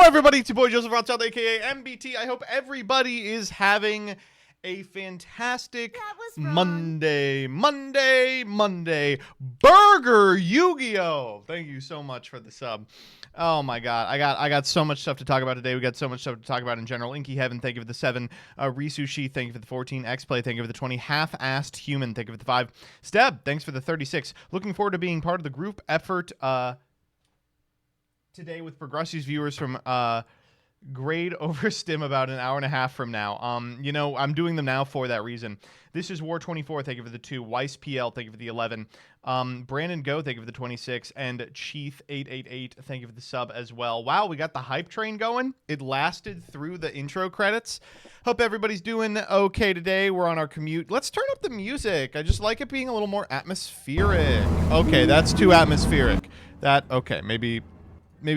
Hello, everybody. It's your boy, Joseph Rothschild, a.k.a. MBT. I hope everybody is having a fantastic Monday. Burger Yu-Gi-Oh! Thank you so much for the sub. Oh, my God. I got so much stuff to talk about today. We got so much stuff to talk about in general. Inky Heaven, thank you for the 7. Risushi, thank you for the 14. X-Play, thank you for the 20. Half-Assed Human, thank you for the 5. Steb, thanks for the 36. Looking forward to being part of the group effort, today with Progressive's viewers from grade over stim about an hour and a half from now. You know, I'm doing them now for that reason. This is War 24, thank you for the 2. Weiss PL, thank you for the 11. Brandon Go, thank you for the 26. And Chief 888, thank you for the sub as well. Wow, we got the hype train going. It lasted through the intro credits. Hope everybody's doing okay today. We're on our commute. Let's turn up the music. I just like it being a little more atmospheric. Okay, that's too atmospheric. Okay, maybe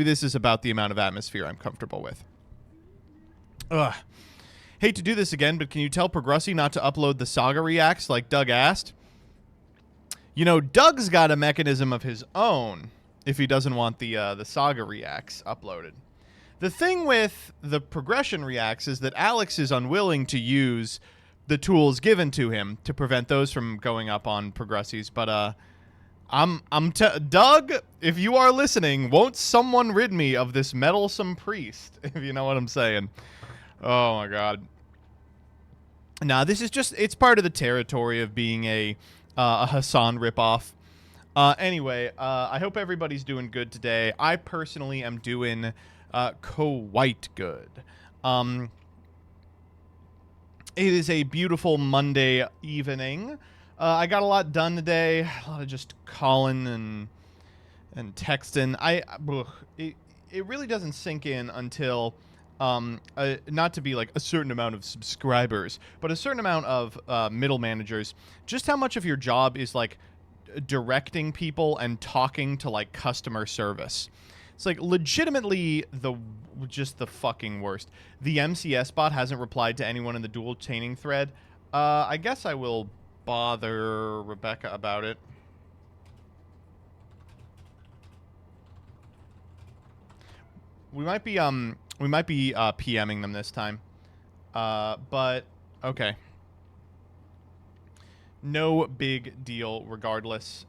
this is about the amount of atmosphere I'm comfortable with. Ugh. Hate to do this again, but can you tell Progressi not to upload the Saga Reacts like Doug asked? You know, Doug's got a mechanism of his own if he doesn't want the Saga Reacts uploaded. The thing with the Progression Reacts is that Alex is unwilling to use the tools given to him to prevent those from going up on Progressi's, but Doug, if you are listening, won't someone rid me of this meddlesome priest, if you know what I'm saying. Oh my God. Nah, this is just, it's part of the territory of being a Hassan ripoff. Anyway, I hope everybody's doing good today. I personally am doing quite good. It is a beautiful Monday evening. I got a lot done today. A lot of just calling and texting. It really doesn't sink in until not to be like a certain amount of subscribers, but a certain amount of middle managers. Just how much of your job is like directing people and talking to like customer service. It's like legitimately just the fucking worst. The MCS bot hasn't replied to anyone in the dueltaining thread. I guess I will bother Rebecca about it. We might be PMing them this time. But okay. No big deal regardless.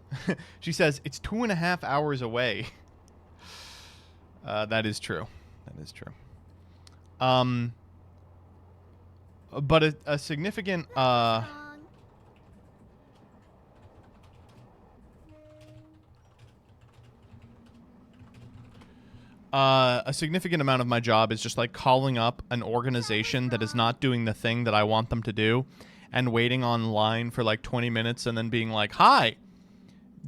She says it's 2.5 hours away. That is true. That is true. But a significant a significant amount of my job is just like calling up an organization that is not doing the thing that I want them to do and waiting online for like 20 minutes and then being like, hi,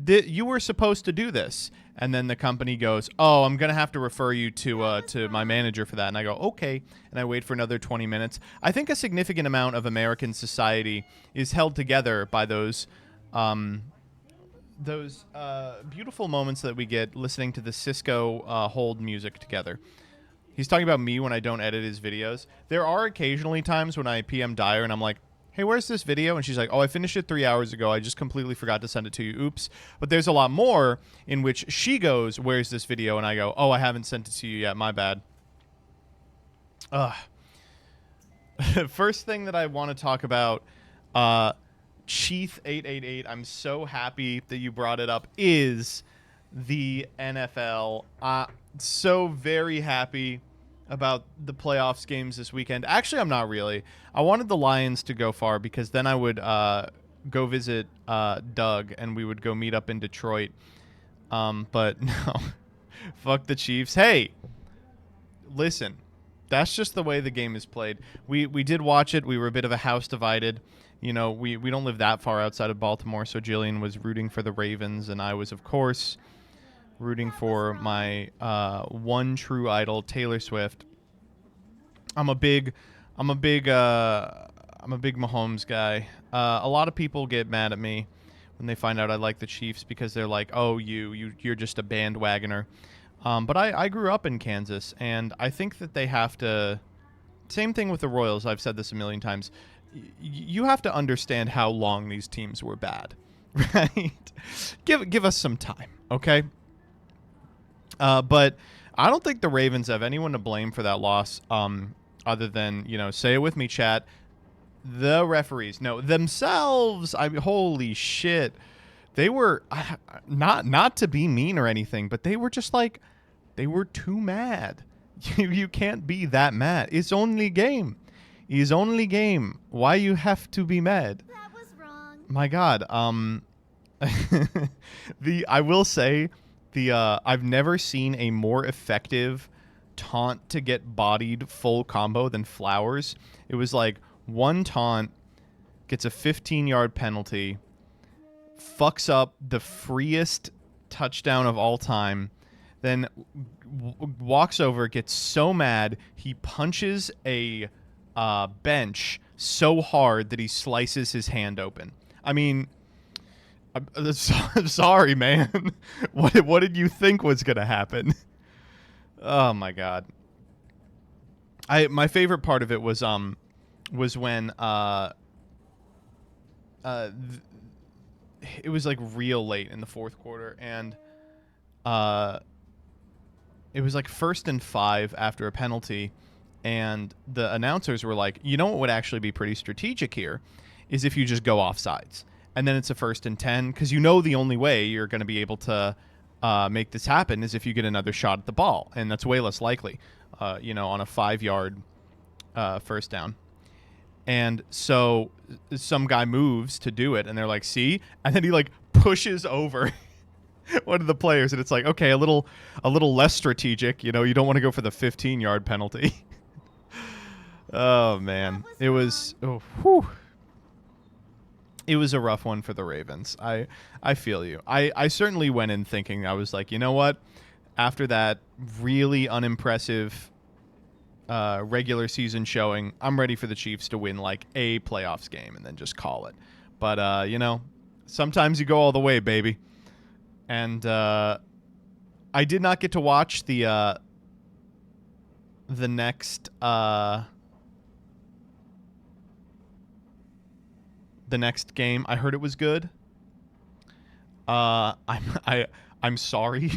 you were supposed to do this. And then the company goes, oh, I'm going to have to refer you to my manager for that. And I go, okay. And I wait for another 20 minutes. I think a significant amount of American society is held together by those beautiful moments that we get listening to the Cisco hold music together. He's talking about me when I don't edit his videos. There are occasionally times when I PM Dyer and I'm like, hey, where's this video? And she's like, oh, I finished it 3 hours ago. I just completely forgot to send it to you. Oops. But there's a lot more in which she goes, where's this video? And I go, oh, I haven't sent it to you yet. My bad. First thing that I want to talk about, Chief 888, I'm so happy that you brought it up, is the NFL. So very happy about the playoffs games this weekend. Actually, I'm not really. I wanted the Lions to go far because then I would go visit Doug and we would go meet up in Detroit. But no, fuck the Chiefs. Hey, listen, that's just the way the game is played. We did watch it. We were a bit of a house divided. You know, we don't live that far outside of Baltimore, so Jillian was rooting for the Ravens, and I was, of course, rooting for my one true idol, Taylor Swift. I'm a big Mahomes guy. A lot of people get mad at me when they find out I like the Chiefs because they're like, "Oh, you're just a bandwagoner." But I grew up in Kansas, and I think that they have to. Same thing with the Royals. I've said this a million times. You have to understand how long these teams were bad, right? Give us some time, okay? But I don't think the Ravens have anyone to blame for that loss, other than, you know, say it with me, chat. The referees, no, themselves. Holy shit, they were not to be mean or anything, but they were just like, they were too mad. You can't be that mad. It's only game. It's only game. Why you have to be mad? That was wrong. My God. I will say I've never seen a more effective taunt to get bodied full combo than Flowers. It was like one taunt gets a 15-yard penalty, fucks up the freest touchdown of all time, then walks over, gets so mad, he punches a bench so hard that he slices his hand open. I mean, I'm sorry, man. What did you think was gonna happen? Oh my God. My favorite part of it was when it was like real late in the fourth quarter, and it was like 1st and 5 after a penalty, and the announcers were like, you know what would actually be pretty strategic here is if you just go off sides. And then it's a 1st and 10, because you know the only way you're going to be able to make this happen is if you get another shot at the ball, and that's way less likely, you know, on a 5-yard first down. And so some guy moves to do it, and they're like, see? And then he, like, pushes over one of the players, and it's like, okay, a little less strategic. You know, you don't want to go for the 15-yard penalty. Oh, man. It was... Oh, whew. It was a rough one for the Ravens. I feel you. I certainly went in thinking, I was like, you know what? After that really unimpressive regular season showing, I'm ready for the Chiefs to win like a playoffs game and then just call it. But, you know, sometimes you go all the way, baby. And I did not get to watch the next... the next game. I heard it was good. I'm sorry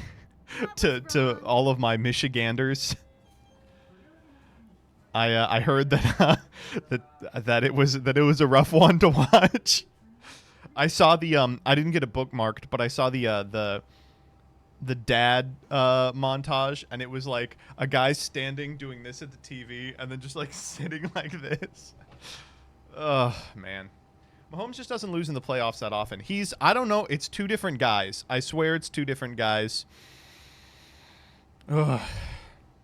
to all of my Michiganders. I heard that that it was a rough one to watch. I saw the I didn't get it bookmarked, but I saw the dad montage, and it was like a guy standing doing this at the TV and then just like sitting like this. Oh man. Mahomes just doesn't lose in the playoffs that often. I don't know, it's two different guys. I swear it's two different guys. Ugh.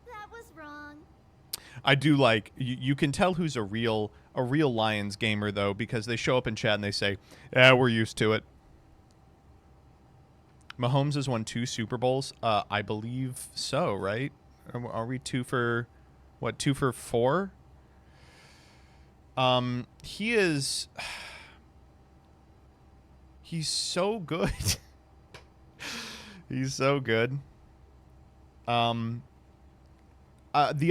That was wrong. I do like, you can tell who's a real Lions gamer, though, because they show up in chat and they say, yeah, we're used to it. Mahomes has won 2 Super Bowls. I believe so, right? Are we 2 for 4? He is... He's so good. He's so good. The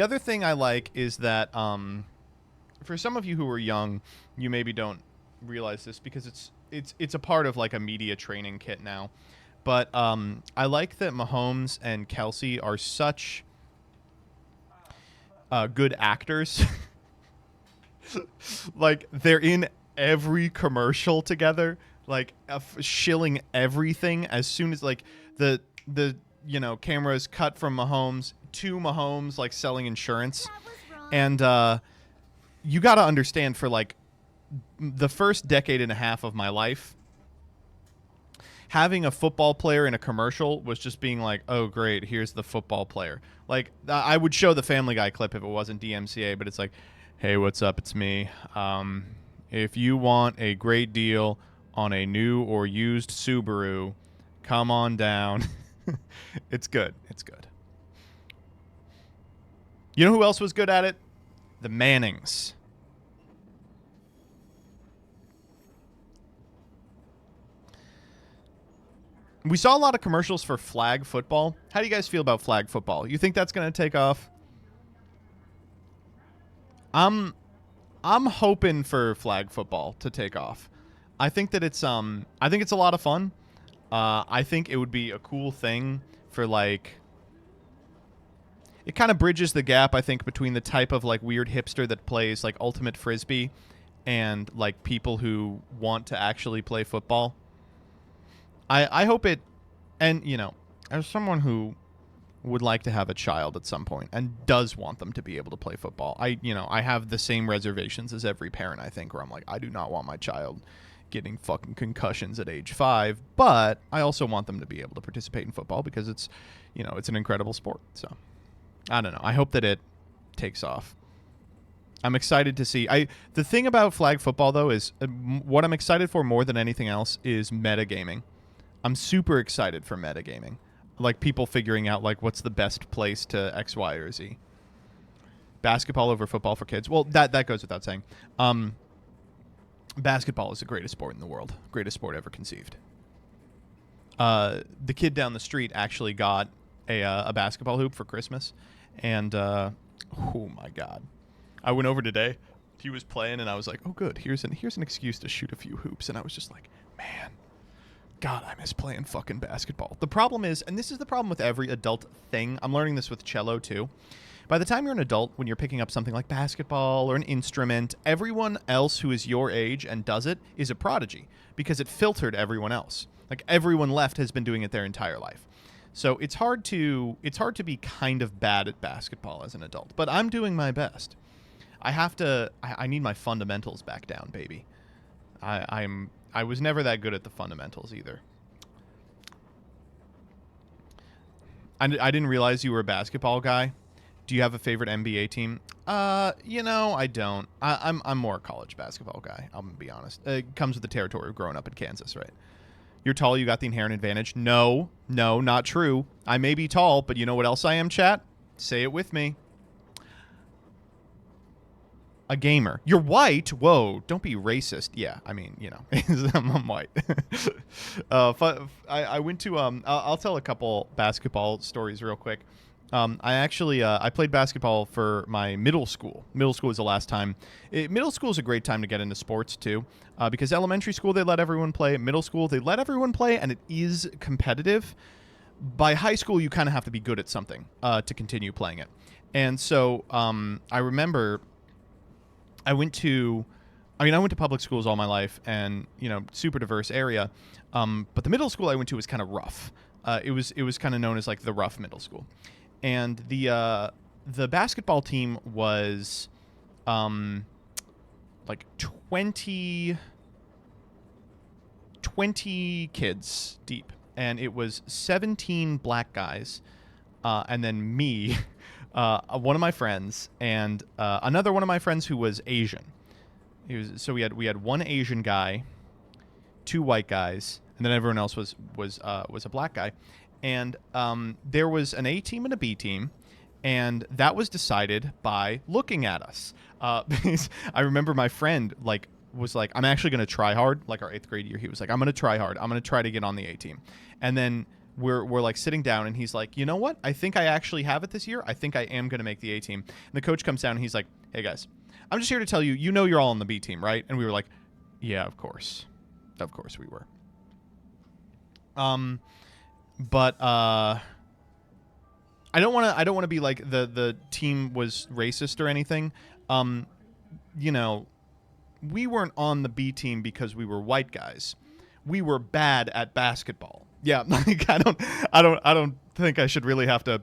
other thing I like is that for some of you who are young, you maybe don't realize this because it's a part of like a media training kit now. But I like that Mahomes and Kelsey are such good actors. Like they're in every commercial together. Like shilling everything as soon as like the you know cameras cut from Mahomes to Mahomes like selling insurance, and you got to understand for like the first decade and a half of my life, having a football player in a commercial was just being like, oh great, here's the football player. Like I would show the Family Guy clip if it wasn't DMCA, but it's like, hey, what's up? It's me. If you want a great deal on a new or used Subaru, come on down. It's good. It's good. You know who else was good at it? The Mannings. We saw a lot of commercials for flag football. How do you guys feel about flag football? You think that's going to take off? I'm hoping for flag football to take off. I think that it's a lot of fun. I think it would be a cool thing for like it kind of bridges the gap, I think, between the type of like weird hipster that plays like ultimate frisbee and like people who want to actually play football. I hope it, and you know, as someone who would like to have a child at some point and does want them to be able to play football, I have the same reservations as every parent, I think, where I'm like, I do not want my child getting fucking concussions at age 5, but I also want them to be able to participate in football because it's, it's an incredible sport. So I don't know. I hope that it takes off. I'm excited to see. The thing about flag football, though, is what I'm excited for more than anything else is metagaming. I'm super excited for metagaming. Like people figuring out like what's the best place to X, Y, or Z. Basketball over football for kids. Well, that goes without saying. Basketball is the greatest sport in the world. Greatest sport ever conceived. The kid down the street actually got a basketball hoop for Christmas. And, oh my God. I went over today. He was playing, and I was like, oh, good. Here's an excuse to shoot a few hoops. And I was just like, man, God, I miss playing fucking basketball. The problem is, and this is the problem with every adult thing. I'm learning this with cello, too. By the time you're an adult, when you're picking up something like basketball or an instrument, everyone else who is your age and does it is a prodigy because it filtered everyone else. Like everyone left has been doing it their entire life. So it's hard to be kind of bad at basketball as an adult, but I'm doing my best. I need my fundamentals back down, baby. I was never that good at the fundamentals either. I didn't realize you were a basketball guy. Do you have a favorite NBA team? I don't. I'm more a college basketball guy. I'm gonna be honest. It comes with the territory of growing up in Kansas, right? You're tall, you got the inherent advantage. No, not true. I may be tall, but you know what else I am, chat? Say it with me. A gamer. You're white? Whoa, don't be racist. Yeah, I mean, I'm white. I went to, I'll tell a couple basketball stories real quick. I played basketball for my middle school. Middle school was the last time. Middle school is a great time to get into sports, too, because elementary school, they let everyone play. Middle school, they let everyone play, and it is competitive. By high school, you kind of have to be good at something to continue playing it. And so I remember I went to public schools all my life and, super diverse area. But the middle school I went to was kind of rough. It was kind of known as like the rough middle school. And the basketball team was like 20 kids deep. And it was 17 black guys and then me, one of my friends, and another one of my friends who was Asian. So we had one Asian guy, 2 white guys, and then everyone else was a black guy. And there was an A team and a B team, and that was decided by looking at us. Because I remember my friend was like, I'm actually going to try hard. Like our 8th grade year, he was like, I'm going to try hard. I'm going to try to get on the A team. And then we're like sitting down, and he's like, you know what? I think I actually have it this year. I think I am going to make the A team. And the coach comes down, and he's like, hey guys, I'm just here to tell you, you're all on the B team, right? And we were like, yeah, of course we were. But I don't want to be like the team was racist or anything. We weren't on the B team because we were white guys. We were bad at basketball. Yeah, like I don't think I should really have to,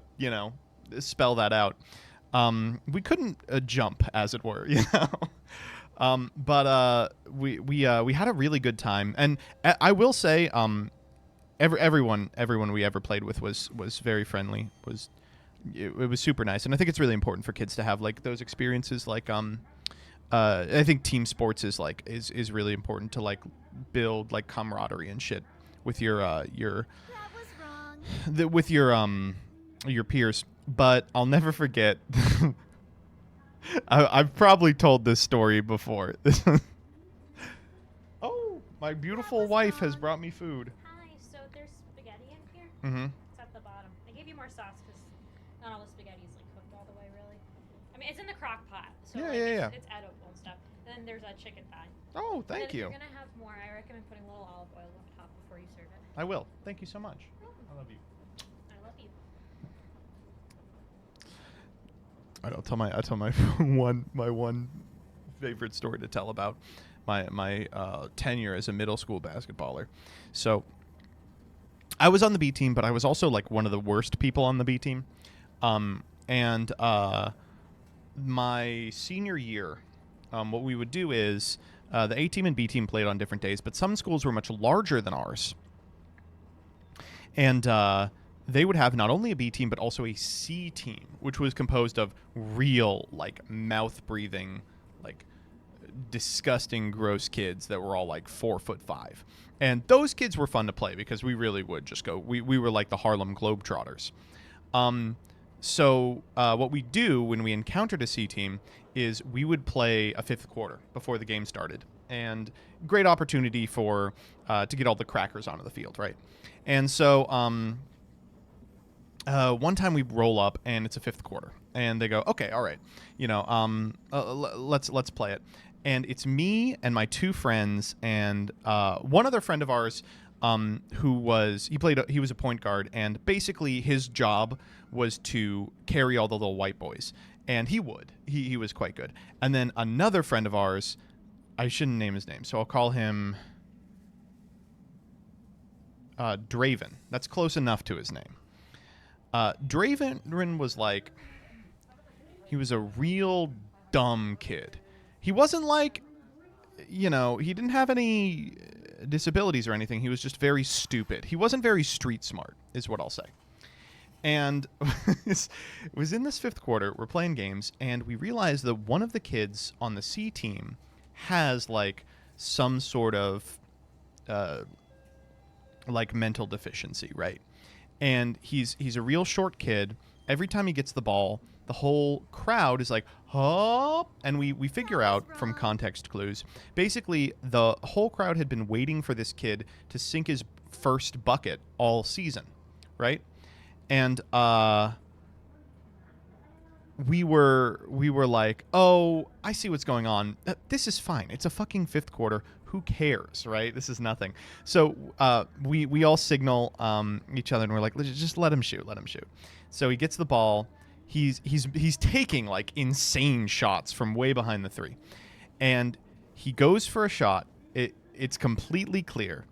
spell that out. We couldn't jump, as it were, But we had a really good time, and I will say, everyone we ever played with was very friendly. It was super nice, and I think it's really important for kids to have like those experiences. Like I think team sports is really important to like build like camaraderie and shit with your That was wrong. with your peers. But I'll never forget. I've probably told this story before. Oh, my beautiful wife has brought me food. Hi, so there's spaghetti in here. Mm-hmm. It's at the bottom. I gave you more sauce because not all the spaghetti is like cooked all the way, really. I mean, it's in the crock pot, so it's edible and stuff. And then there's a chicken thigh. Oh, thank and you. If you're gonna have more, I recommend putting a little olive oil on top before you serve it. I will. Thank you so much. I love you. I love you. I'll tell my my one favorite story to tell about my tenure as a middle school basketballer. So I was on the B team, but I was also like one of the worst people on the B team. And my senior year, what we would do is the A team and B team played on different days, but some schools were much larger than ours. And they would have not only a B team, but also a C team, which was composed of real, like, mouth-breathing, like, disgusting, gross kids that were all, like, 4'5". And those kids were fun to play because we really would just go. We were like the Harlem Globetrotters. So what we do when we encountered a C team is we would play a fifth quarter before the game started. And great opportunity for to get all the crackers onto the field, right? And so one time we roll up and it's a fifth quarter, and they go, okay, all right, let's play it. And it's me and my two friends and one other friend of ours he was a point guard, and basically his job was to carry all the little white boys, and he was quite good. And then another friend of ours, I shouldn't name his name, so I'll call him Draven. That's close enough to his name. Draven was like, he was a real dumb kid. He wasn't like, he didn't have any disabilities or anything. He was just very stupid. He wasn't very street smart, is what I'll say. And it was in this fifth quarter, we're playing games, and we realized that one of the kids on the C team has, like, some sort of, like, mental deficiency, right? And he's a real short kid. Every time he gets the ball, the whole crowd is like, huh? And we figure out from context clues, basically the whole crowd had been waiting for this kid to sink his first bucket all season, right? And we were like, oh, I see what's going on. This is fine. It's a fucking fifth quarter. Who cares, right? This is nothing. So we all signal each other, and we're like, just let him shoot. So he gets the ball. He's taking, like, insane shots from way behind the three, and he goes for a shot. It's completely clear,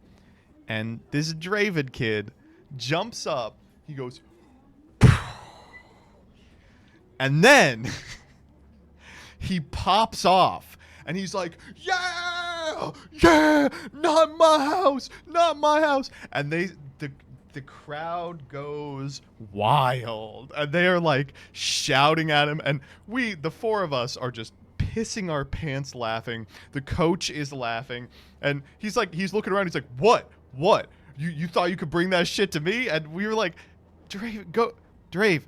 and this Draven kid jumps up. He goes, and then he pops off, and he's like, yeah, not my house, and the crowd goes wild, and they are, like, shouting at him, and the four of us are just pissing our pants laughing. The coach is laughing, and he's looking around. He's like, what? You thought you could bring that shit to me? And we were like, Drave,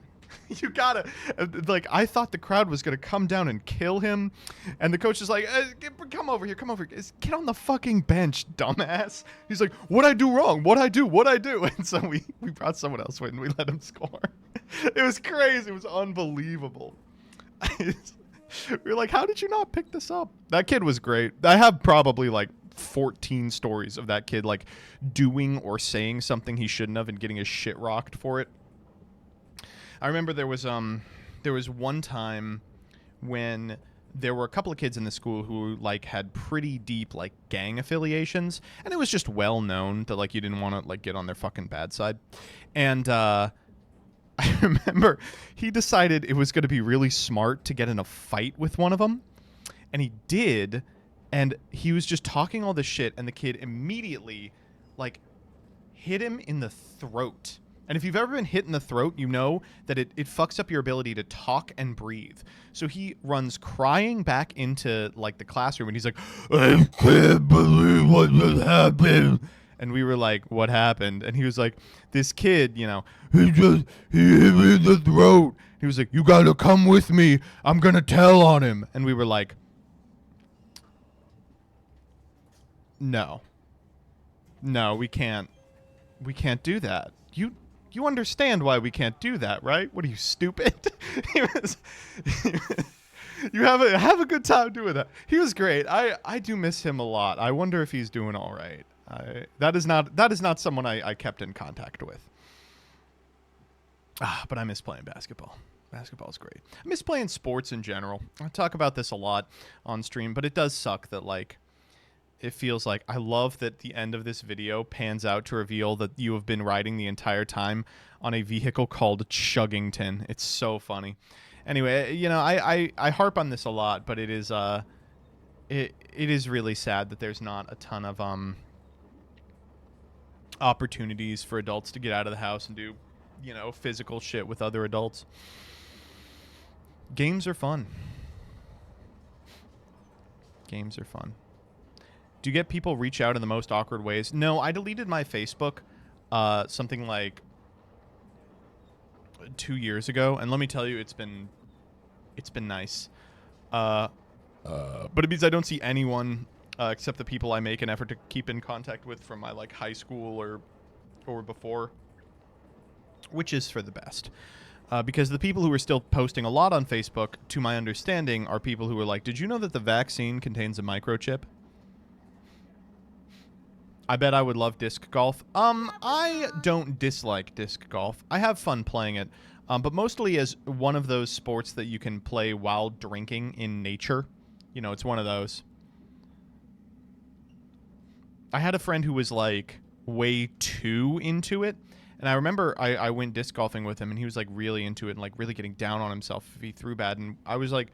you gotta, like, I thought the crowd was gonna come down and kill him, and the coach is like, come over here, get on the fucking bench, dumbass. He's like, what'd I do wrong? What'd I do? And so we brought someone else in, and we let him score. It was crazy. It was unbelievable. We were like, how did you not pick this up? That kid was great. I have probably, like, 14 stories of that kid, like, doing or saying something he shouldn't have and getting his shit rocked for it. I remember there was one time when there were a couple of kids in the school who, like, had pretty deep, like, gang affiliations, and it was just well known that, like, you didn't want to, like, get on their fucking bad side. And I remember he decided it was going to be really smart to get in a fight with one of them, and he did, and he was just talking all this shit, and the kid immediately, like, hit him in the throat. And if you've ever been hit in the throat, you know that it fucks up your ability to talk and breathe. So he runs crying back into, like, the classroom, and he's like, I can't believe what just happened. And we were like, what happened? And he was like, this kid, he hit me in the throat. He was like, you gotta come with me. I'm gonna tell on him. And we were like, no, we can't do that. You understand why we can't do that, right? What are you, stupid? You have a good time doing that. He was great. I do miss him a lot. I wonder if he's doing all right. That is not someone I kept in contact with. But I miss playing basketball. Basketball's great. I miss playing sports in general. I talk about this a lot on stream, but it does suck that, like, it feels like I love that the end of this video pans out to reveal that you have been riding the entire time on a vehicle called Chuggington. It's so funny. Anyway, you know, I harp on this a lot, but it is really sad that there's not a ton of opportunities for adults to get out of the house and do, you know, physical shit with other adults. Games are fun. Games are fun. Do you get people reach out in the most awkward ways? No, I deleted my Facebook something like 2 years ago, and let me tell you, it's been nice. But it means I don't see anyone except the people I make an effort to keep in contact with from my like high school or before, which is for the best. Because the people who are still posting a lot on Facebook, to my understanding, are people who are like, did you know that the vaccine contains a microchip? I bet I would love disc golf. I don't dislike disc golf. I have fun playing it, but mostly as one of those sports that you can play while drinking in nature. You know, it's one of those. I had a friend who was like way too into it. And I remember I went disc golfing with him, and he was like really into it and like really getting down on himself if he threw bad. And I was like,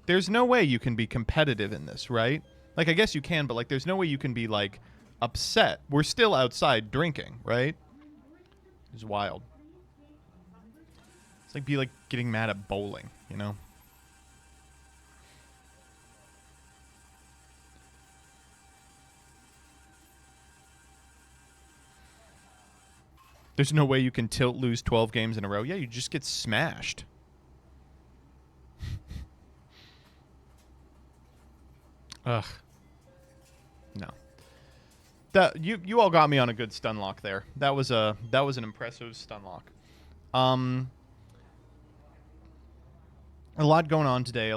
there's no way you can be competitive in this, right? Like, I guess you can, but like, there's no way you can be like upset. We're still outside drinking, right? It's wild. It's like getting mad at bowling, you know? There's no way you can lose 12 games in a row. Yeah, you just get smashed. Ugh. No. That you all got me on a good stun lock there. That was an impressive stun lock. A lot going on today.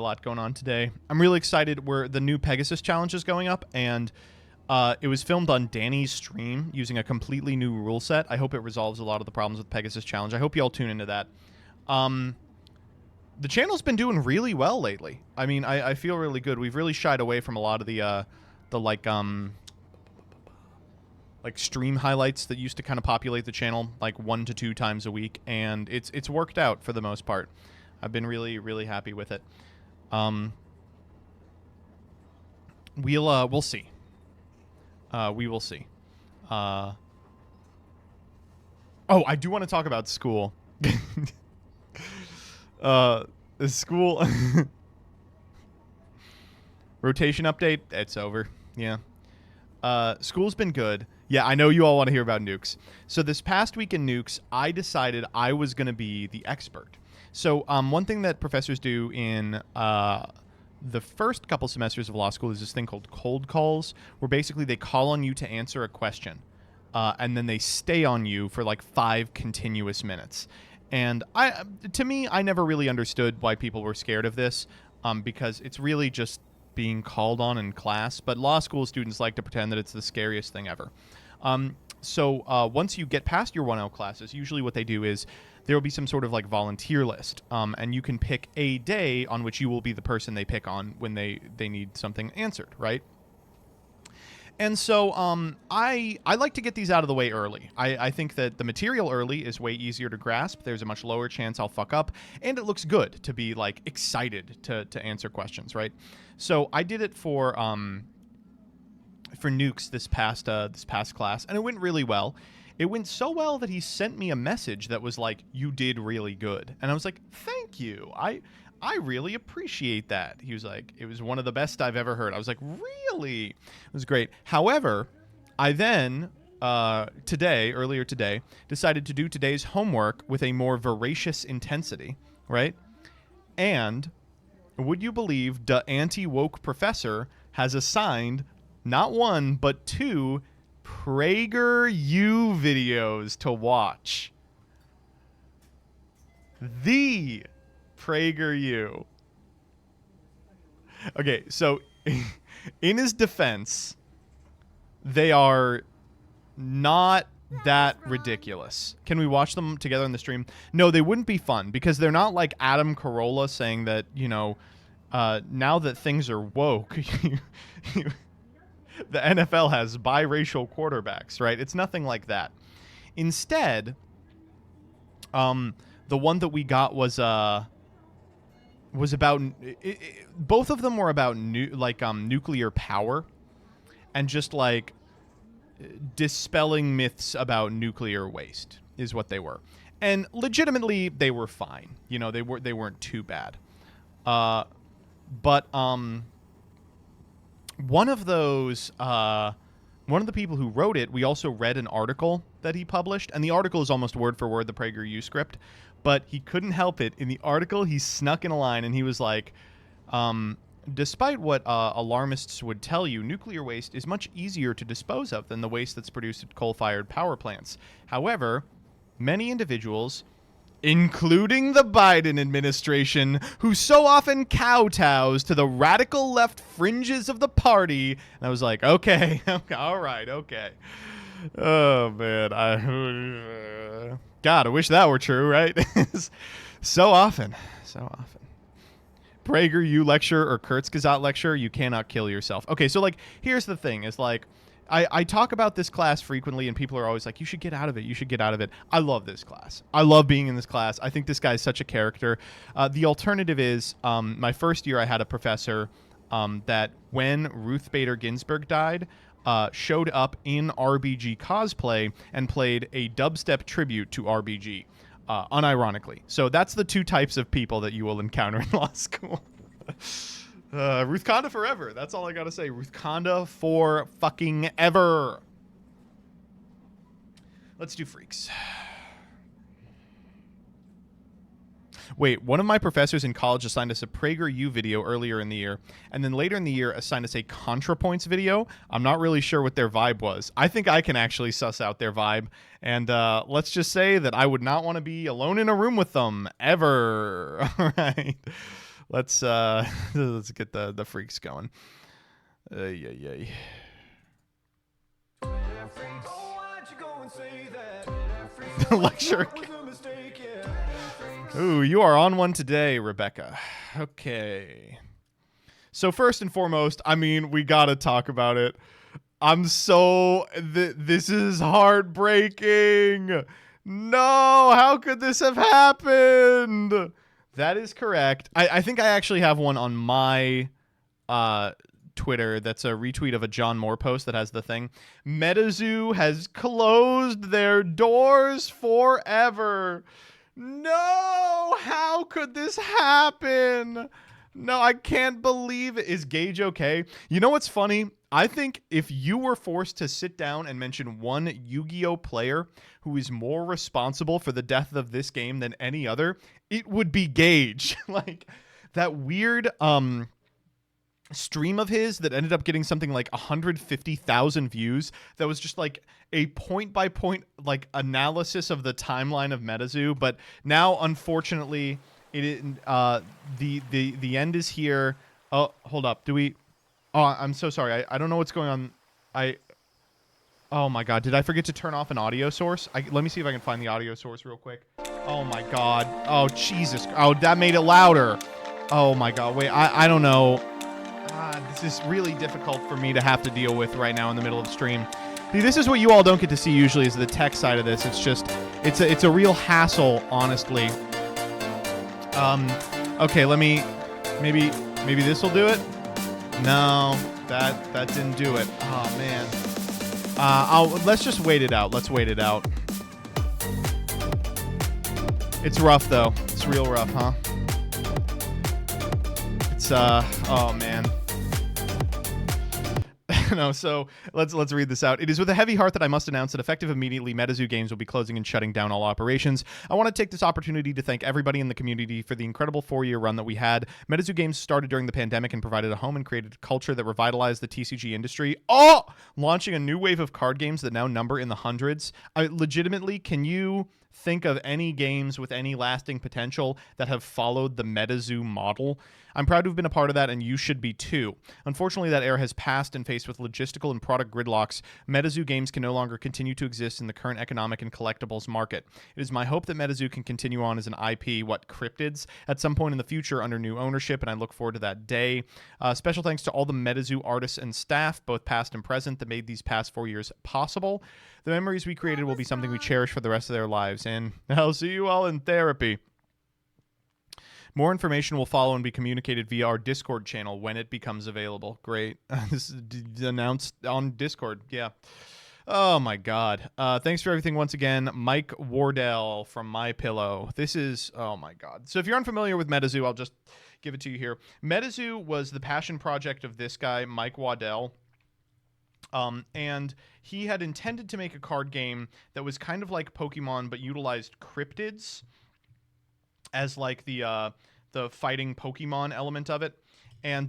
I'm really excited. The new Pegasus challenge is going up, and it was filmed on Danny's stream using a completely new rule set. I hope it resolves a lot of the problems with Pegasus Challenge. I hope you all tune into that. The channel's been doing really well lately. I mean, I feel really good. We've really shied away from a lot of the stream highlights that used to kind of populate the channel like 1 to 2 times a week, and it's worked out for the most part. I've been really, really happy with it. We'll see. We will see. Oh, I do want to talk about school. School rotation update. It's over. Yeah. School's been good. Yeah, I know you all want to hear about nukes. So this past week in nukes, I decided I was going to be the expert. So one thing that professors do in the first couple semesters of law school is this thing called cold calls, where basically they call on you to answer a question, and then they stay on you for like 5 continuous minutes. And to me, I never really understood why people were scared of this, because it's really just being called on in class. But law school students like to pretend that it's the scariest thing ever. So once you get past your 1L classes, usually what they do is there will be some sort of like volunteer list, and you can pick a day on which you will be the person they pick on when they need something answered, right? And so I like to get these out of the way early. I think that the material early is way easier to grasp. There's a much lower chance I'll fuck up, and it looks good to be like excited to answer questions, right? So I did it for nukes this past class, and it went really well. It went so well that he sent me a message that was like, "You did really good," and I was like, "Thank you. I really appreciate that." He was like, "It was one of the best I've ever heard." I was like, "Really?" It was great. However, I then, earlier today, decided to do today's homework with a more voracious intensity, right? And would you believe the anti-woke professor has assigned not 1, but 2 PragerU videos to watch. The PragerU. Okay, so in his defense, they are not that ridiculous. Can we watch them together in the stream? No, they wouldn't be fun because they're not like Adam Carolla saying that, you know, now that things are woke, the NFL has biracial quarterbacks, right? It's nothing like that. Instead, the one that we got was about both of them were about nuclear power and just like dispelling myths about nuclear waste is what they were. And legitimately they were fine. You know, they weren't too bad. But one of those one of the people who wrote it, we also read an article that he published, and the article is almost word for word the PragerU script, but he couldn't help it. In the article, he snuck in a line, and he was like, despite what alarmists would tell you, nuclear waste is much easier to dispose of than the waste that's produced at coal-fired power plants. However, many individuals, including the Biden administration, who so often kowtows to the radical left fringes of the party. And I was like, okay, all right, okay. Oh, man. God, I wish that were true, right? So often. PragerU lecture or Kurzgesagt lecture, you cannot kill yourself. Okay, so, like, here's the thing, is, like, I talk about this class frequently, and people are always like, you should get out of it. You should get out of it. I love this class. I love being in this class. I think this guy is such a character. The alternative is my first year I had a professor that when Ruth Bader Ginsburg died, showed up in RBG cosplay and played a dubstep tribute to RBG, unironically. So that's the two types of people that you will encounter in law school. Ruth Conda forever. That's all I gotta say. Ruth Conda for fucking ever. Let's do freaks. Wait, one of my professors in college assigned us a PragerU video earlier in the year, and then later in the year assigned us a ContraPoints video. I'm not really sure what their vibe was. I think I can actually suss out their vibe, and let's just say that I would not want to be alone in a room with them ever. All right. Let's get the freaks going. Yeah. The lecture. Ooh, you are on one today, Rebecca. Okay. So first and foremost, I mean, we gotta talk about it. This is heartbreaking. No, how could this have happened? That is correct. I think I actually have one on my Twitter that's a retweet of a John Moore post that has the thing. Metazoo has closed their doors forever. No! How could this happen? No, I can't believe it. Is Gage okay? You know what's funny? I think if you were forced to sit down and mention one Yu-Gi-Oh player who is more responsible for the death of this game than any other, it would be Gage. Like, that weird stream of his that ended up getting something like 150,000 views that was just like a point-by-point like analysis of the timeline of Metazoo. But now, unfortunately, the end is here. Oh, hold up. Oh, I'm so sorry. I don't know what's going on. Oh my God. Did I forget to turn off an audio source? Let me see if I can find the audio source real quick. Oh my God. Oh, Jesus. Oh, that made it louder. Oh my God. Wait, I don't know. This is really difficult for me to have to deal with right now in the middle of the stream. See, this is what you all don't get to see usually, is the tech side of this. It's just, it's a real hassle, honestly. Okay, maybe this will do it. No, that didn't do it. Oh man. Let's just wait it out. Let's wait it out. It's rough though. It's real rough, huh? It's oh man. No, so let's read this out. It is with a heavy heart that I must announce that effective immediately, Metazoo Games will be closing and shutting down all operations. I want to take this opportunity to thank everybody in the community for the incredible 4-year run that we had. Metazoo Games started during the pandemic and provided a home and created a culture that revitalized the TCG industry. Oh! Launching a new wave of card games that now number in the hundreds. Legitimately, can you think of any games with any lasting potential that have followed the Metazoo model? I'm proud to have been a part of that, and you should be too. Unfortunately, that era has passed, and faced with logistical and product gridlocks, Metazoo games can no longer continue to exist in the current economic and collectibles market. It is my hope that Metazoo can continue on as an IP, cryptids, at some point in the future under new ownership, and I look forward to that day. Special thanks to all the Metazoo artists and staff, both past and present, that made these past 4 years possible. The memories we created will be something we cherish for the rest of their lives, and I'll see you all in therapy. More information will follow and be communicated via our Discord channel when it becomes available. Great. This is announced on Discord. Yeah. Oh, my God. Thanks for everything once again. Mike Wardell from MyPillow. This is... Oh, my God. So if you're unfamiliar with Metazoo, I'll just give it to you here. Metazoo was the passion project of this guy, Mike Waddell. And he had intended to make a card game that was kind of like Pokemon, but utilized cryptids as like the fighting Pokemon element of it. And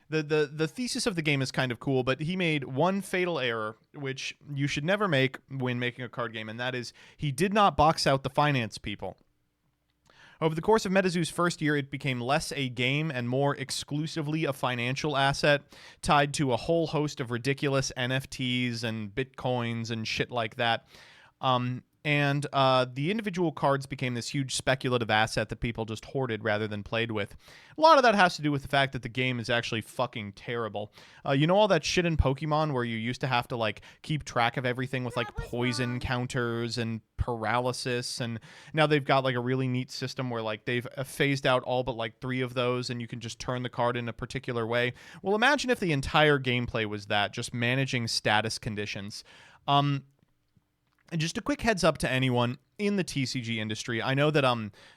the thesis of the game is kind of cool, but he made one fatal error, which you should never make when making a card game, and that is he did not box out the finance people. Over the course of Metazoo's first year, it became less a game and more exclusively a financial asset tied to a whole host of ridiculous NFTs and Bitcoins and shit like that. And the individual cards became this huge speculative asset that people just hoarded rather than played with. A lot of that has to do with the fact that the game is actually fucking terrible. You know all that shit in Pokemon where you used to have to like keep track of everything with like poison counters and paralysis, and now they've got like a really neat system where like they've phased out all but like 3 of those, and you can just turn the card in a particular way. Well, imagine if the entire gameplay was that, just managing status conditions. And just a quick heads up to anyone in the TCG industry. I know that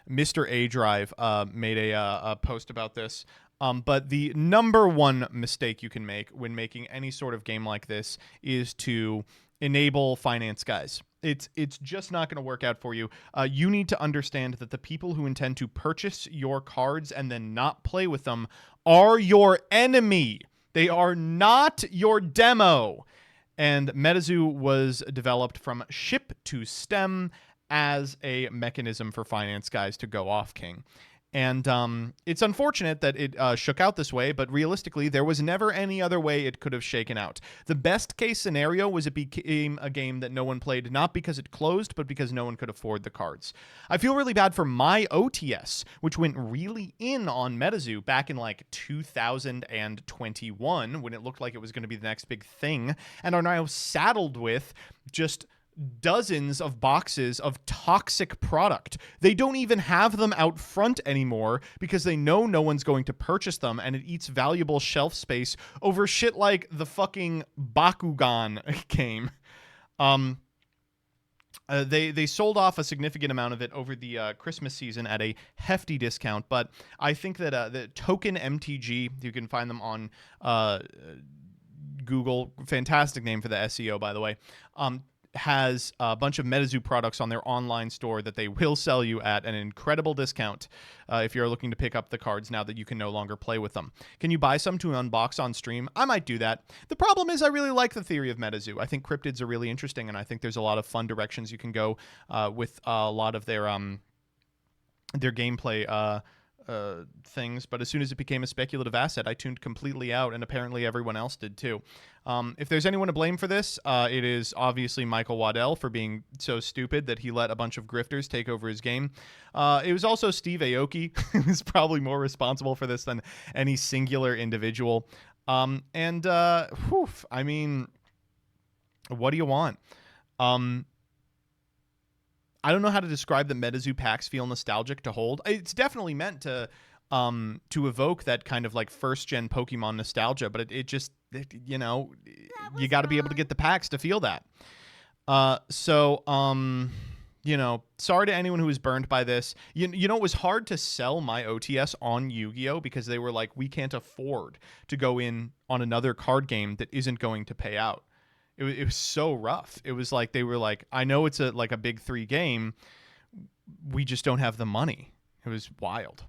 Mr. A Drive made a post about this, but the number one mistake you can make when making any sort of game like this is to enable finance guys. It's just not going to work out for you. You need to understand that the people who intend to purchase your cards and then not play with them are your enemy. They are not your demo. And Metazoo was developed from ship to stem as a mechanism for finance guys to go off king. And it's unfortunate that it shook out this way, but realistically, there was never any other way it could have shaken out. The best case scenario was it became a game that no one played, not because it closed, but because no one could afford the cards. I feel really bad for my OTS, which went really in on Metazoo back in like 2021, when it looked like it was going to be the next big thing, and are now saddled with just dozens of boxes of toxic product. They don't even have them out front anymore because they know no one's going to purchase them, and it eats valuable shelf space over shit like the fucking Bakugan game. They sold off a significant amount of it over the Christmas season at a hefty discount, but I think that the Token MTG, you can find them on Google, fantastic name for the SEO, by the way, has a bunch of Metazoo products on their online store that they will sell you at an incredible discount if you're looking to pick up the cards now that you can no longer play with them. Can you buy some to unbox on stream? I might do that. The problem is I really like the theory of Metazoo. I think cryptids are really interesting, and I think there's a lot of fun directions you can go with a lot of their gameplay things, but as soon as it became a speculative asset, I tuned completely out, and apparently everyone else did too. If there's anyone to blame for this, it is obviously Michael Waddell for being so stupid that he let a bunch of grifters take over his game. It was also Steve Aoki who's probably more responsible for this than any singular individual. I mean, what do you want? I don't know how to describe the Metazoo packs feel nostalgic to hold. It's definitely meant to evoke that kind of like first-gen Pokemon nostalgia, but it just, you know, you got to be able to get the packs to feel that. You know, sorry to anyone who was burned by this. You know, it was hard to sell my OTS on Yu-Gi-Oh! Because they were like, we can't afford to go in on another card game that isn't going to pay out. It was so rough. It was like they were like, I know it's a big 3 game. We just don't have the money. It was wild.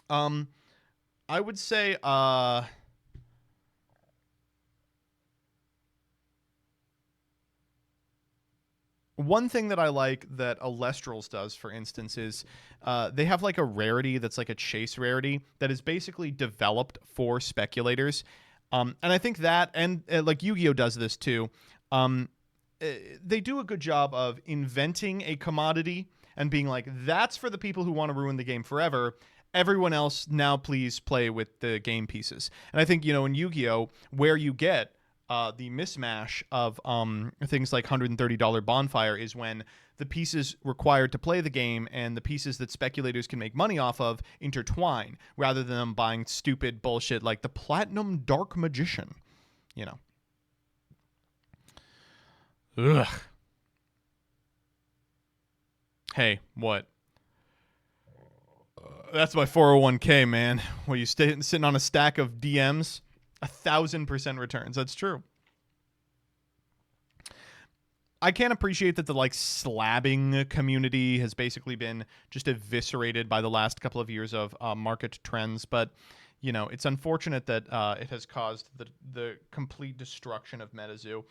I would say one thing that I like that Alestrals does, for instance, is they have like a rarity that's like a chase rarity that is basically developed for speculators. And I think that, and like Yu-Gi-Oh does this too. They do a good job of inventing a commodity and being like, that's for the people who want to ruin the game forever. Everyone else, now please play with the game pieces. And I think, in Yu-Gi-Oh, where you get the mismatch of things like $130 Bonfire is when the pieces required to play the game and the pieces that speculators can make money off of intertwine, rather than them buying stupid bullshit like the Platinum Dark Magician, Ugh. Hey, what? That's my 401k, man. Well, you sitting on a stack of DMs, 1,000% returns. That's true. I can't appreciate that the slabbing community has basically been just eviscerated by the last couple of years of market trends, but it's unfortunate that it has caused the complete destruction of Metazoo.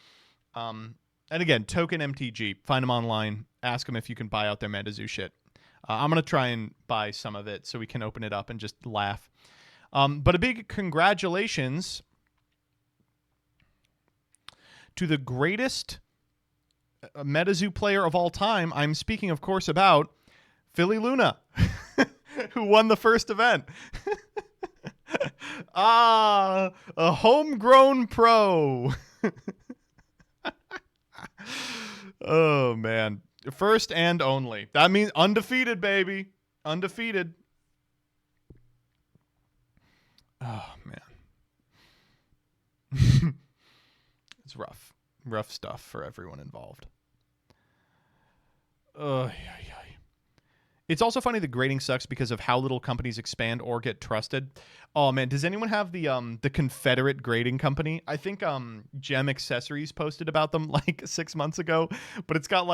And again, Token MTG, find them online, ask them if you can buy out their Metazoo shit. I'm going to try and buy some of it so we can open it up and just laugh. But a big congratulations to the greatest Metazoo player of all time. I'm speaking, of course, about Philly Luna, who won the first event. A homegrown pro. Oh, man. First and only. That means undefeated, baby. Undefeated. Oh, man. It's rough. Rough stuff for everyone involved. It's also funny that grading sucks because of how little companies expand or get trusted. Oh man, does anyone have the Confederate grading company? I think Gem Accessories posted about them 6 months ago, but it's got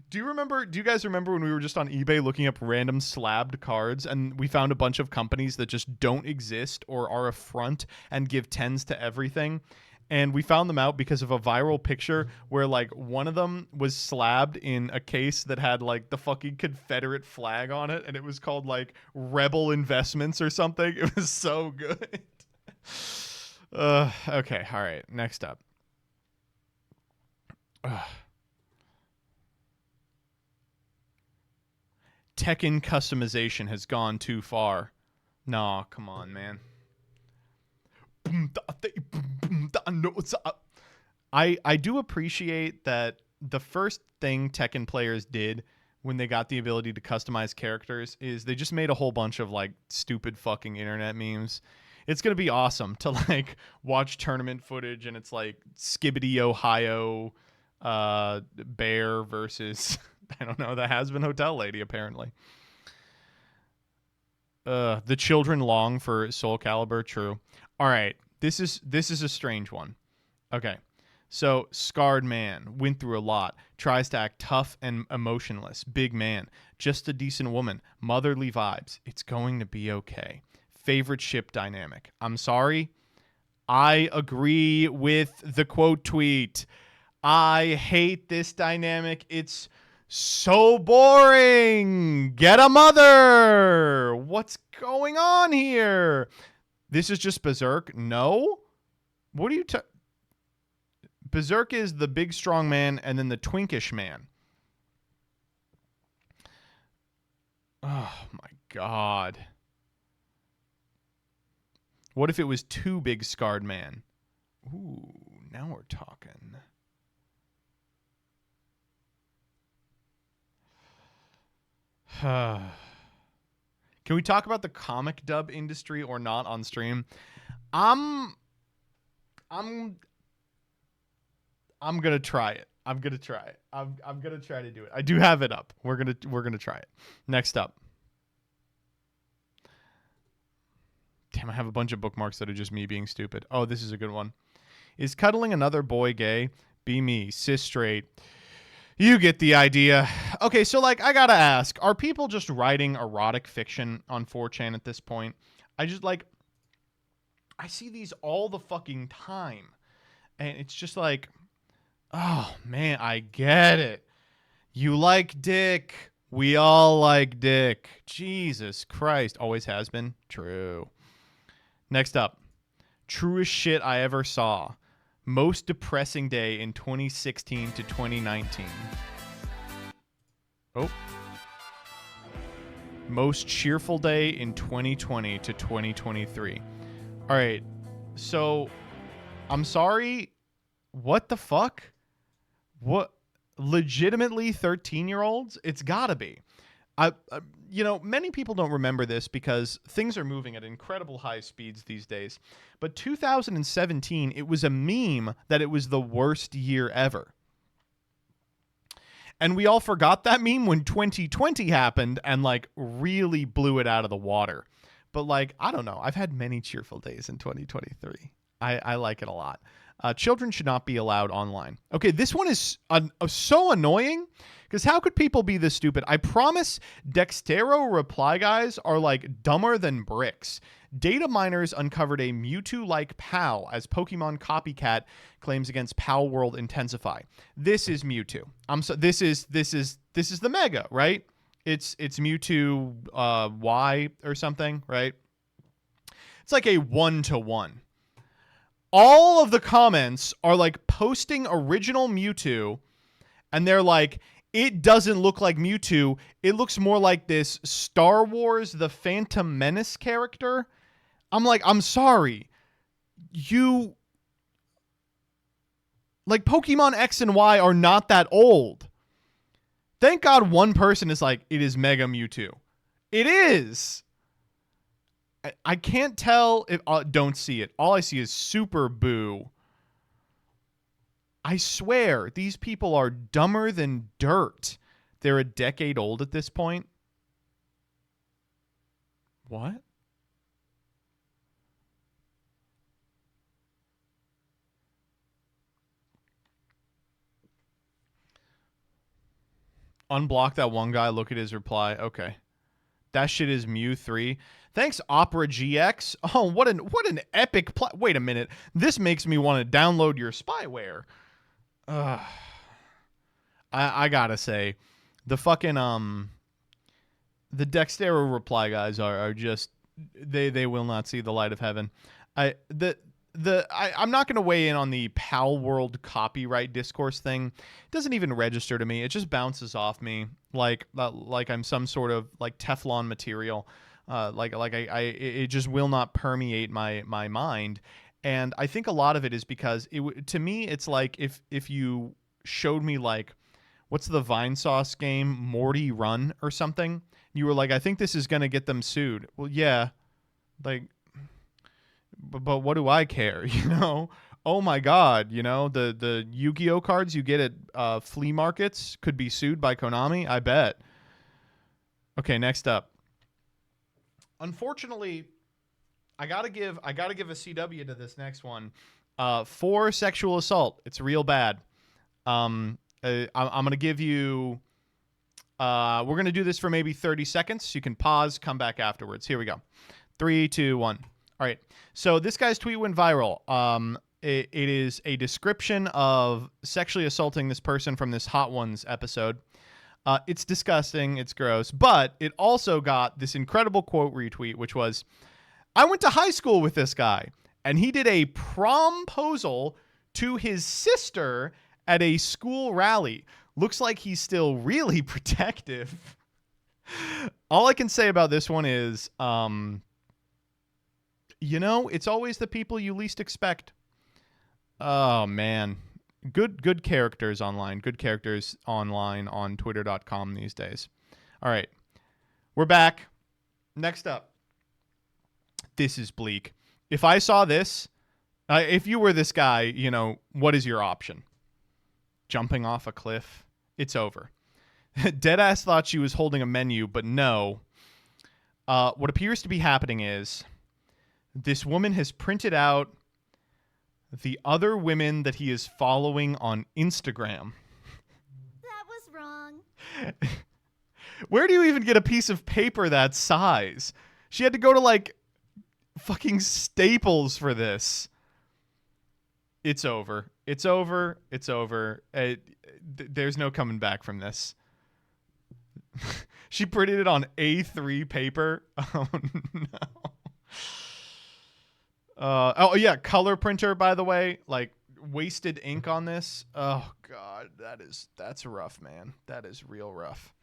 do you guys remember when we were just on eBay looking up random slabbed cards and we found a bunch of companies that just don't exist or are a front and give 10s to everything? And we found them out because of a viral picture where one of them was slabbed in a case that had the fucking Confederate flag on it, and it was called Rebel Investments or something. It was so good. Okay, all right. Next up. Tekken customization has gone too far. Nah, come on, man. I do appreciate that the first thing Tekken players did when they got the ability to customize characters is they just made a whole bunch of stupid fucking internet memes. It's going to be awesome to watch tournament footage and it's Skibbity Ohio Bear versus I don't know, the Has-Been Hotel lady apparently. The children long for Soul Calibur, true. All right, this is a strange one. Okay, so scarred man, went through a lot, tries to act tough and emotionless, big man, just a decent woman, motherly vibes. It's going to be okay. Favorite ship dynamic. I'm sorry. I agree with the quote tweet. I hate this dynamic. It's so boring. Get a mother. What's going on here? This is just Berserk? No? What are you Berserk is the big strong man and then the twinkish man. Oh my god. What if it was two big scarred man? Ooh, now we're talking. Can we talk about the comic dub industry or not on stream? I'm gonna try it. I'm gonna try it. I'm gonna try to do it. I do have it up. We're gonna try it. Next up. Damn, I have a bunch of bookmarks that are just me being stupid. Oh, this is a good one. Is cuddling another boy gay? Be me, cis straight. You get the idea. Okay, so I gotta ask, are people just writing erotic fiction on 4chan at this point? I just I see these all the fucking time. And it's just oh man, I get it. You like dick. We all like dick. Jesus Christ. Always has been. True. Next up. Truest shit I ever saw. Most depressing day in 2016 to 2019. Oh. Most cheerful day in 2020 to 2023. All right. So, I'm sorry. What the fuck? What? Legitimately 13-year-olds? It's gotta be. Many people don't remember this because things are moving at incredible high speeds these days. But 2017, it was a meme that it was the worst year ever. And we all forgot that meme when 2020 happened and like really blew it out of the water. But like, I don't know. I've had many cheerful days in 2023. I like it a lot. Children should not be allowed online. Okay, this one is so annoying because how could people be this stupid? I promise Dextero reply guys are like dumber than bricks. Data miners uncovered a Mewtwo-like PAL as Pokemon copycat claims against PAL World intensify. This is Mewtwo. This is the Mega, right? It's Mewtwo Y or something, right? It's like a 1-to-1. All of the comments are like posting original Mewtwo, and they're like, it doesn't look like Mewtwo. It looks more like this Star Wars The Phantom Menace character. I'm like, I'm sorry. Like, Pokemon X and Y are not that old. Thank God one person is like, it is Mega Mewtwo. It is. I can't tell if don't see it. All I see is Super Boo. I swear, these people are dumber than dirt. They're a decade old at this point. What? Unblock that one guy. Look at his reply. Okay. That shit is Mew 3. Thanks, Opera GX. Oh, what an epic wait a minute. This makes me want to download your spyware. I gotta say, the fucking the Dextero reply guys are just they will not see the light of heaven. I'm not going to weigh in on the PAL World copyright discourse thing. It doesn't even register to me. It just bounces off me like I'm some sort of like Teflon material. It just will not permeate my mind. And I think a lot of it is because to me it's like if you showed me like what's the Vine Sauce game, Morty Run or something, you were like, I think this is going to get them sued. Well, yeah. Like but what do I care, you know? Oh my God, you know, the Yu-Gi-Oh cards you get at flea markets could be sued by Konami, I bet. Okay, next up. Unfortunately, I gotta give a CW to this next one. For sexual assault, it's real bad. I'm gonna give you. We're gonna do this for maybe 30 seconds. You can pause, come back afterwards. Here we go. 3, 2, 1. All right. So this guy's tweet went viral. It is a description of sexually assaulting this person from this Hot Ones episode. It's disgusting. It's gross. But it also got this incredible quote retweet, which was, I went to high school with this guy, and he did a promposal to his sister at a school rally. Looks like he's still really protective. All I can say about this one is, you know, it's always the people you least expect. Oh, man. Good characters online. Good characters online on twitter.com these days. All right. We're back. Next up. This is bleak. If I saw this, if you were this guy, you know, what is your option? Jumping off a cliff? It's over. Deadass thought she was holding a menu, but no. What appears to be happening is this woman has printed out the other women that he is following on Instagram. That was wrong. Where do you even get a piece of paper that size? She had to go to like fucking Staples for this. It's over. It's over. It's over. There's no coming back from this. She printed it on A3 paper. Oh, no. Oh yeah, color printer, by the way, like wasted ink on this. Oh god, that's rough, man. That is real rough.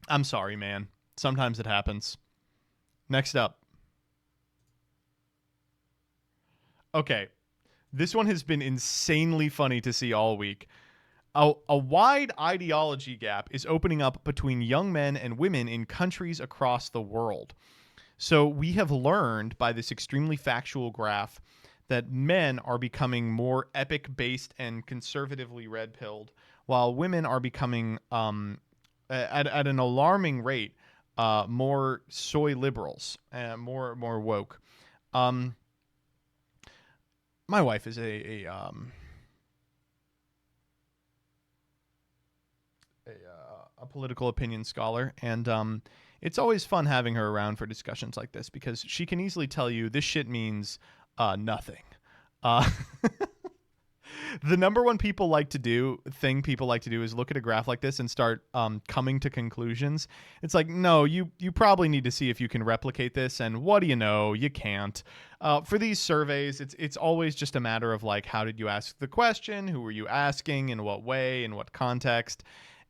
I'm sorry, man. Sometimes it happens. Next up. Okay. This one has been insanely funny to see all week. A wide ideology gap is opening up between young men and women in countries across the world. So we have learned by this extremely factual graph that men are becoming more epic-based and conservatively red-pilled, while women are becoming, at an alarming rate, more soy liberals, more woke. My wife is a political opinion scholar, and it's always fun having her around for discussions like this because she can easily tell you this shit means nothing. The number one thing people like to do is look at a graph like this and start coming to conclusions. It's like, no, you probably need to see if you can replicate this, and what do you know? You can't. For these surveys, it's always just a matter of like, how did you ask the question? Who were you asking? In what way? In what context?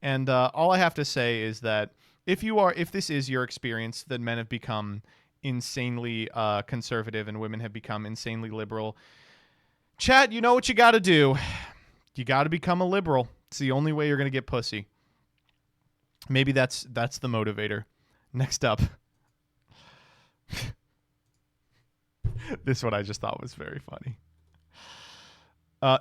And all I have to say is that if this is your experience, that men have become insanely conservative and women have become insanely liberal, chat, you know what you got to do. You got to become a liberal. It's the only way you're going to get pussy. Maybe that's the motivator. Next up. This one I just thought was very funny.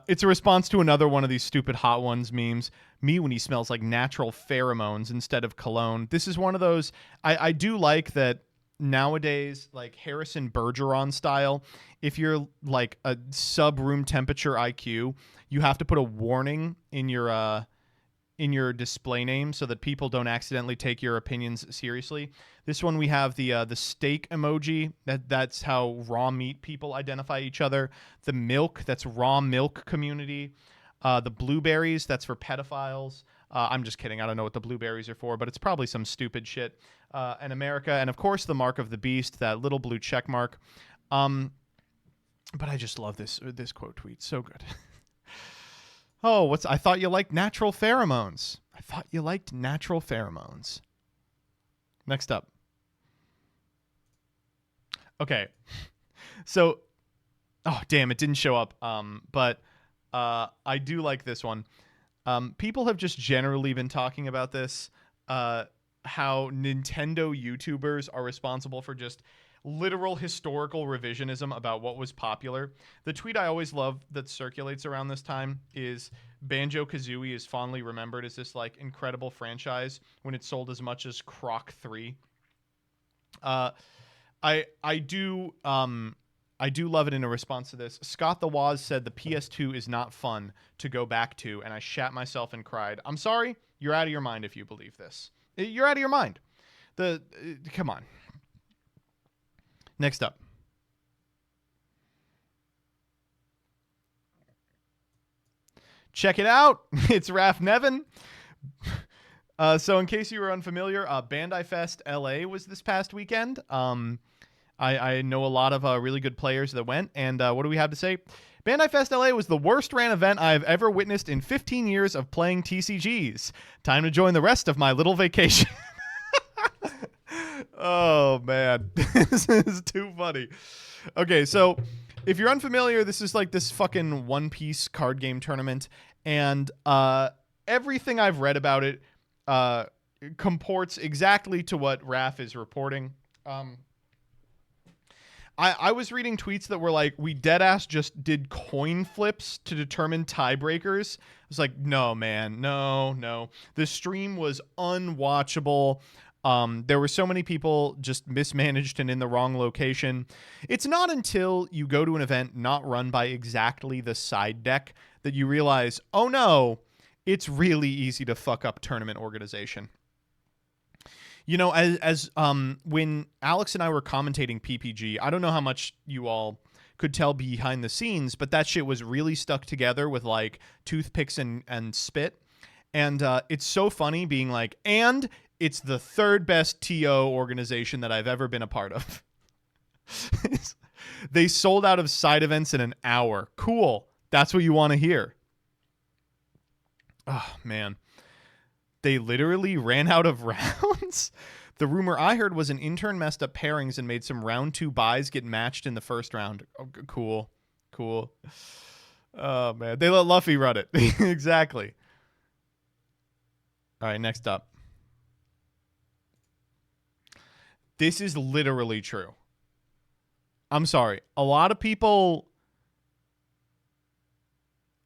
It's a response to another one of these stupid Hot Ones memes. Me when he smells like natural pheromones instead of cologne. This is one of those. I do like that nowadays, like Harrison Bergeron style, if you're like a sub room temperature IQ, you have to put a warning in your display name so that people don't accidentally take your opinions seriously. This one we have the steak emoji. That's how raw meat people identify each other. The milk, that's raw milk community. The blueberries, that's for pedophiles. I'm just kidding. I don't know what the blueberries are for, but it's probably some stupid shit. And America, and of course the mark of the beast, that little blue check mark. But I just love this quote tweet. So good. Oh, I thought you liked natural pheromones. I thought you liked natural pheromones. Next up. Okay. So, oh, damn, it didn't show up. But I do like this one. People have just generally been talking about this, how Nintendo YouTubers are responsible for just literal historical revisionism about what was popular. The tweet I always love that circulates around this time is Banjo-Kazooie is fondly remembered as this like incredible franchise when it sold as much as Croc 3. I do love it in a response to this. Scott the Waz said the PS2 is not fun to go back to, and I shat myself and cried. I'm sorry, you're out of your mind if you believe this. You're out of your mind. Come on. Next up. Check it out. It's Raph Nevin. So in case you were unfamiliar, Bandai Fest LA was this past weekend. I know a lot of really good players that went, and what do we have to say? Bandai Fest LA was the worst ran event I've ever witnessed in 15 years of playing TCGs. Time to join the rest of my little vacation. Oh, man. This is too funny. Okay, so if you're unfamiliar, this is like this fucking One Piece card game tournament, and everything I've read about it comports exactly to what Raph is reporting. I was reading tweets that were like, we deadass just did coin flips to determine tiebreakers. I was like, no, man, no. The stream was unwatchable. There were so many people just mismanaged and in the wrong location. It's not until you go to an event not run by exactly the side deck that you realize, oh no, it's really easy to fuck up tournament organization. You know, as when Alex and I were commentating PPG, I don't know how much you all could tell behind the scenes, but that shit was really stuck together with like toothpicks and spit. And it's so funny being like, and it's the third best TO organization that I've ever been a part of. They sold out of side events in an hour. Cool. That's what you want to hear. Oh, man. They literally ran out of rounds. The rumor I heard was an intern messed up pairings and made some round 2 buys get matched in the first round. Oh, cool. Oh, man. They let Luffy run it. Exactly. All right, next up. This is literally true. I'm sorry. A lot of people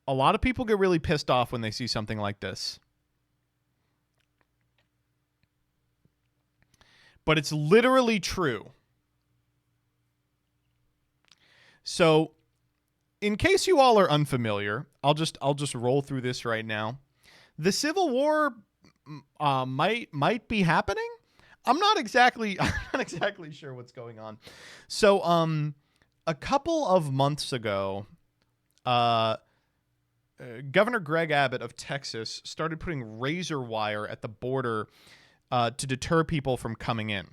get really pissed off when they see something like this. But it's literally true. So, in case you all are unfamiliar, I'll just roll through this right now. The Civil War might be happening. I'm not exactly sure what's going on. So, a couple of months ago, Governor Greg Abbott of Texas started putting razor wire at the border to deter people from coming in.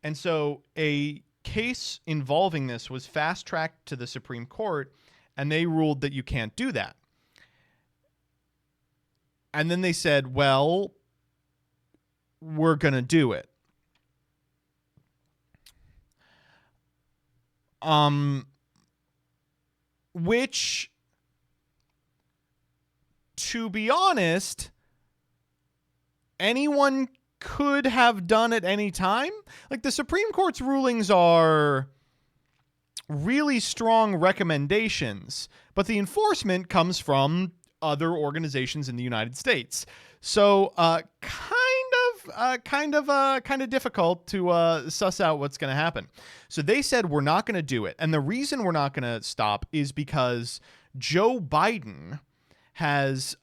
And so a case involving this was fast-tracked to the Supreme Court, and they ruled that you can't do that. And then they said, well, we're going to do it. Which, to be honest, anyone could have done at any time. Like, the Supreme Court's rulings are really strong recommendations, but the enforcement comes from other organizations in the United States. So, kind of difficult to suss out what's going to happen. So they said, we're not going to do it. And the reason we're not going to stop is because Joe Biden has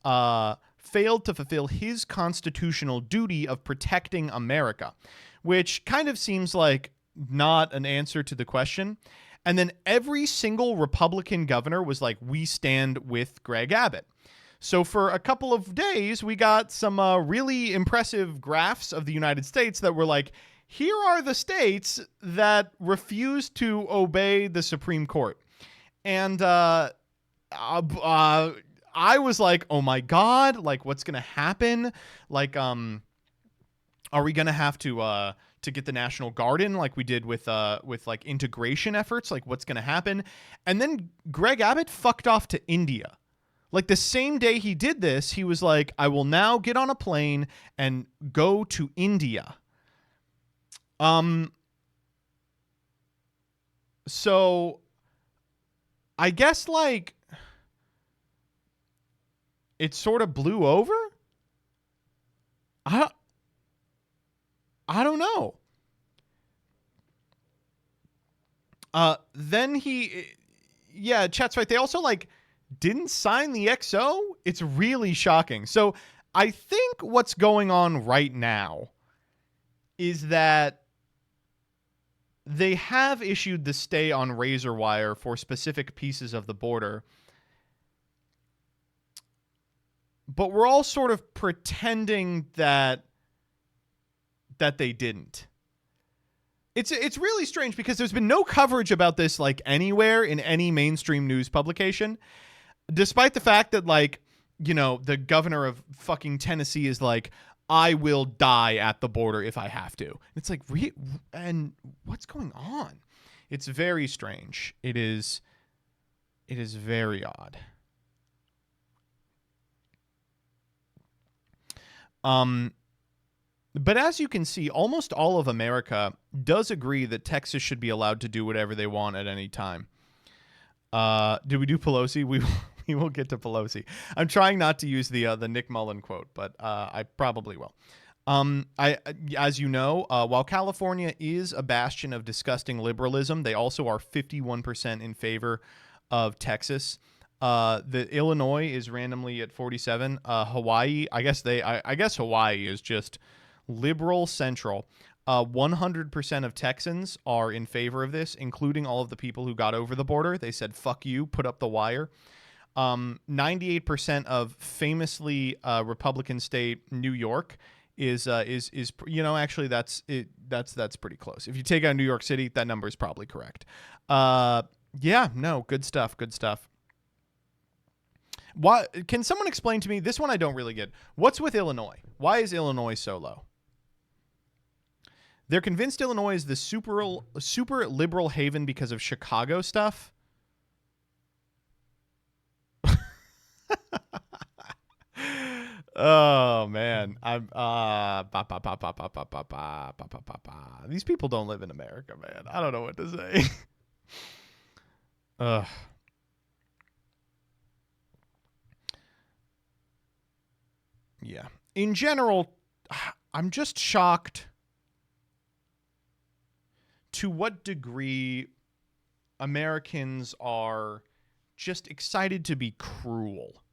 failed to fulfill his constitutional duty of protecting America, which kind of seems like not an answer to the question. And then every single Republican governor was like, we stand with Greg Abbott. So for a couple of days, we got some really impressive graphs of the United States that were like, here are the states that refuse to obey the Supreme Court. And I was like, oh my God, like, what's going to happen? Like, are we going to have to get the National Guard in like we did with like integration efforts? Like, what's going to happen? And then Greg Abbott fucked off to India. Like, the same day he did this, he was like, I will now get on a plane and go to India. So I guess, like, it sort of blew over. I don't know. Then chat's right. They also, like, didn't sign the XO. It's really shocking. So I think what's going on right now is that they have issued the stay on razor wire for specific pieces of the border, but we're all sort of pretending that they didn't. It's really strange because there's been no coverage about this, like, anywhere in any mainstream news publication, despite the fact that, like, you know, the governor of fucking Tennessee is like, I will die at the border if I have to. It's like, and what's going on? It's very strange. It is very odd. But as you can see, almost all of America does agree that Texas should be allowed to do whatever they want at any time. Did we do Pelosi? We will get to Pelosi. I'm trying not to use the Nick Mullen quote, but I probably will. As you know, while California is a bastion of disgusting liberalism, they also are 51% in favor of Texas. The Illinois is randomly at 47. Hawaii, I guess Hawaii is just liberal central. 100% of Texans are in favor of this, including all of the people who got over the border. They said, fuck you, put up the wire. 98% of famously Republican state New York you know, actually that's pretty close. If you take out New York City, that number is probably correct. Yeah, no, good stuff. What can someone explain to me? This one I don't really get. What's with Illinois? Why is Illinois so low? They're convinced Illinois is the super liberal haven because of Chicago stuff. Oh man, these people don't live in America, man. I don't know what to say. Yeah. In general, I'm just shocked to what degree Americans are just excited to be cruel,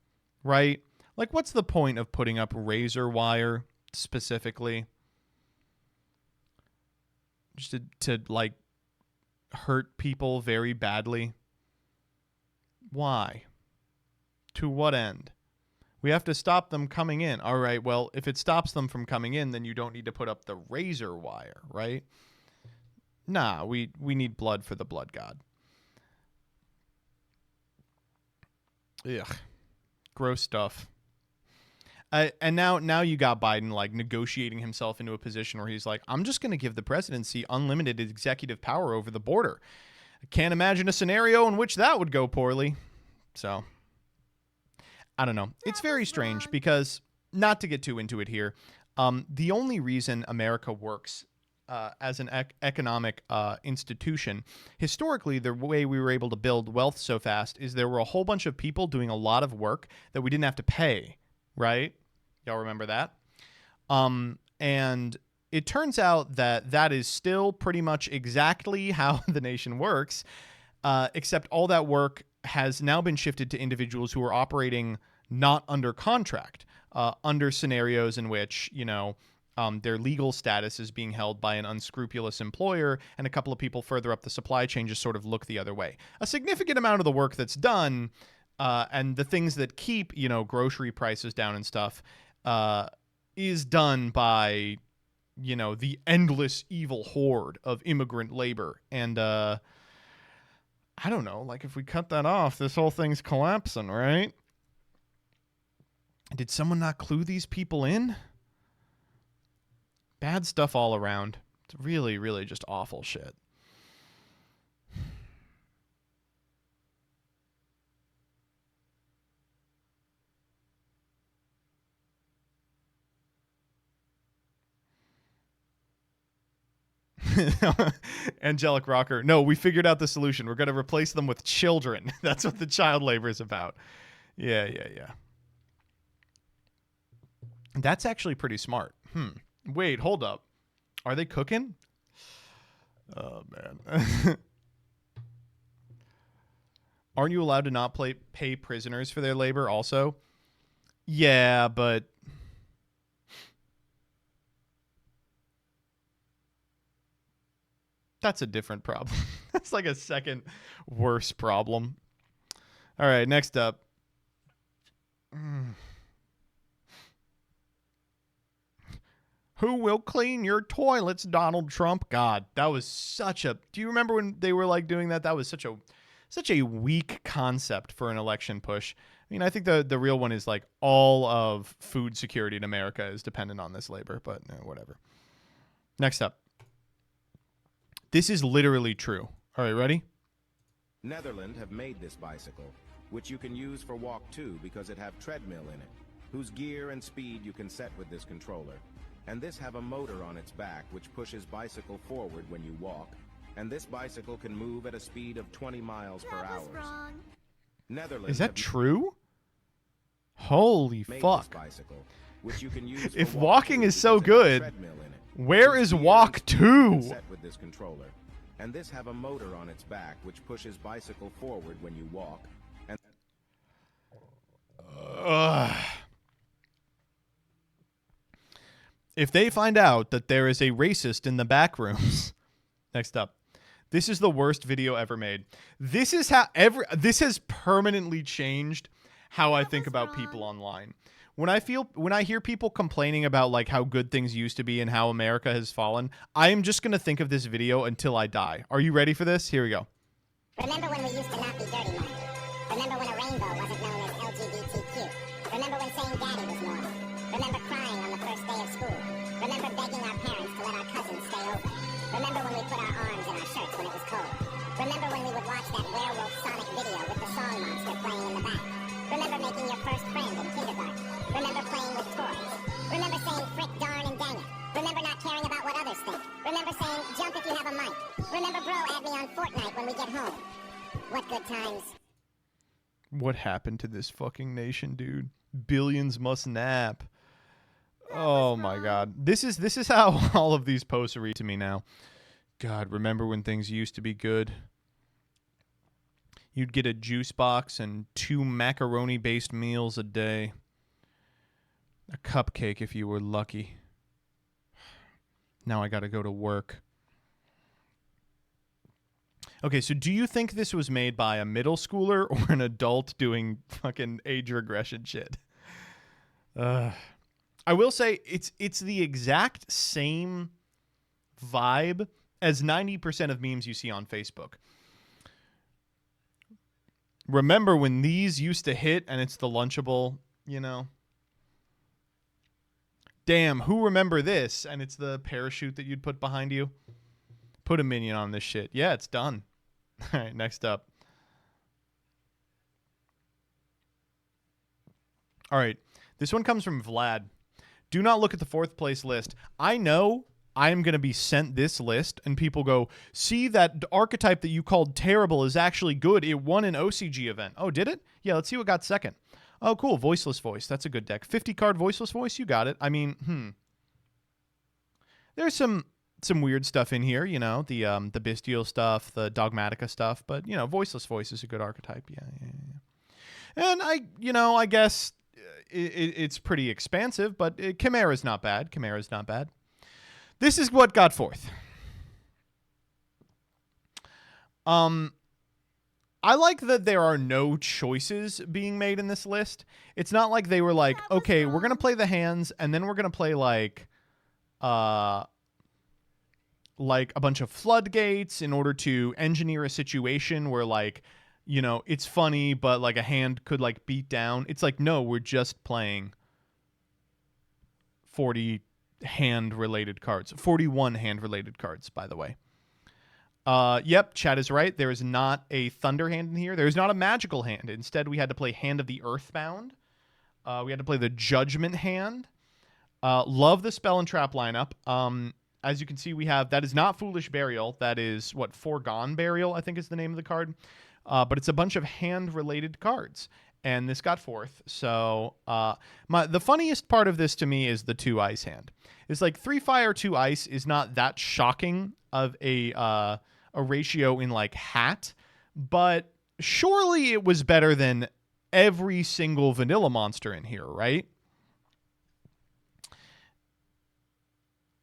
right? Like, what's the point of putting up razor wire specifically? Just to like, hurt people very badly? Why? To what end? We have to stop them coming in. All right, well, if it stops them from coming in, then you don't need to put up the razor wire, right? Nah, we need blood for the blood god. Ugh. Gross stuff. And now you got Biden like negotiating himself into a position where he's like, I'm just going to give the presidency unlimited executive power over the border. I can't imagine a scenario in which that would go poorly. So, I don't know. It's very strange because, not to get too into it here, the only reason America works as an economic institution, historically, the way we were able to build wealth so fast is there were a whole bunch of people doing a lot of work that we didn't have to pay, right? Y'all remember that? And it turns out that is still pretty much exactly how the nation works, except all that work has now been shifted to individuals who are operating not under contract, under scenarios in which, you know, their legal status is being held by an unscrupulous employer, and a couple of people further up the supply chain just sort of look the other way. A significant amount of the work that's done, and the things that keep, you know, grocery prices down and stuff, is done by, you know, the endless evil horde of immigrant labor. And I don't know, like, if we cut that off, this whole thing's collapsing, right? Did someone not clue these people in? Bad stuff all around. It's really, really just awful shit. Angelic Rocker. No, we figured out the solution. We're going to replace them with children. That's what the child labor is about. Yeah. That's actually pretty smart. Wait, hold up. Are they cooking? Oh, man. Aren't you allowed to not pay prisoners for their labor also? Yeah, but... that's a different problem. That's like a second worse problem. All right, next up. Who will clean your toilets, Donald Trump? God, that was such a... do you remember when they were like doing that? That was such a weak concept for an election push. I mean, I think the real one is like all of food security in America is dependent on this labor, but whatever. Next up. This is literally true. All right, ready? Netherlands have made this bicycle, which you can use for walk too because it have treadmill in it, whose gear and speed you can set with this controller. And this have a motor on its back which pushes bicycle forward when you walk, and this bicycle can move at a speed of 20 miles per hour. Wrong. Netherlands is that true? Holy fuck. Bicycle, which you can use if walking is so good, where is walk 2? Set with this controller. And this have a motor on its back which pushes bicycle forward when you walk. And if they find out that there is a racist in the back rooms. Next up. This is the worst video ever made. This is how this has permanently changed how I think about people online. when I hear people complaining about like how good things used to be and how America has fallen, I am just gonna think of this video until I die. Are you ready for this? Here we go. Remember when we used to not be dirty-minded? Remember when a rainbow wasn't known as LGBTQ? Remember when saying daddy was normal? Remember crying on the first day of school? Remember begging our parents to let our cousins stay over? Remember when we put our arms in our shirts when it was cold? Remember when we would watch that werewolf Sonic video with the song monster playing in the back? Remember making your first friend in kindergarten? Remember playing with toys? Remember saying frick, darn, and dang it? Remember not caring about what others think? Remember saying jump if you have a mic? Remember bro, add me on Fortnite when we get home? What good times. What happened to this fucking nation, dude? Billions must nap. Oh my god. This is how all of these posts read to me now. God, remember when things used to be good? You'd get a juice box and 2 macaroni-based meals a day. A cupcake if you were lucky. Now I gotta go to work. Okay, so do you think this was made by a middle schooler or an adult doing fucking age regression shit? I will say it's the exact same vibe as 90% of memes you see on Facebook. Remember when these used to hit and it's the Lunchable, you know? Damn, who remember this? And it's the parachute that you'd put behind you. Put a minion on this shit. Yeah, it's done. All right, next up. All right, this one comes from Vlad. Do not look at the 4th place list. I know I am going to be sent this list, and people go, see, that archetype that you called terrible is actually good. It won an OCG event. Oh, did it? Yeah, let's see what got second. Oh, cool. Voiceless Voice. That's a good deck. 50-card Voiceless Voice. You got it. I mean, There's some weird stuff in here, you know, the Bestial stuff, the Dogmatica stuff, but, you know, Voiceless Voice is a good archetype. Yeah. And I guess it's pretty expansive, but Chimera's not bad. This is what got 4th. I like that there are no choices being made in this list. It's not like they were like, okay, we're going to play the hands and then we're going to play like a bunch of floodgates in order to engineer a situation where like, you know, it's funny, but like a hand could like beat down. It's like, no, we're just playing 40 hand-related cards. 41 hand-related cards, by the way. Yep, Chad is right. There is not a Thunder hand in here. There is not a magical hand. Instead, we had to play Hand of the Earthbound. We had to play the Judgment hand. Love the Spell and Trap lineup. As you can see, we have, that is not Foolish Burial. That is, Foregone Burial, I think is the name of the card. But it's a bunch of hand-related cards. And this got 4th. So the funniest part of this to me is the 2 ice hand. It's like 3 fire, 2 ice is not that shocking of a ratio in like hat, but surely it was better than every single vanilla monster in here, right?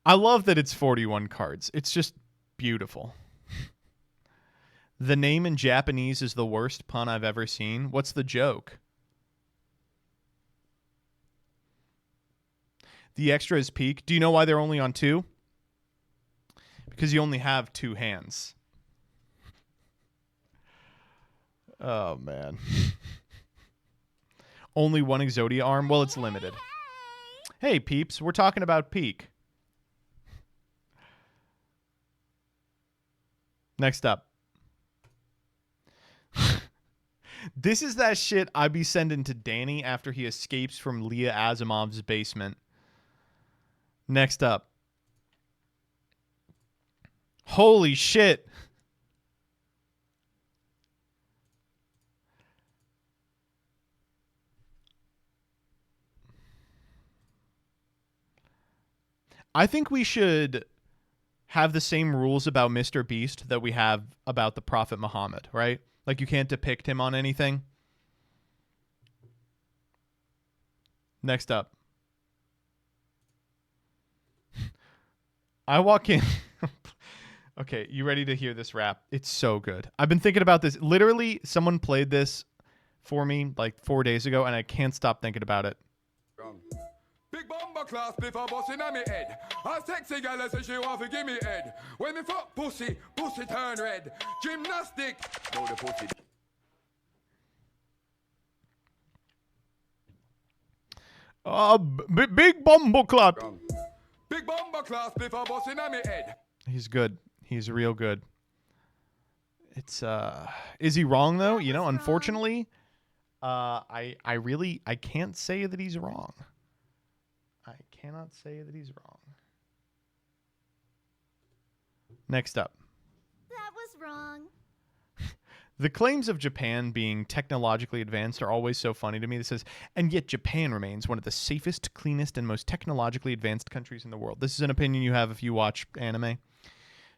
I love that it's 41 cards. It's just beautiful. The name in Japanese is the worst pun I've ever seen. What's the joke? The extra is peak. Do you know why they're only on 2? Because you only have 2 hands. Oh, man. Only 1 Exodia arm? Well, it's limited. Hey, peeps. We're talking about peak. Next up. This is that shit I be sending to Danny after he escapes from Leah Asimov's basement. Next up. Holy shit. I think we should have the same rules about Mr. Beast that we have about the Prophet Muhammad, right? Like, you can't depict him on anything. Next up. I walk in. Okay, you ready to hear this rap? It's so good. I've been thinking about this. Literally, someone played this for me like 4 days ago, and I can't stop thinking about it. Big bomber class before busting on me head. A sexy gal say she want to give me head. When me fuck pussy, pussy turn red. Gymnastic. No the pussy. Big bumble clap. Big bomber class before busting on me head. He's good. He's real good. It's is he wrong though? You know, unfortunately, I can't say that he's wrong. I cannot say that he's wrong. Next up. That was wrong. The claims of Japan being technologically advanced are always so funny to me. This says, and yet Japan remains one of the safest, cleanest, and most technologically advanced countries in the world. This is an opinion you have if you watch anime.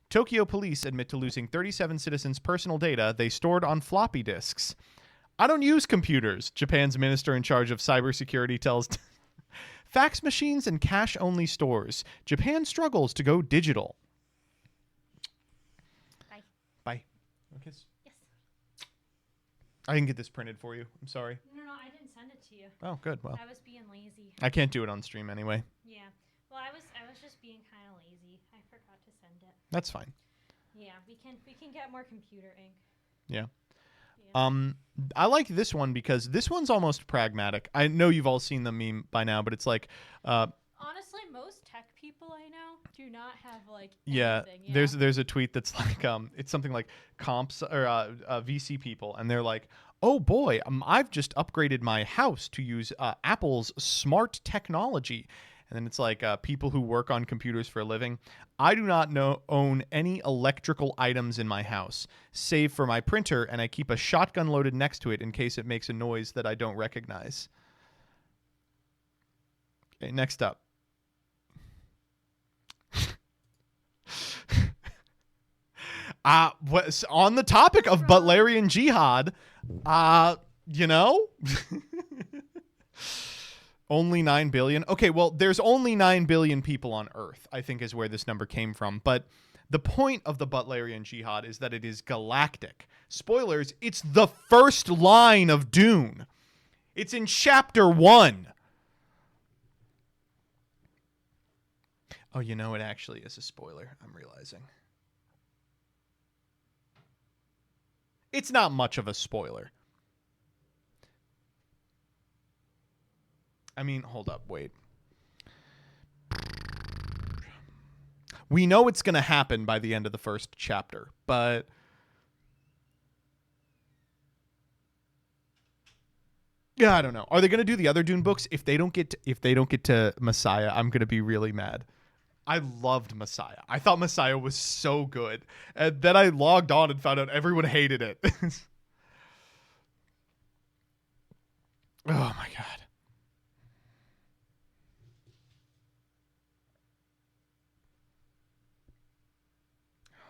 Tokyo police admit to losing 37 citizens' personal data they stored on floppy disks. I don't use computers, Japan's minister in charge of cybersecurity tells fax machines and cash-only stores. Japan struggles to go digital. Bye. Bye. Okay. Yes. I didn't get this printed for you. I'm sorry. No, I didn't send it to you. Oh, good. Well, I was being lazy. I can't do it on stream anyway. Yeah. Well, I was just being kind of lazy. I forgot to send it. That's fine. Yeah, we can get more computer ink. Yeah. Yeah. I like this one because this one's almost pragmatic. I know you've all seen the meme by now, but it's like, Honestly, most tech people I know do not have like anything. Yeah. There's a tweet that's like, it's something like comps or VC people, and they're like, oh boy, I've just upgraded my house to use Apple's smart technology. And then it's like people who work on computers for a living. I do not own any electrical items in my house, save for my printer, and I keep a shotgun loaded next to it in case it makes a noise that I don't recognize. Okay, next up. On the topic of Butlerian Jihad, you know... Only 9 billion. Okay, well, there's only 9 billion people on Earth, I think is where this number came from. But the point of the Butlerian Jihad is that it is galactic. Spoilers, it's the first line of Dune. It's in chapter 1. Oh, you know, it actually is a spoiler, I'm realizing. It's not much of a spoiler. I mean, hold up, wait. We know it's going to happen by the end of the first chapter, but yeah, I don't know. Are they going to do the other Dune books? If they don't get to Messiah, I'm going to be really mad. I loved Messiah. I thought Messiah was so good. And then I logged on and found out everyone hated it. Oh my god.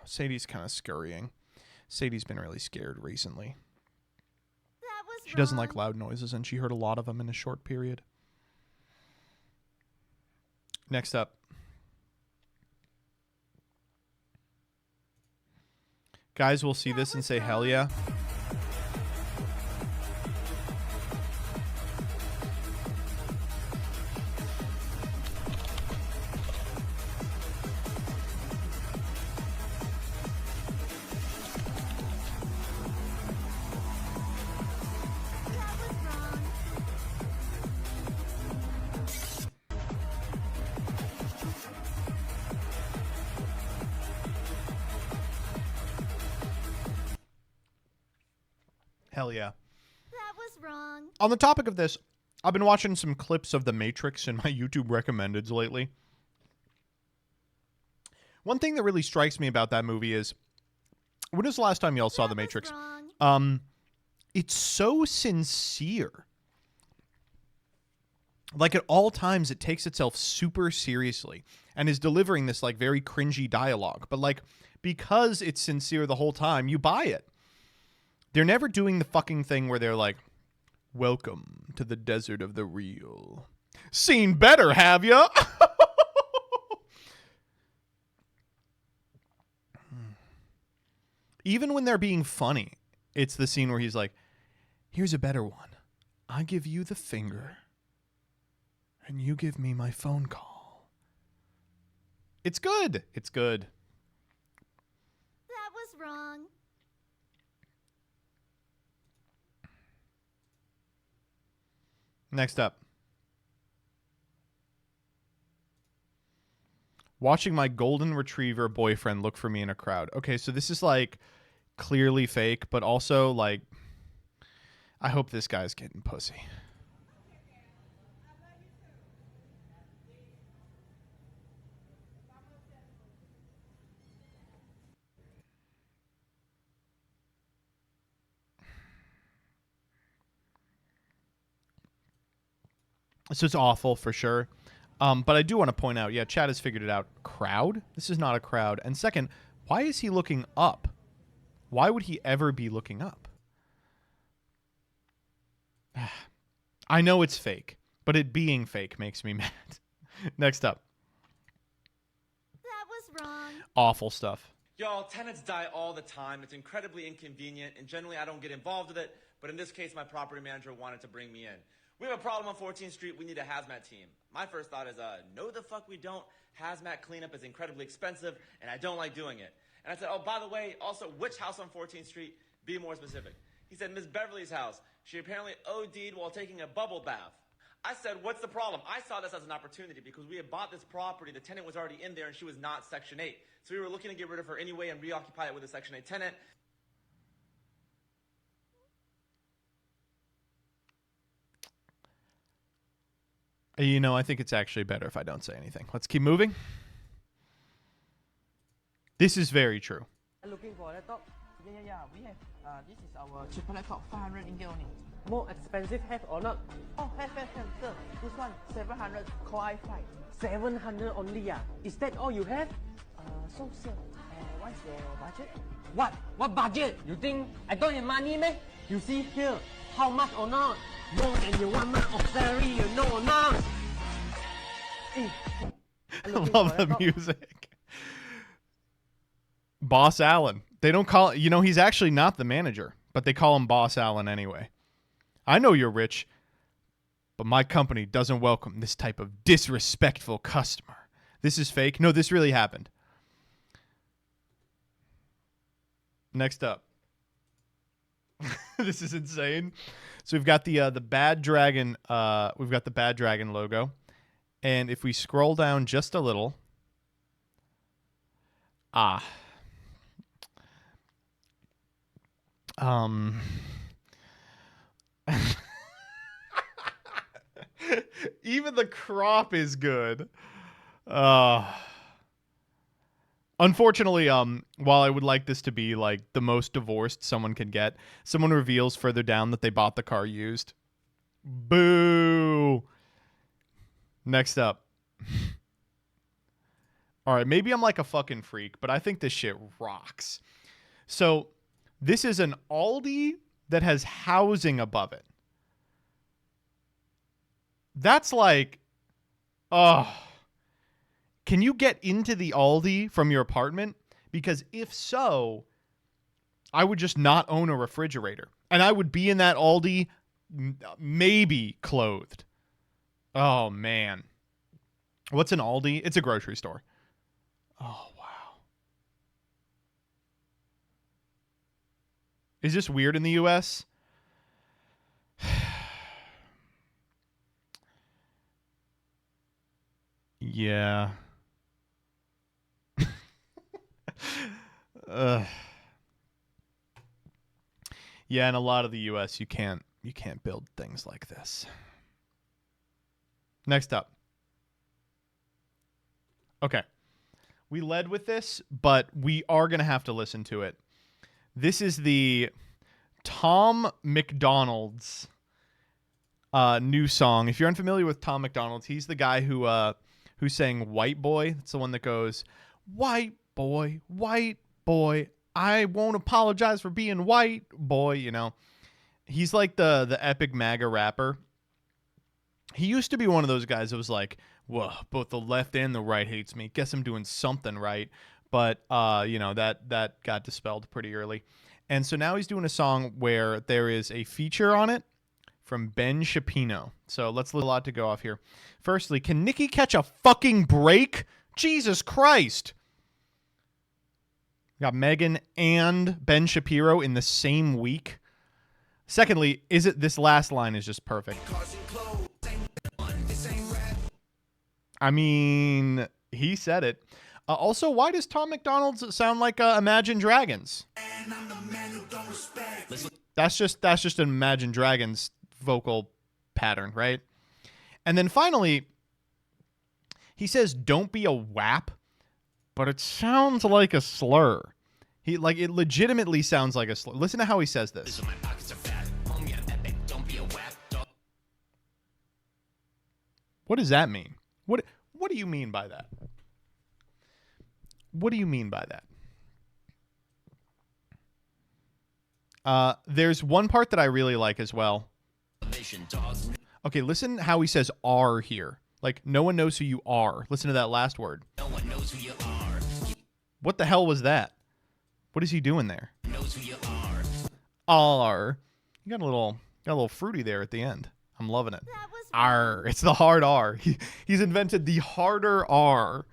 Sadie's kind of scurrying. Sadie's been really scared recently. That was She doesn't wrong. like loud noises, and she heard a lot of them in a short period. Next up. Guys will see this and say, hell yeah. That was wrong. Hell yeah. That was wrong. On the topic of this, I've been watching some clips of The Matrix in my YouTube recommendeds lately. One thing that really strikes me about that movie is, when was the last time y'all saw The Matrix? Wrong. It's so sincere. Like at all times, it takes itself super seriously and is delivering this like very cringy dialogue. But like, because it's sincere the whole time, you buy it. They're never doing the fucking thing where they're like, welcome to the desert of the real. Seen better, have ya? Even when they're being funny, it's the scene where he's like, here's a better one. I give you the finger, And you give me my phone call. It's good. It's good. That was wrong. Next up. Watching my golden retriever boyfriend look for me in a crowd. Okay, so this is like clearly fake, but also like I hope this guy's getting pussy. So it's awful for sure. But I do want to point out, yeah, Chad has figured it out. Crowd? This is not a crowd. And second, why is he looking up? Why would he ever be looking up? I know it's fake, but it being fake makes me mad. Next up. That was wrong. Awful stuff. Y'all, tenants die all the time. It's incredibly inconvenient, and generally I don't get involved with it, but in this case, my property manager wanted to bring me in. We have a problem on 14th Street. We need a hazmat team. My first thought is, no the fuck we don't. Hazmat cleanup is incredibly expensive, and I don't like doing it. And I said, oh, by the way, also, which house on 14th Street? Be more specific. He said, Miss Beverly's house. She apparently OD'd while taking a bubble bath. I said, what's the problem? I saw this as an opportunity because we had bought this property. The tenant was already in there, and she was not Section 8. So we were looking to get rid of her anyway and reoccupy it with a Section 8 tenant. You know, I think it's actually better if I don't say anything. Let's keep moving. This is very true. Looking for a laptop? Yeah. We have. This is our cheaper laptop, 500 ringgit only. More expensive, have or not? Oh, have, sir. This one, 700 Core i5. 700 only, yeah. Is that all you have? So, sir, what's your budget? What? What budget? You think I don't have money, man? You see here, how much or not? More than your 1 month of salary, you know or not? I love the music. Boss Allen. They don't call, you know, he's actually not the manager, but they call him Boss Allen anyway. I know you're rich, but my company doesn't welcome this type of disrespectful customer. This is fake. No, this really happened. Next up. This is insane. So we've got the Bad Dragon. We've got the Bad Dragon logo, and if we scroll down just a little, even the crop is good. Unfortunately, while I would like this to be like the most divorced someone can get, someone reveals further down that they bought the car used. Boo. Next up. All right, maybe I'm like a fucking freak, but I think this shit rocks. So, this is an Aldi that has housing above it. That's like, can you get into the Aldi from your apartment? Because if so, I would just not own a refrigerator. And I would be in that Aldi maybe clothed. Oh, man. What's an Aldi? It's a grocery store. Oh, wow. Is this weird in the U.S.? Yeah. Yeah, in a lot of the U.S., you can't build things like this. Next up. Okay. We led with this, but we are going to have to listen to it. This is the Tom McDonald's new song. If you're unfamiliar with Tom McDonald's, he's the guy who sang White Boy. That's the one that goes, white boy, I won't apologize for being white boy, you know. He's like the epic MAGA rapper. He used to be one of those guys that was like, whoa, both the left and the right hates me. Guess I'm doing something right. But, you know, that got dispelled pretty early. And so now he's doing a song where there is a feature on it from Ben Shapino. So let's let a lot to go off here. Firstly, can Nikki catch a fucking break? Jesus Christ. Got Megan and Ben Shapiro in the same week. Secondly, this last line is just perfect. I mean, he said it. Also, why does Tom McDonald's sound like Imagine Dragons? That's just an Imagine Dragons vocal pattern, right? And then finally, he says, "Don't be a wap," but it sounds like a slur. It legitimately sounds like a slur. Listen to how he says this. What does that mean? What do you mean by that? What do you mean by that? There's one part that I really like as well. Okay, listen how he says "are" here. Like, no one knows who you are. Listen to that last word. No one knows who you are. What the hell was that? What is he doing there? Knows who you are. You got a little fruity there at the end. I'm loving it. R. It's the hard R. He's invented the harder R.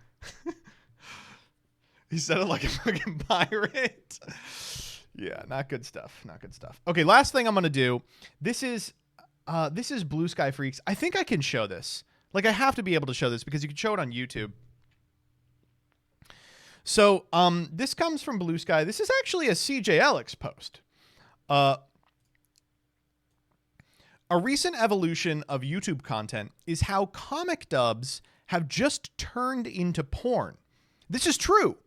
He said it like a fucking pirate. Yeah, not good stuff. Not good stuff. Okay, last thing I'm gonna do. This is Blue Sky Freaks. I think I can show this. Like, I have to be able to show this because you can show it on YouTube. So, this comes from Blue Sky. This is actually a CJ Alex post. A recent evolution of YouTube content is how comic dubs have just turned into porn. This is true.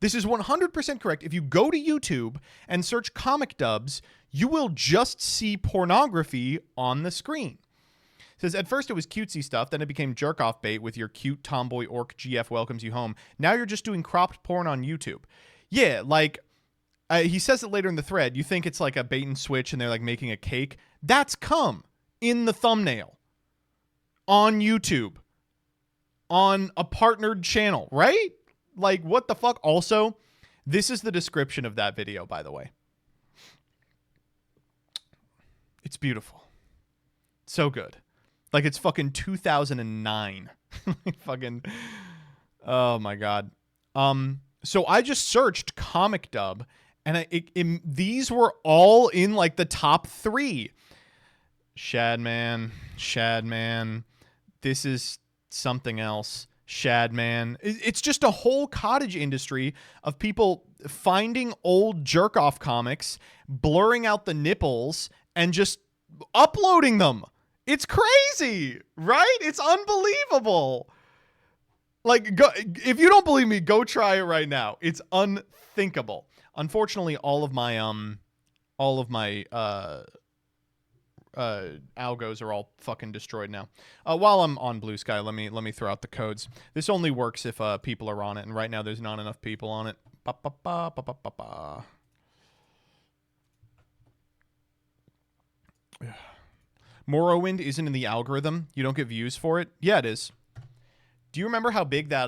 This is 100% correct. If you go to YouTube and search comic dubs, you will just see pornography on the screen. It says, at first it was cutesy stuff, then it became jerk-off bait with your cute tomboy orc GF welcomes you home. Now you're just doing cropped porn on YouTube. Yeah, like, he says it later in the thread. You think it's like a bait and switch and they're like making a cake. That's cum in the thumbnail on YouTube on a partnered channel, right? Like, what the fuck? Also, this is the description of that video, by the way. It's beautiful. So good. Like, it's fucking 2009. Fucking, oh my God. So I just searched comic dub, and these were all in like the top 3. Shadman, this is something else. Shadman. It's just a whole cottage industry of people finding old jerk-off comics, blurring out the nipples, and just uploading them. It's crazy, right? It's unbelievable. Like, if you don't believe me, go try it right now. It's unthinkable. Unfortunately, all of my algos are all fucking destroyed now. While I'm on Blue Sky, let me throw out the codes. This only works if people are on it, and right now there's not enough people on it. Morrowind isn't in the algorithm. You don't get views for it. Yeah, it is. Do you remember how big that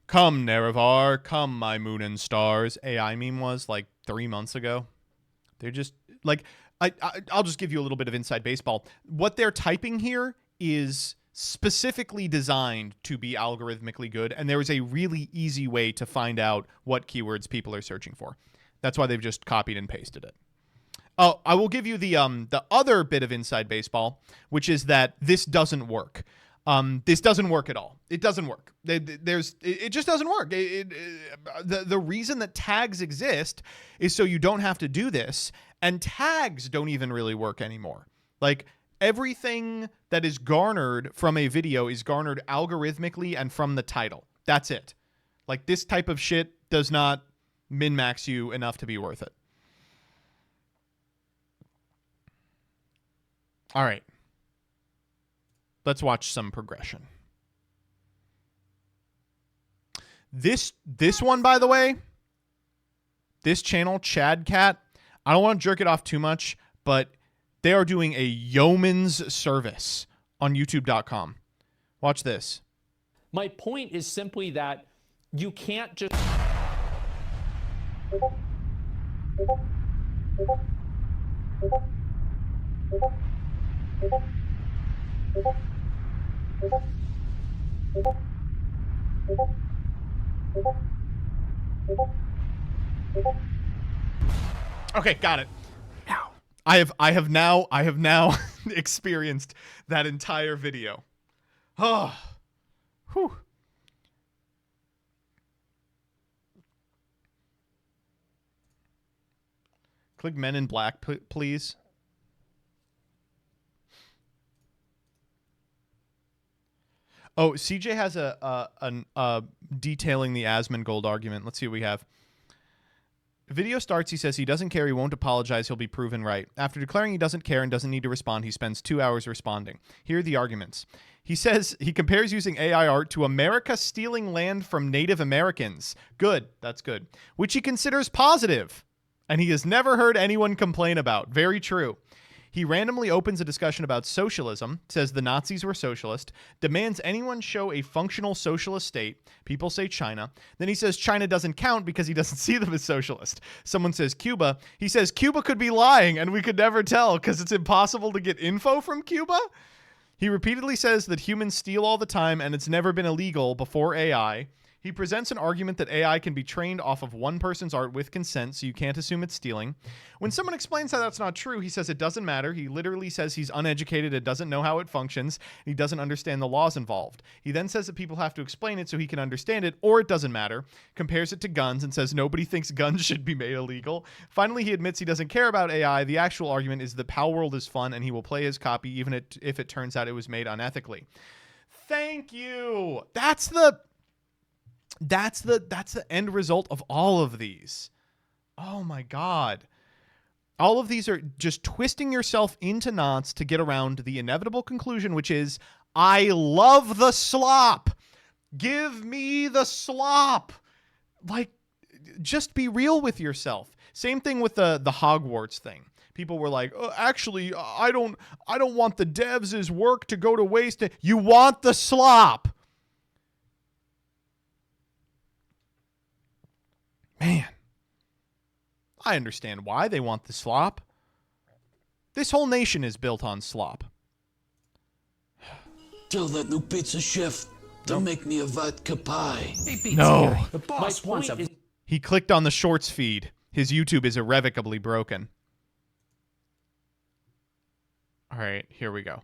"Come Nerevar, come my moon and stars" AI meme was like 3 months ago? They're just like, I'll just give you a little bit of inside baseball. What they're typing here is specifically designed to be algorithmically good, and there is a really easy way to find out what keywords people are searching for. That's why they've just copied and pasted it. Oh, I will give you the other bit of inside baseball, which is that this doesn't work. This doesn't work at all. It doesn't work. It just doesn't work. The reason that tags exist is so you don't have to do this, and tags don't even really work anymore. Like, everything that is garnered from a video is garnered algorithmically and from the title. That's it. Like, this type of shit does not min-max you enough to be worth it. All right. Let's watch some progression. This one, by the way, this channel, Chad Cat, I don't want to jerk it off too much, but they are doing a yeoman's service on YouTube.com. Watch this. My point is simply that you can't just... Okay, got it. Now, I have now experienced that entire video. Oh, whew. Click Men in Black, please. Oh, CJ has a detailing the Asmongold argument. Let's see what we have. Video starts, he says he doesn't care, he won't apologize, he'll be proven right. After declaring he doesn't care and doesn't need to respond, he spends 2 hours responding. Here are the arguments. He says he compares using AI art to America stealing land from Native Americans. Good, that's good. Which he considers positive, and he has never heard anyone complain about. Very true. He randomly opens a discussion about socialism, says the Nazis were socialist, demands anyone show a functional socialist state. People say China. Then he says China doesn't count because he doesn't see them as socialist. Someone says Cuba. He says Cuba could be lying and we could never tell because it's impossible to get info from Cuba. He repeatedly says that humans steal all the time and it's never been illegal before AI. He presents an argument that AI can be trained off of one person's art with consent, so you can't assume it's stealing. When someone explains how that's not true, he says it doesn't matter. He literally says he's uneducated and doesn't know how it functions. He doesn't understand the laws involved. He then says that people have to explain it so he can understand it, or it doesn't matter. Compares it to guns and says nobody thinks guns should be made illegal. Finally, he admits he doesn't care about AI. The actual argument is that Palworld is fun and he will play his copy even if it turns out it was made unethically. Thank you. That's the end result of all of these. Oh my God. All of these are just twisting yourself into knots to get around the inevitable conclusion, which is, I love the slop. Give me the slop. Like, just be real with yourself. Same thing with the Hogwarts thing. People were like, actually, I don't want the devs' work to go to waste. You want the slop. Man, I understand why they want the slop. This whole nation is built on slop. Tell that new pizza chef to make me a vodka pie. Hey, pizza No. guy, the boss wants a... He clicked on the shorts feed. His YouTube is irrevocably broken. All right, here we go.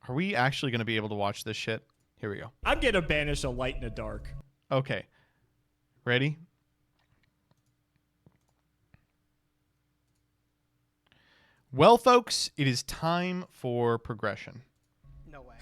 Are we actually going to be able to watch this shit? Here we go. I'm going to banish a light in the dark. Okay. Ready? Well, folks, it is time for progression. No way.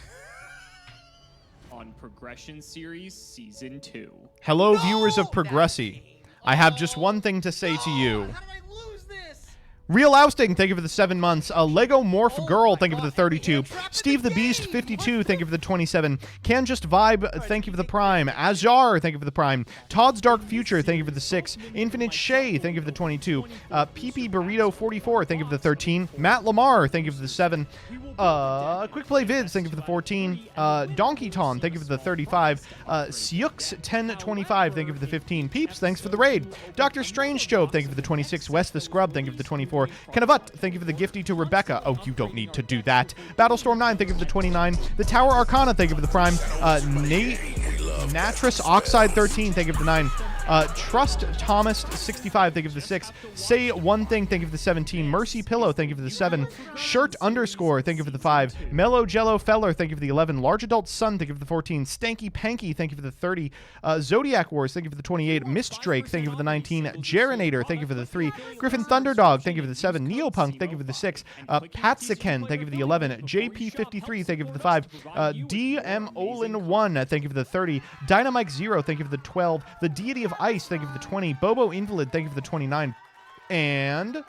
On Progression Series Season 2. Hello, viewers of Progressy. I have just one thing to say to you. How did I lose this? Real Ousting, thank you for the 7 months. Lego Morph Girl, thank you for the 32. Steve the Beast, 52, thank you for the 27. Can Just Vibe, thank you for the Prime. Azar, thank you for the Prime. Todd's Dark Future, thank you for the 6. Infinite Shay, thank you for the 22. PP Burrito, 44, thank you for the 13. Matt Lamar, thank you for the 7. Quick Play Vids, thank you for the 14. Donkey Tom, thank you for the 35. Siux, 1025, thank you for the 15. Peeps, thanks for the raid. Dr. Strange Joe, thank you for the 26. Wes the Scrub, thank you for the 24. Kenavut, thank you for the gifty to Rebecca. Oh, you don't need to do that. Battlestorm 9, thank you for the 29. The Tower Arcana, thank you for the Prime. Natrus Oxide 13, thank you for the 9. Trust Thomas 65, thank you for the 6. Say One Thing, thank you for the 17. Mercy Pillow, thank you for the 7. Shirt _ thank you for the 5. Mellow Jello Feller, thank you for the 11. Large Adult Sun, thank you for the 14. Stanky Panky, thank you for the 30. Zodiac Wars, thank you for the 28. Mist Drake, thank you for the 19. Jerinator, thank you for the 3. Griffin Thunderdog, thank you for the 7. Neopunk, thank you for the 6. Patsiken, thank you for the 11. JP53, thank you for the 5. DM Olin 1, thank you for the 30. Dynamite 0, thank you for the 12. The Deity of Ice, thank you for the 20. Bobo Invalid, thank you for the 29. And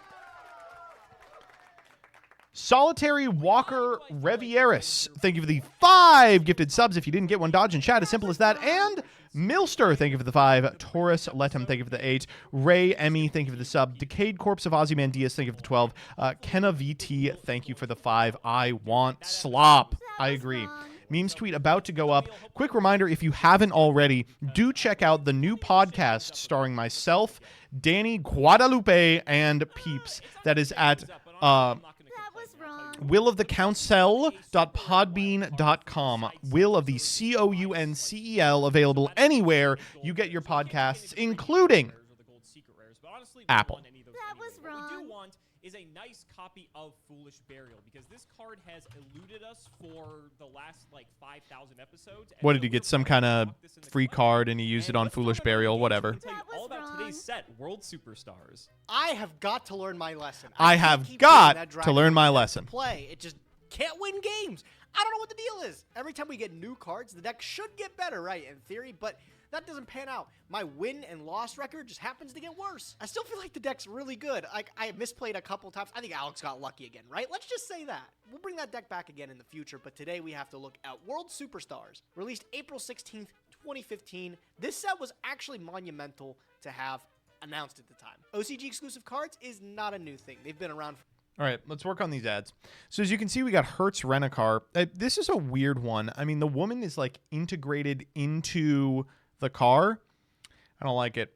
Solitary Walker Revieris, thank you for the 5 gifted subs. If you didn't get one, dodge in chat, as simple as that. And Milster, thank you for the 5. Taurus Letum, thank you for the 8. Ray Emmy, thank you for the sub. Decayed Corpse of Ozymandias, thank you for the 12. Kenna VT, thank you for the 5. I want slop. I agree. Memes tweet about to go up. Quick reminder, if you haven't already, do check out the new podcast starring myself, Danny Guadalupe, and Peeps. That is at That was wrong. willofthecouncel.podbean.com. Will of the COUNCEL, available anywhere you get your podcasts, including Apple. That was wrong. What we do want is a nice copy of Foolish Burial, because this card has eluded us for the last, like, 5,000 episodes. What did he get? Some kind of free card and he used it on Foolish Burial? Whatever. Tell you all about today's set, World Superstars. I have got to learn my lesson. I can't have keep got doing that to Dragon learn my Ball lesson. Play. It just can't win games. I don't know what the deal is. Every time we get new cards, the deck should get better, right, in theory, but that doesn't pan out. My win and loss record just happens to get worse. I still feel like the deck's really good. I misplayed a couple times. I think Alex got lucky again, right? Let's just say that. We'll bring that deck back again in the future, but today we have to look at World Superstars. Released April 16th, 2015. This set was actually monumental to have announced at the time. OCG exclusive cards is not a new thing. They've been around for All right, let's work on these ads. So as you can see, we got Hertz Rent-A-Car. This is a weird one. I mean, the woman is like integrated into the car. I don't like it.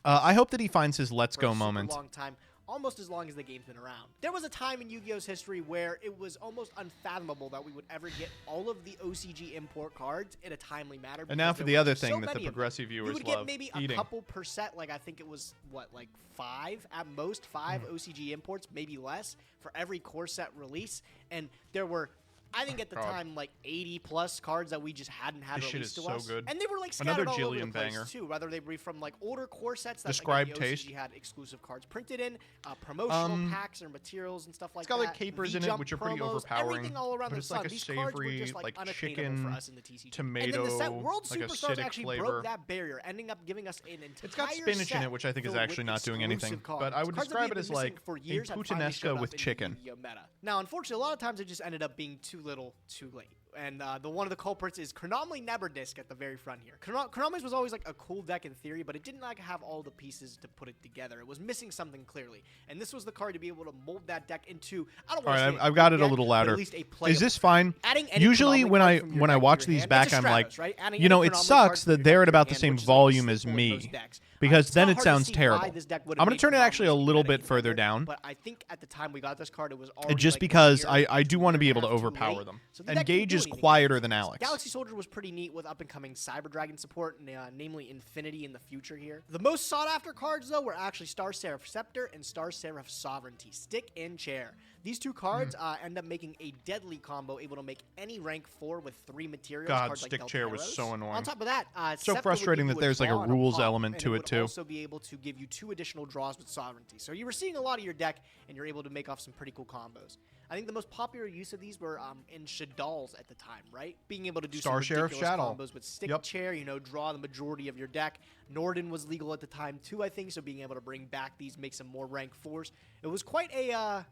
I hope that he finds his let's go moment. Long time, almost as long as the game's been around. There was a time in Yu-Gi-Oh's history where it was almost unfathomable that we would ever get all of the OCG import cards in a timely manner. And now for the other thing that the progressive viewers love, you would get maybe eating. a couple per set, like I think it was, what, like 5? At most 5 OCG imports, maybe less, for every core set release. And there were, I think at the time, like 80 plus cards that we just hadn't had this released shit is to so us. good. And they were like Another scattered all over the Jillian place banger. too, whether they be from like older core sets that Describe again, the taste. OCG had exclusive cards printed in, promotional packs or materials and stuff like that. It's got like capers in it, which are pretty promos, overpowering. Everything all around but the it's sun. like a These cards were savory, just like unattainable chicken, for us in the TCG. tomato, and then the set World like Superstars acidic actually flavor. broke that barrier, ending up giving us an entire It's got spinach in it, which I think is filled actually with not doing anything. exclusive But I would cards that describe we it had as been missing like for a years had finally puttanesca showed with up in the chicken. Yu-Gi-Oh meta. Now, unfortunately, a lot of times it just ended up being too little, too late. And the one of the culprits is Chronomaly Neberdisc at the very front here. Chronomaly was always like a cool deck in theory, but it didn't like have all the pieces to put it together. It was missing something clearly, and this was the card to be able to mold that deck into. I don't want to say I've got it a deck, little but louder. at least a Is playable this deck. fine? Adding any Usually Chronomaly when card I from your when I deck to watch your these hand, back, it's a I'm like, Stratos, right? Adding you know, any it Chronomaly sucks card from that your they're deck at to about your the same hand, which is a volume as staple in me, most decks. because It's then not it hard to sounds see terrible. why this deck would've I'm gonna made turn it actually a Chronomaly little better bit further either, down. But I think at the time we got this card, it was already Just like because a year I do want to be able to and a half too overpower late. them. So the And deck didn't Gage do is anything. quieter than Alex. Galaxy Soldier was pretty neat with up-and-coming Cyber Dragon support, namely Infinity in the future here. The most sought-after cards, though, were actually Star Seraph Scepter and Star Seraph Sovereignty, Stick and Chair. These two cards end up making a deadly combo, able to make any rank 4 with 3 materials. God, cards like Stick Chair was Delteros. so annoying. On top of that, So Scepter frustrating would give that you there's like a draw and rules pop, element and to it would too. also be able to give you 2 additional draws with Sovereignty. So you were seeing a lot of your deck, and you're able to make off some pretty cool combos. I think the most popular use of these were in Shaddolls at the time, right? Being able to do Star some Sheriff ridiculous Shadow. combos with Stick Yep. Chair, draw the majority of your deck. Norden was legal at the time too, I think, so being able to bring back these, make some more rank 4s. It was quite a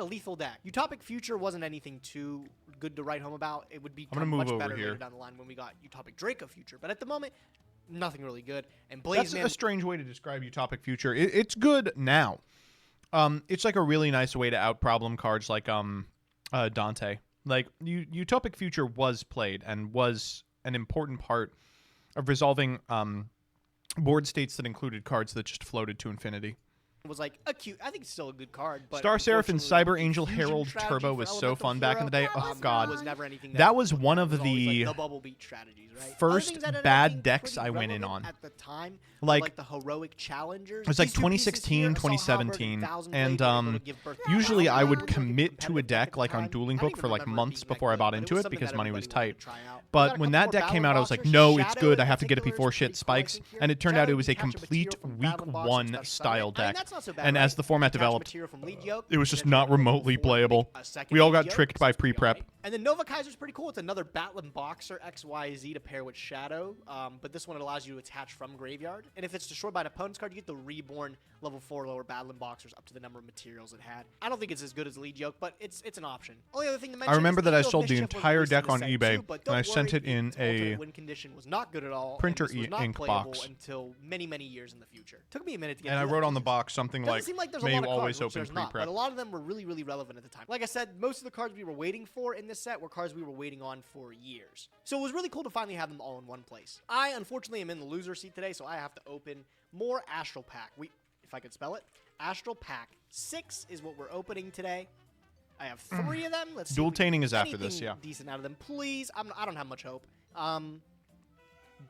lethal deck. Utopic Future wasn't anything too good to write home about. It would be move much over better here. later down the line when we got Utopic Draco Future. But at the moment, nothing really good. And That's Blazeman, a strange way to describe Utopic Future. It's good now. It's like a really nice way to out problem cards like Dante. Like Utopic Future was played and was an important part of resolving board states that included cards that just floated to infinity. was like a cute. I think it's still a good card. But Star Seraph and unfortunately, Cyber Angel the fusion Herald strategy Turbo for was so Elemental fun back in the day. Hero, Oh god, was never anything that was one of was always, the like, bubble beat strategies, right? Other first things that ended up bad being decks pretty I went in relevant on. at the time, were, Like, the heroic challengers. It was like These two pieces 2016, here, Assault Halberd 2017, 1000 and Blade, were able to give birth to usually Halberd, I would which was a commit to a competitive deck deck at the like on time. Dueling I don't Book even for like remember it months being that before I good, bought but into was it something because that money was everybody wanted tight. to try out. We got But a when couple that more deck came Battle out, I was like, Boxers. no, it's Shadow good. I in have to get it particular before is shit pretty cool, I spikes. think, here. And it turned Shadow, out it you was a can catch complete material from week Battle Boxers, 1 that's style Sunday. I mean, deck. that's not so bad, And right? as the format Catch developed, material from Lead Yoke, it was and just then not from remotely Lead Yoke, playable. a second We all Lead got Yoke, tricked by it's pretty pre-prep. alright. And then Nova Kaiser's pretty cool. It's another Battling Boxer XYZ to pair with Shadow, but this one allows you to attach from Graveyard. And if it's destroyed by an opponent's card, you get the Reborn level 4 lower Battling Boxers up to the number of materials it had. I don't think it's as good as Lead Yoke, but it's an option. Only other thing to mention I remember is that I Angel of sold the Mischief was entire released in deck the on set eBay, too, but and don't I sent worry, it in its alternate a win condition was not good at all. printer and this was not ink playable box. until many years in the future. Took me a minute to get And I through that wrote on the thesis. box something Doesn't like, seem like there's may a you lot of always cards, which open there's not, pre-prep. but a lot of them were really, really relevant at the time. Like I said, most of the cards we were waiting for in this set were cards we were waiting on for years. So it was really cool to finally have them all in one place. I, unfortunately, am in the loser seat today, so I have to open more Astral Pack. If I could spell it. Astral Pack 6 is what we're opening today. I have 3 of them. Let's see. Dueltaining is after this, yeah. Decent out of them, please. I don't have much hope.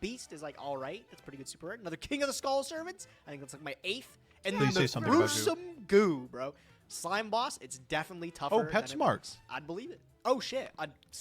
Beast is like all right. That's pretty good super rare. Another King of the Skull Servants. I think that's like my 8th. And then the gruesome goo, bro. Slime boss. It's definitely tougher. Oh, PetSmart. I'd believe it. Oh shit.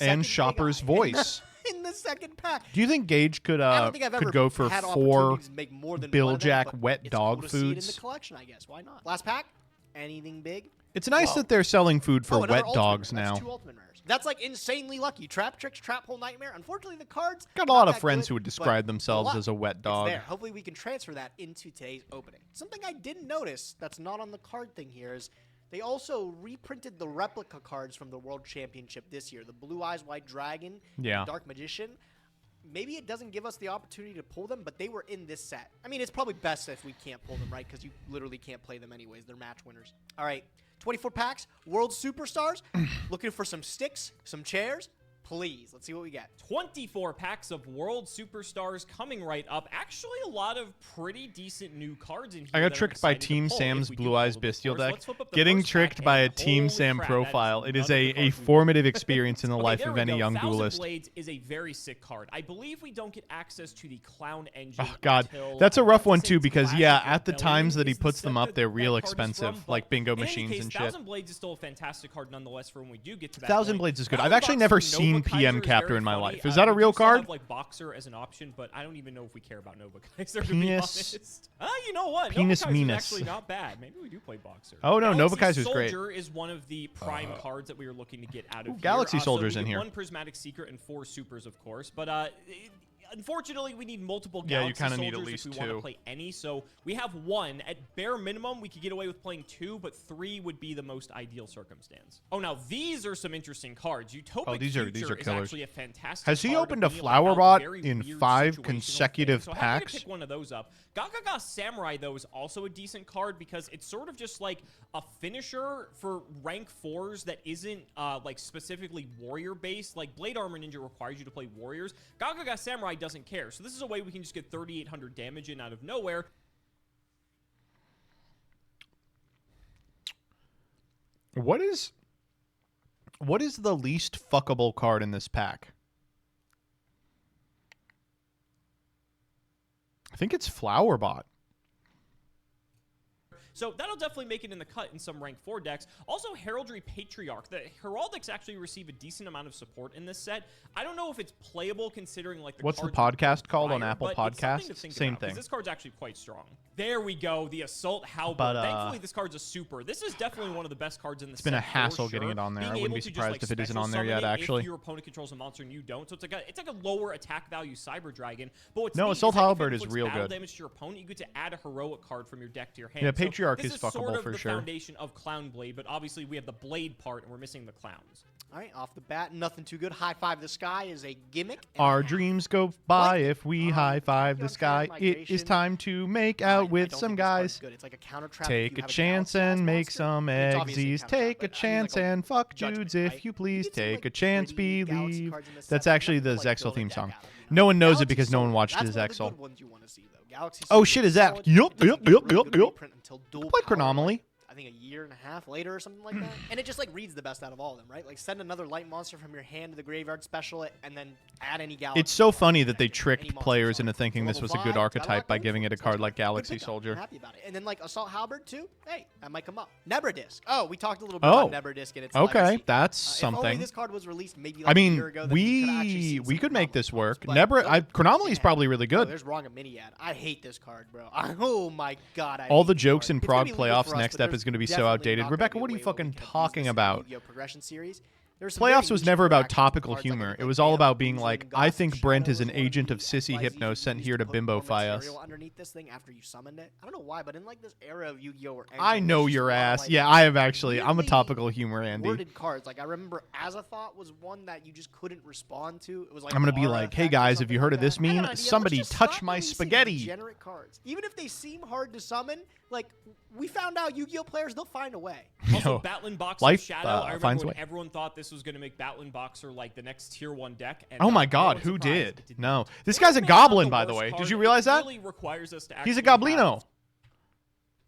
And Shopper's Voice. In the second pack. Do you think Gage could go for 4 Billjack wet dog cool foods? See it in the collection, I guess. Why not? Last pack. Anything big? It's nice that they're selling food for wet dogs now. That's 2 ultimate rares. That's like insanely lucky. Trap Tricks, Trap Hole Nightmare. Unfortunately, the cards. Got a lot of friends who would describe themselves as a wet dog. It's there. Hopefully, we can transfer that into today's opening. Something I didn't notice that's not on the card thing here is they also reprinted the replica cards from the World Championship this year. The Blue Eyes White Dragon, and Dark Magician. Maybe it doesn't give us the opportunity to pull them, but they were in this set. I mean, it's probably best if we can't pull them, right? Because you literally can't play them anyways. They're match winners. All right, 24 packs, World Superstars. Looking for some sticks, some chairs. Please, let's see what we get. 24 packs of World Superstars coming right up. Actually, a lot of pretty decent new cards in here. I got tricked by Team Sam's Blue Eyes Bestial deck. Getting tricked by a Team Sam profile. It is a formative experience in the life of any young duelist. Blades is a very sick card. I believe we don't get access to the Clown Engine. Oh, God. That's a rough one, too, because, yeah, at the times that he puts them up, they're real expensive, like bingo machines and shit. Thousand Blades is still a fantastic card nonetheless for when we do get to that Thousand Blades is good. I've actually never seen PM Captor in my life. Is that a real We card? have, like Boxer as an option, but I don't even know if we care about Nova Kaiser, to be Penis. honest. You know what? Penis Nova Kaiser's Meanus. actually not bad. Maybe we do play Boxer. Oh, no, Galaxy Nova Kaiser's great. Soldier is one of the prime cards that we are looking to get out of here. Galaxy Soldier's so we in get here. 1 Prismatic Secret and 4 Supers, of course, but unfortunately, we need multiple Yeah, you Galaxy kinda need at Soldiers least if we want 2. to play any. So we have 1. At bare minimum, we could get away with playing 2, but 3 would be the most ideal circumstance. Oh, now these are some interesting cards. Utopic these are Future is killers. actually a fantastic Has he card opened a being flower about bot very in weird 5 situational consecutive things. So happy to packs? pick one of those up. Gaga Samurai, though, is also a decent card because it's sort of just like a finisher for rank 4s that isn't like specifically warrior based. Like Blade Armor Ninja requires you to play warriors. Gaga Samurai doesn't care. So this is a way we can just get 3,800 damage in out of nowhere. What is the least fuckable card in this pack? I think it's Flowerbot. So that'll definitely make it in the cut in some rank 4 decks. Also, Heraldry Patriarch. The Heraldics actually receive a decent amount of support in this set. I don't know if it's playable considering like the What's the cards podcast called on prior, Apple but it's something to Podcasts? think Same about, 'cause thing. This card's actually quite strong. There we go. The Assault Halberd. But, Thankfully, this card's a super. This is definitely one of the best cards in the set. It's been a for hassle sure. getting it on there. Being I wouldn't able be to just, surprised like, if it isn't special on there yet, summon it actually. If your opponent controls a monster and you don't. So it's like a lower attack value Cyber Dragon. But what's No, neat Assault is that if it Halberd is inflicts real battle good. damage to your opponent, you get to add a heroic card from your deck to your hand. Yeah, So Patriarch this is sort fuckable of for the sure. Foundation of Clown Blade, but obviously we have the Blade part and we're missing the clowns. All right, off the bat, nothing too good. High Five the Sky is a gimmick. Our dreams go by if we high five the sky. It is time to make out with some guys. Good. It's like a counter trap. Take a chance and make some eggs. Take a chance and fuck dudes if you please. Take a chance, believe. That's actually the Zexel theme song. No one knows it because no one watched his Zexel. Oh shit, is that? Yup. I played Chronomaly. I think a year and a half later or something like that. And it just like reads the best out of all of them, right? Like send another light monster from your hand to the graveyard, special it, and then add any galaxy. It's so funny that they tricked players into thinking this was a good archetype by giving it a card like Galaxy Soldier. I'm happy about it. And then like Assault Halberd too. Hey, that might come up. Nebradisc. Oh, we talked a little bit about Nebradisc and its okay, legacy. that's If only something. this card was released maybe like a year ago, then we could actually see we some could make problem this work. but Chronomaly is probably really Oh, good. there's wrong a mini ad. I hate this card, bro. Oh my god. I All hate the this jokes card. in It's gonna Prague be legal playoffs for us, next but ep there's is going to be so definitely outdated. not gonna Rebecca, be what are a you way where we fucking can abuse talking this in about? Yu-Gi-Oh! Progression series. There's some Playoffs very was unique never about interactions with topical cards, like humor. with, It like, was all Gale, about being Boozling, like, Goth, I think Brent is an Shadow, agent of Lord, Sissy Lizy, Hypno you sent used here to put more bimbofy us. material underneath this thing after you summoned it. I don't know why, but in like this era of Yu-Gi-Oh! Where I everyone know was just your a lot of, ass. like, Yeah, I have actually. I'm a weirdly topical humor, Andy. worded cards. Like I remember Azathoth was one that you just couldn't respond to. It was like I'm going to be Aura like, hey effect or guys, have something you heard like of this that. I got meme? an idea. Let's Somebody just touch stop my releasing spaghetti. degenerate cards. Even if they seem hard to summon, like we found out Yu-Gi-Oh! Players, they'll find a way. Also, Yo, Batlin Boxer life, Shadow. I remember finds a when way. everyone thought this was going to make Batlin Boxer like the next tier 1 deck. And, Oh my no god, one's who surprised did? it did No. not. This It guy's a may not be goblin, the by the worst way. card, Did you realize it that? really requires us to He's a actually have goblino.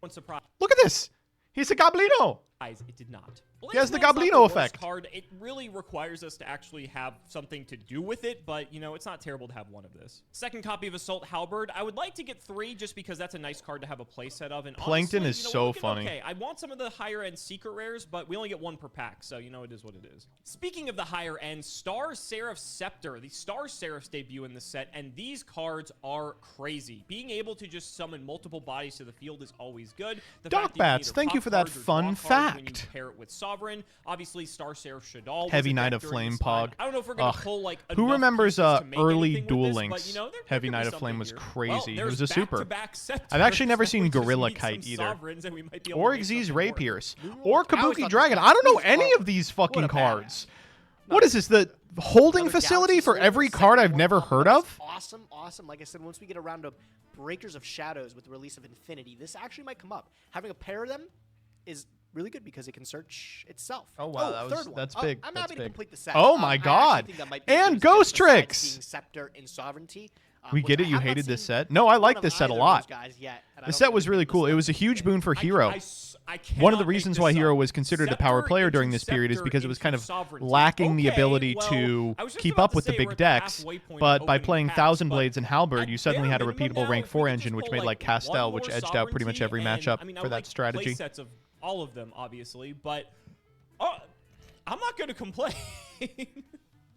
one surprise. Look at this. He's a goblino. Guys, it did not. Well, He has the it's not Goblino worst effect. Card. It really requires us to actually have something to do with it, but, you know, it's not terrible to have one of this. Second copy of Assault Halberd. I would like to get 3 just because that's a nice card to have a playset of. And Plankton honestly, is we're so looking funny. Okay, I want some of the higher-end secret rares, but we only get 1 per pack, so, you know, it is what it is. Speaking of the higher-end, Star Seraph Scepter. The Star Seraphs debut in the set, and these cards are crazy. Being able to just summon multiple bodies to the field is always good. The fact that you can Doc-Bats, either thank you pop for that cards or fun draw cards fact. when you pair it with Sovereign. Obviously, Star Seraph Shadal was Heavy a Knight deck of during Flame this time. Pog. I don't know if we're gonna Ugh. pull like Who enough remembers pieces to make early anything Duel with this, Links? but, you know, there Heavy could be Knight of something Flame was here. crazy. Well, He there's was a super. back-to-back scepters. I've actually never That seen we just Gorilla need Kite some either. sovereigns and we might be able Or to make Xyz something Ray work. Pierce. New Or World. I always Kabuki thought Dragon. this I don't know was any close. of these What fucking a cards. badass. What is this? The holding Another facility Galaxy for Soldier, every second card I've one. never heard That's of? Awesome, awesome. Like I said, once we get around to Breakers of Shadows with the release of Infinity, this actually might come up. Having a pair of them is really good because it can search itself. Oh, wow, third one. that's Oh, big. I'm that's happy to big. complete the set. Oh my I actually god. think that might be a And good Ghost step besides Tricks. being Scepter and Sovereignty. We Which get I it. You have not hated this seen set. No, I one like of this set a either of lot. those guys yet, and I The don't set think was we really can cool. this It was a huge boon for Hero. I One of the cannot make reasons this why up. Hero was considered a power Scepter player during into this period is Scepter because it was into kind of Sovereignty. lacking the Okay, ability well, to I was just keep about up to with the say big we're at the decks, halfway point of but by opening playing packs, Thousand but Blades and Halberd, at you suddenly bare had a minimum repeatable now, rank if we 4 could engine, just which pull, made like like, Castel, one which more edged out pretty much every Sovereignty, matchup and, I mean, I for would that like strategy. play sets of all of them, obviously, but I'm not going to complain.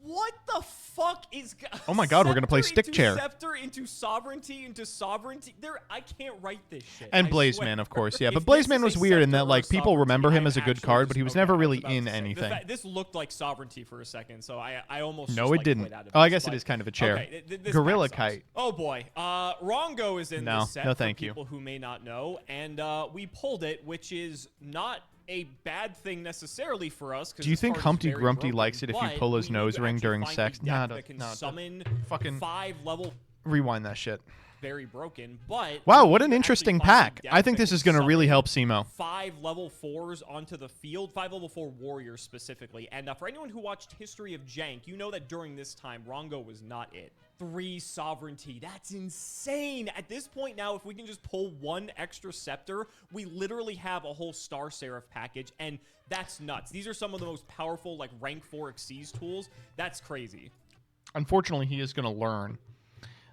What the fuck is? Oh my god, we're gonna play Scepter Stick into Chair. Scepter into Sovereignty. There, I can't write this shit. And I Blazeman, swear. of course, yeah. But If this Blazeman is was a weird in Scepter that or like people Sovereignty, remember him I'm as a good actually card, just- but he was okay, never I was really about to in say, the anything. fact- this looked like Sovereignty for a second, so I almost No, just, it like, didn't. quit out of Oh, I this, guess it but- is kind of a chair. Okay, this Gorilla pack sucks. Kite. Oh boy, Rongo is in No, this set. no, for thank you. people who may not know, and we pulled it, which is not a bad thing necessarily for us. Do you think Humpty Grumpty likes it if you pull his nose ring during sex? Nah, that can no, summon fucking 5 level rewind that shit. very broken, but Wow, what you an can interesting actually find pack. a deck I think that this can is going to really summon help Simo. 5 level 4s onto the field, 5 level 4 warriors specifically. And for anyone who watched History of Jank, you know that during this time, Rongo was not it. 3 Sovereignty. That's insane. At this point now, if we can just pull 1 extra Scepter, we literally have a whole Star Seraph package, and that's nuts. These are some of the most powerful, like, rank 4 Xyz tools. That's crazy. Unfortunately, he is going to learn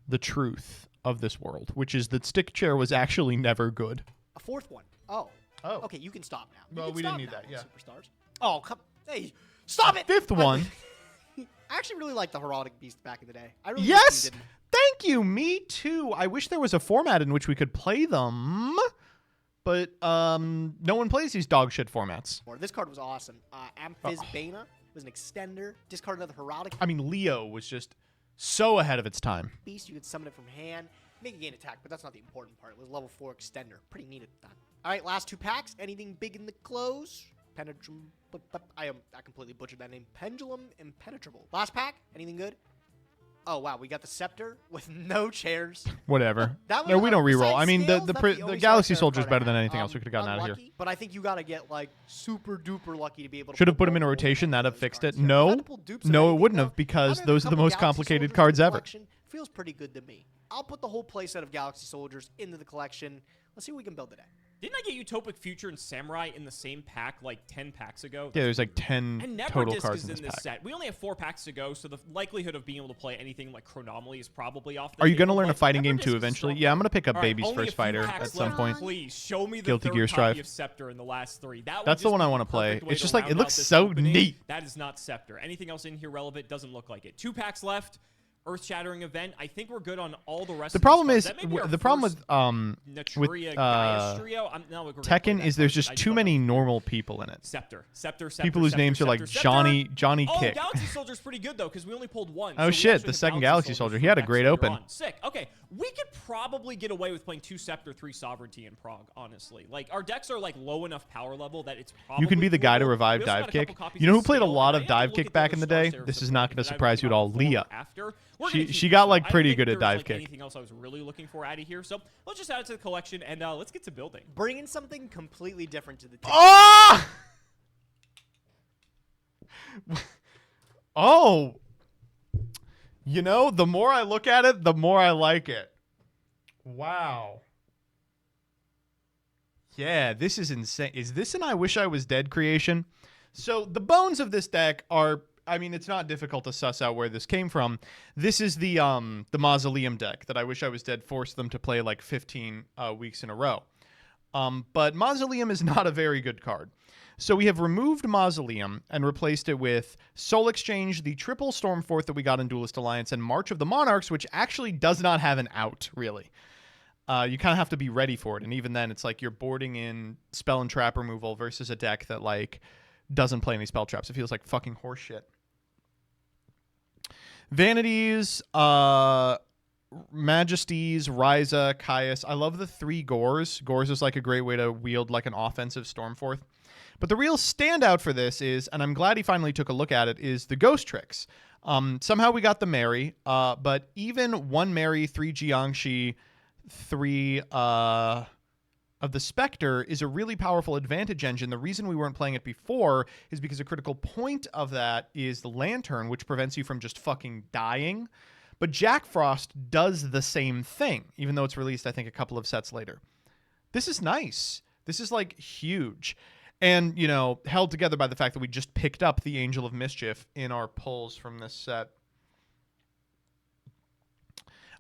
the truth of this world, which is that Stick Chair was actually never good. A 4th one. Oh. Oh. Okay, you can stop now. You Well, can we didn't stop need now, that, yeah. Superstars. Oh, come. Hey, stop it. 5th one. I actually really liked the Heraldic Beast back in the day. I really wish Yes! you didn't. Thank you, me too. I wish there was a format in which we could play them, but no one plays these dog shit formats. This card was awesome. Amphiz Bana was an extender. Discard another Heraldic I mean, Leo was just so ahead of its time. Beast. You could summon it from hand. Make a gain attack, but that's not the important part. It was level 4 extender. Pretty neat at the time. All right, last 2 packs. Anything big in the close? Penetrum. I completely butchered that name. Pendulum Impenetrable. Last pack. Anything good? Oh wow, we got the Scepter with no chairs. Whatever. That was No, we don't reroll. besides I mean, scales, the that's only Galaxy Star Soldier's card I better than have. anything else we could have gotten out of here. Unlucky, but I think you gotta get like super duper lucky to be able to. Should have put them in a rotation. That'd have fixed it. No, no, it wouldn't have, because those are the most complicated cards ever. Feels pretty good to me. I'll put the whole playset of Galaxy Soldiers into the collection. Let's see what we can build today. Didn't I get Utopic Future and Samurai in the same pack like 10 packs ago? Yeah, there's like 10 and total Neverdisk cards is in in this this pack. set. We only have 4 packs to go, so the likelihood of being able to play anything like Chronomaly is probably off the Are you going to table, learn a but fighting game Neverdisk too is eventually? strong. Yeah, I'm going to pick up All right, Baby's only a First few Fighter packs at some left. point. Please show me the Guilty third Gear copy Strive. of Scepter in the last 3. That That's would the one just I be wanna the play. perfect way It's to just like, it round looks out this so opening. neat. That is not Scepter. Anything else in here relevant? Doesn't look like it. 2 packs left. Earth-shattering event. I think we're good on all the rest. The of problem these is cards. That may be our the problem first with Naturia Gaia trio. We're gonna play Tekken that is there's card. just I too thought many that was normal people in it. Scepter. People whose names are like Johnny Oh, Kick. Galaxy Soldier's pretty good though because we only pulled 1. Oh, so we shit, actually the have second Galaxy Soldier. He had a from great decks open. later on. Sick. Okay, we could probably get away with playing 2 Scepter, 3 Sovereignty in Prague. Honestly, like our decks are like low enough power level that it's probably. You can be the guy to doable. revive We also Dive got a couple Kick. copies You know of who played a Scale, lot and of I have to Dive look Kick at back the in the Star day? Seraph This is support not going to that I surprise you at came out all. before Leah. or after. We're gonna keep She this got one. like I don't pretty think good at there was, Dive like, Kick. Anything else I was really looking for out of here? So let's just add it to the collection and let's get to building. Bringing something completely different to the table. Oh! Oh! You know, the more I look at it, the more I like it. Wow. Yeah, this is insane. Is this an I Wish I Was Dead creation? So the bones of this deck are, I mean, it's not difficult to suss out where this came from. This is the Mausoleum deck that I Wish I Was Dead forced them to play like 15 weeks in a row. But Mausoleum is not a very good card. So we have removed Mausoleum and replaced it with Soul Exchange, the triple Stormforth that we got in Duelist Alliance, and March of the Monarchs, which actually does not have an out, really. You kind of have to be ready for it. And even then, it's like you're boarding in spell and trap removal versus a deck that, like, doesn't play any spell traps. It feels like fucking horseshit. Vanities, Majesties, Ryza, Caius. I love the 3 Gores. Gores is like a great way to wield like an offensive Stormforth. But the real standout for this is, and I'm glad he finally took a look at it, is the Ghost Tricks. Somehow we got the Mary, but even 1 Mary, 3 Jiangshi, 3 of the Spectre is a really powerful advantage engine. The reason we weren't playing it before is because a critical point of that is the Lantern, which prevents you from just fucking dying. But Jack Frost does the same thing, even though it's released, I think, a couple of sets later. This is nice. This is, like, huge. And, you know, held together by the fact that we just picked up the Angel of Mischief in our pulls from this set.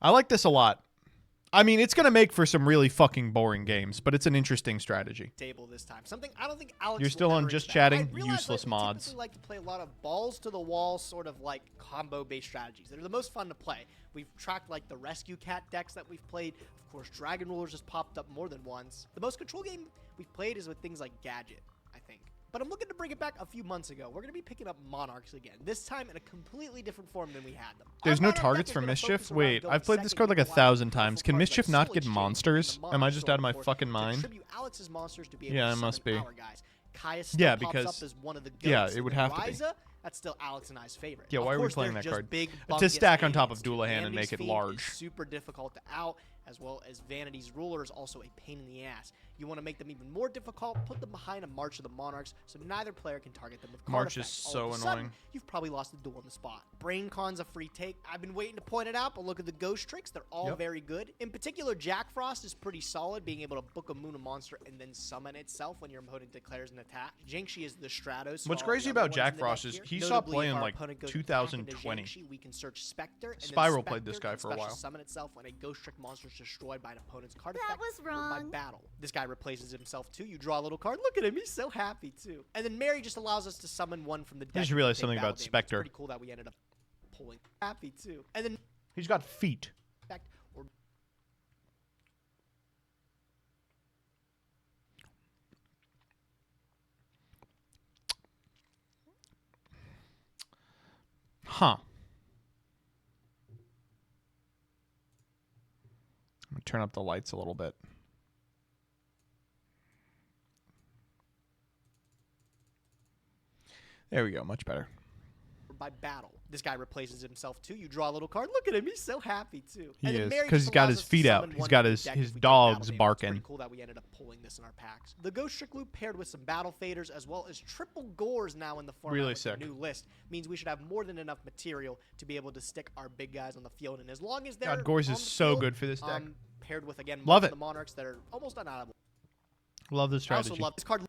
I like this a lot. I mean, it's going to make for some really fucking boring games, but it's an interesting strategy. Table this time. Something I don't think Alex You're still will on ever Just expect. Chatting, I realize useless that mods. We typically like to play a lot of balls to the wall, sort of like combo-based strategies. They're the most fun to play. We've tracked like the Rescue Cat decks that we've played. Of course, Dragon Rulers has popped up more than once. The most control game we've played is with things like Gadget, I think. But I'm looking to bring it back a few months ago. We're going to be picking up Monarchs again, this time in a completely different form than we had them. There's no targets for Mischief? Wait, I've played this card like 1,000 times. Can Mischief not get monsters? Am I just out of my fucking mind? Alex's monsters to be able Yeah, to it must be. our guys. Caius Yeah, pops because... up as one of the goats, yeah, it would and then have to be. Ryza, that's still Alex and I's favorite. Yeah, why of are we course, playing they're that just card? Big, To stack on top aliens, of too. Doulahan and make Vanity's it Fiend large. is super difficult to out, as well as Vanity's Ruler is also a pain in the ass. You want to make them even more difficult, put them behind a March of the Monarchs, so neither player can target them with card March is effects. All so of a sudden, annoying. you've probably lost the duel on the spot. BrainCon's a free take. I've been waiting to point it out, but look at the Ghost Tricks. They're all very good. In particular, Jack Frost is pretty solid, being able to book a Moon of Monster and then summon itself when your opponent declares an attack. Jinxie is the Stratos. What's crazy about Jack Frost is he stopped playing like 2020. We can search Spectre, and Spiral then played this guy Spectre for a can while. summon itself when a Ghost Trick monster is destroyed by an opponent's card That effect was or wrong. by battle. This guy replaces himself too. You draw a little card. Look at him. He's so happy too. And then Mary just allows us to summon one from the deck. I just and realized take something battle about damage. Spectre. It's pretty cool that we ended up pulling. Happy too. And then He's got feet. or Huh. Let me turn up the lights a little bit. There we go. Much better. by battle. This guy replaces himself too. You draw a little card. Look at him. He's so happy too. He And then is, Mary 'cause just he's got allows his us to feet out. summon He's one got from the his deck his if we take dogs battle damage. barking. It's pretty cool that we ended up pulling this in our packs. The Ghost Trick Loop paired with some battle faders as well as triple gores now in the format Really with sick. the new list means we should have more than enough material to be able to stick our big guys on the field. And as long as they're God, Gores on is the so field, good for this deck. Paired with again Love most of it. the Monarchs that are almost unaudible. Love this I also strategy. love this card.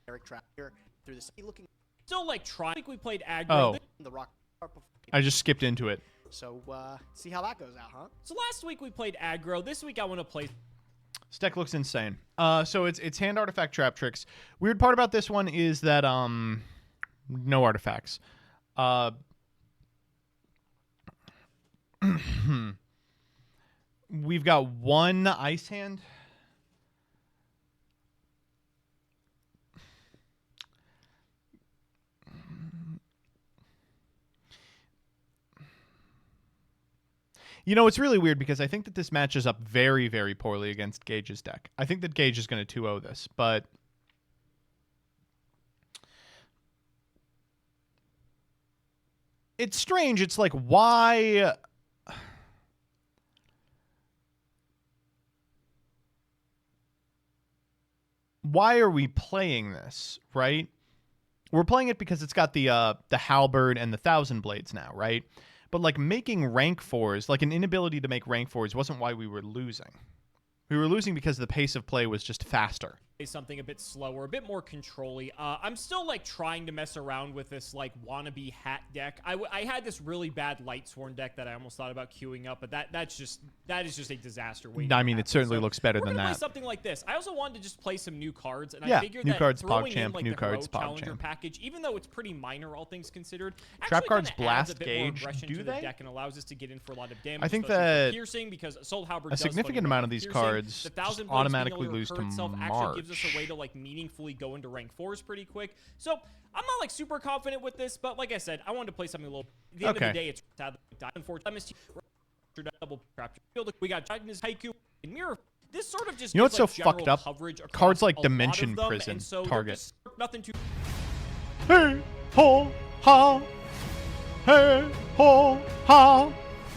Eric Trap here through this looking. Still like trying. I think we played aggro. Oh. The rock. I just skipped into it. So see how that goes out, huh? So last week we played aggro. This week I want to play. This deck looks insane. So it's hand artifact trap tricks. Weird part about this one is that no artifacts. We've got one ice hand. You know, it's really weird because I think that this matches up very, very poorly against Gage's deck. I think that Gage is going to 2-0 this, but it's strange. It's like, why are we playing this, right? We're playing it because it's got the halberd and the 1,000 blades now, right? But, like, making rank 4s, like an inability to make rank 4s wasn't why we were losing. We were losing because the pace of play was just faster. something a bit slower, a bit more control-y. I'm still like trying to mess around with this like wannabe hat deck. I had this really bad Lightsworn deck that I almost thought about queuing up, but that is just a disaster. I mean, it certainly looks better than Play that. something like this. I also wanted to just play some new cards, and Yeah, I figured new that cards, throwing PogChamp, in like new the cards, Hero Challenger PogChamp. package, even though it's pretty minor, all things considered, Trap actually cards kinda adds blast a bit more gauge, aggression do to the they? deck and allows us to get in for a lot of damage. I think especially for that piercing, because Assault Halberd a does significant funny amount with of these piercing. cards The just 1,000 points automatically being able lose to to hurt itself actually gives us March. a way to like meaningfully go into rank 4s pretty quick. So I'm not like super confident with this, but like I said, I wanted to play something a little. At the end of the day, it's unfortunately double trap. We got Titan's Haiku and Mirror. This sort of just You know gives, what's so like, fucked general up? coverage across Cards like a lot Dimension of them, Prison and so they're target. just nothing too. Hey ho ha. Hey ho ha.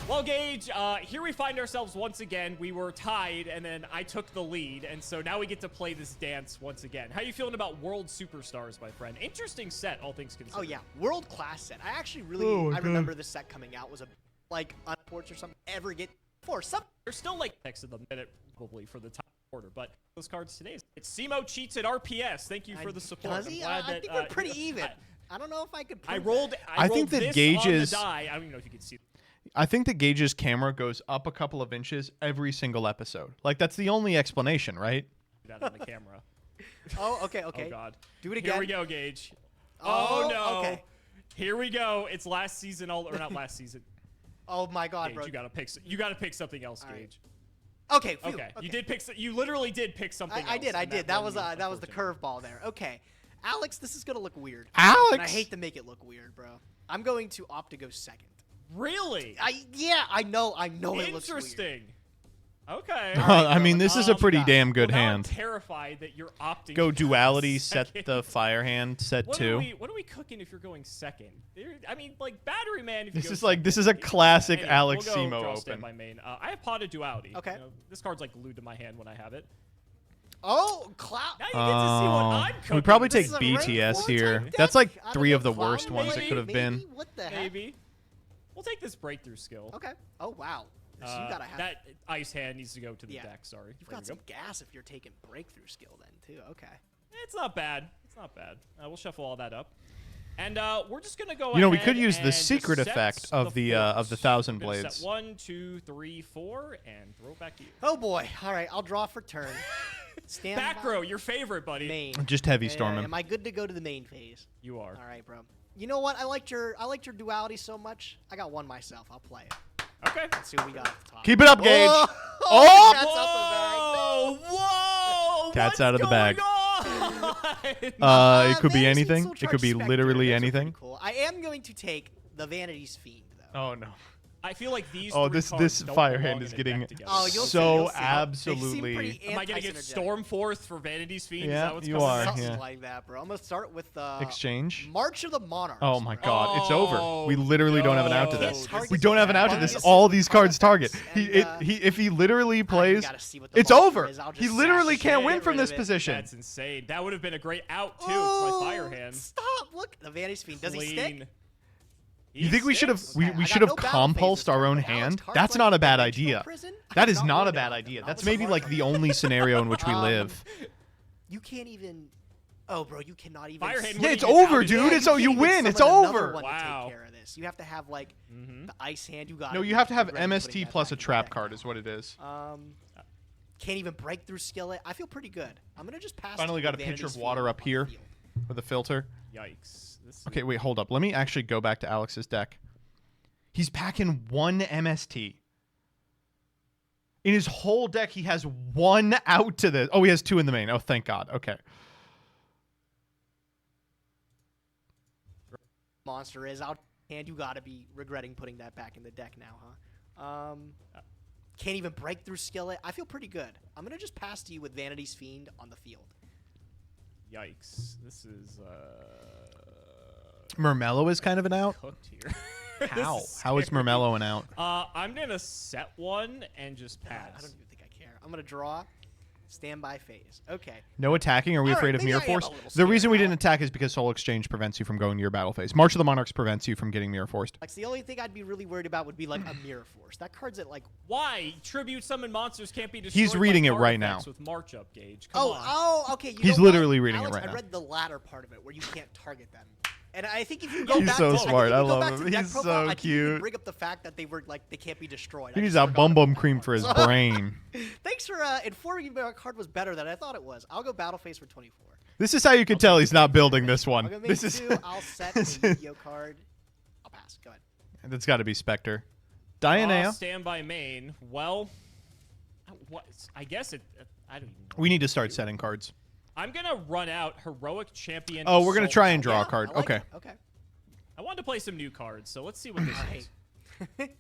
Well, Gage, here we find ourselves once again. We were tied, and then I took the lead, and so now we get to play this dance once again. How you feeling about World Superstars, my friend? Interesting set, all things considered. Oh yeah, world-class set. I actually really, I remember the set coming out was a like unfortunate or something ever get for some. There's still like next to the minute probably for the top quarter, but those cards today. It's Simo cheats at RPS. Thank you for the support. Does he? I'm glad I that, think we're pretty even. I don't know if I could. I prove rolled. that. I think rolled that this Gage on the is- die. I don't even know if you can see. I think that Gage's camera goes up a couple of inches every single episode. Like, that's the only explanation, right? That on the camera. Oh, okay, okay. Oh God. Do it again. Here we go, Gage. Oh, Oh no. okay. Here we go. It's last season, or not last season. Oh my God, Gage, bro. you gotta pick something else, All right. Gage. Okay. Phew, Okay. You did pick. You literally did pick something. I did. else I in did. That one was move, that was the unfortunately. curveball there. Okay, Alex, this is gonna look weird. Alex! And I hate to make it look weird, bro. I'm going to opt to go second. Really? I know it looks weird. Interesting. Okay. I mean, this is a pretty damn good well, now hand. I'm terrified that you're opting. Go to go duality, set second. the fire hand, set What 2. What are we cooking if you're going second? I mean, like Battery Man. If you This go is like second, this is a you can do that. classic Anyway, Alex we'll go Simo draw open. stand by main. I have potted duality. Okay. You know, this card's like glued to my hand when I have it. Oh, cloud. Now you get to see what I'm cooking. We probably This take is a rank BTS 4 here. type That's deck? like Out of 3 of the cloud, worst ones it maybe? could have been. Maybe? What the heck? Maybe. We'll take this breakthrough skill. Okay. Oh wow. So you gotta have. that ice hand needs to go to the Yeah. deck. Sorry. You've There got we some go. gas if you're taking breakthrough skill then too. Okay. It's not bad. It's not bad. We'll shuffle all that up. And we're just gonna go. You know, we ahead could use the and secret set effect of the forks. 1,000 We're gonna blades. Set 1, 2, 3, 4, and throw it back to you. Oh boy. All right. I'll draw for turn. Stand Back by. row, your favorite, buddy. Main. Just heavy storm him. Am I good to go to the main phase? You are. All right, bro. You know what? I liked your duality so much. I got one myself. I'll play it. Okay. Let's see what we got at the top. Keep it up, Gage. Whoa! Oh! Cat's out the bag. Whoa! Cat's out of the bag. bag. It could be Vanity anything. Soul It could Charge be Spectre. literally Those are pretty anything. Cool. I am going to take the Vanity's Fiend though. Oh no. I feel like these. Oh, three this cards don't fire belong hand is in a getting deck together. Oh, you'll see, so you'll see. They seem absolutely. pretty Am I gonna get anti-synergetic. Stormforth for Vanity's Fiend? Is Yeah, that what's you coming are, next? Something yeah. like that, bro. I'm gonna start with Exchange. March of the Monarchs. Oh my bro. God, it's over. We literally don't have an out to no. this. Targets We don't have an out to this. fungus All these cards target. effects, and, If he literally plays, gotta see what the it's monster over. is. I'll He just literally sash can't it, win get from rid this of it. position. That's insane. That would have been a great out too. Oh, It's my fire hand. Stop! Look, the Vanity's Fiend. Does he stick? Clean. You think we should have sticks. we I got should have no battle phases compulsed our for own it, but Alex hand? cards That's like not a bad Dimensional idea. Prison? That I'm is not a worried bad about idea. them. That's Not with maybe the like the only scenario in which we live. You can't even. Oh, bro, you cannot even. Fire hand Yeah, wouldn't it's even over, count. dude. Yeah, It's oh, you can't even win. It's summon another over. one to Wow. take care of this. You have to have like the ice hand. You got. No, you have to have MST plus a trap card, is what it is. Can't even break through skillet. I feel pretty good. I'm gonna just pass. Finally to got a Vanity's pitcher of Fiend water up on the here field. with a filter. Yikes. This Okay, wait, hold up. Let me actually go back to Alex's deck. He's packing 1 MST. In his whole deck, he has 1 out to this. Oh, he has 2 in the main. Oh, thank God. Okay. Monster is out, and you gotta be regretting putting that back in the deck now, huh? Can't even break through skillet. I feel pretty good. I'm gonna just pass to you with Vanity's Fiend on the field. Yikes. This is Murmello is kind of an out. cooked here. How? This How is scary. Murmello an out? I'm gonna set 1 and just I pass. don't even think I care. I'm gonna draw, Standby phase. Okay. No attacking. Are we All afraid right, of maybe Mirror I am a Force? little The reason we scared, didn't attack is because Soul Exchange prevents you from going to your battle phase. March of the Monarchs prevents you from getting Mirror Forced. Like, the only thing I'd be really worried about would be like a Mirror Force. That card's at like. Why? Tribute summon monsters can't be destroyed. He's reading by it card right effects now. With March up gauge. Come on. Oh, okay. You He's know literally what? reading Alex, it right now. I read the latter part of it where you can't target them. And I think if you go He's back so to, smart. I I think if you go love back him. to deck He's profile, so I think you cute. can bring up the fact that they were like they can't be destroyed. He I needs just that forgot bum about bum that cream part. for his So- brain. Thanks for informing me that card was better than I thought it was. I'll go battle phase for 24. This is how you can tell he's not building this one. I'll go main This is. 2. I'll set a Yu-Gi-Oh card. I'll pass. Go ahead. That's got to be Spectre. Diana. Standby main. Well, what? I guess it. I don't even know. We need to start setting cards. I'm gonna run out Heroic Champion. Oh, we're gonna Assault. try and draw a card. I like Okay. it. Okay. I wanted to play some new cards, so let's see what this is.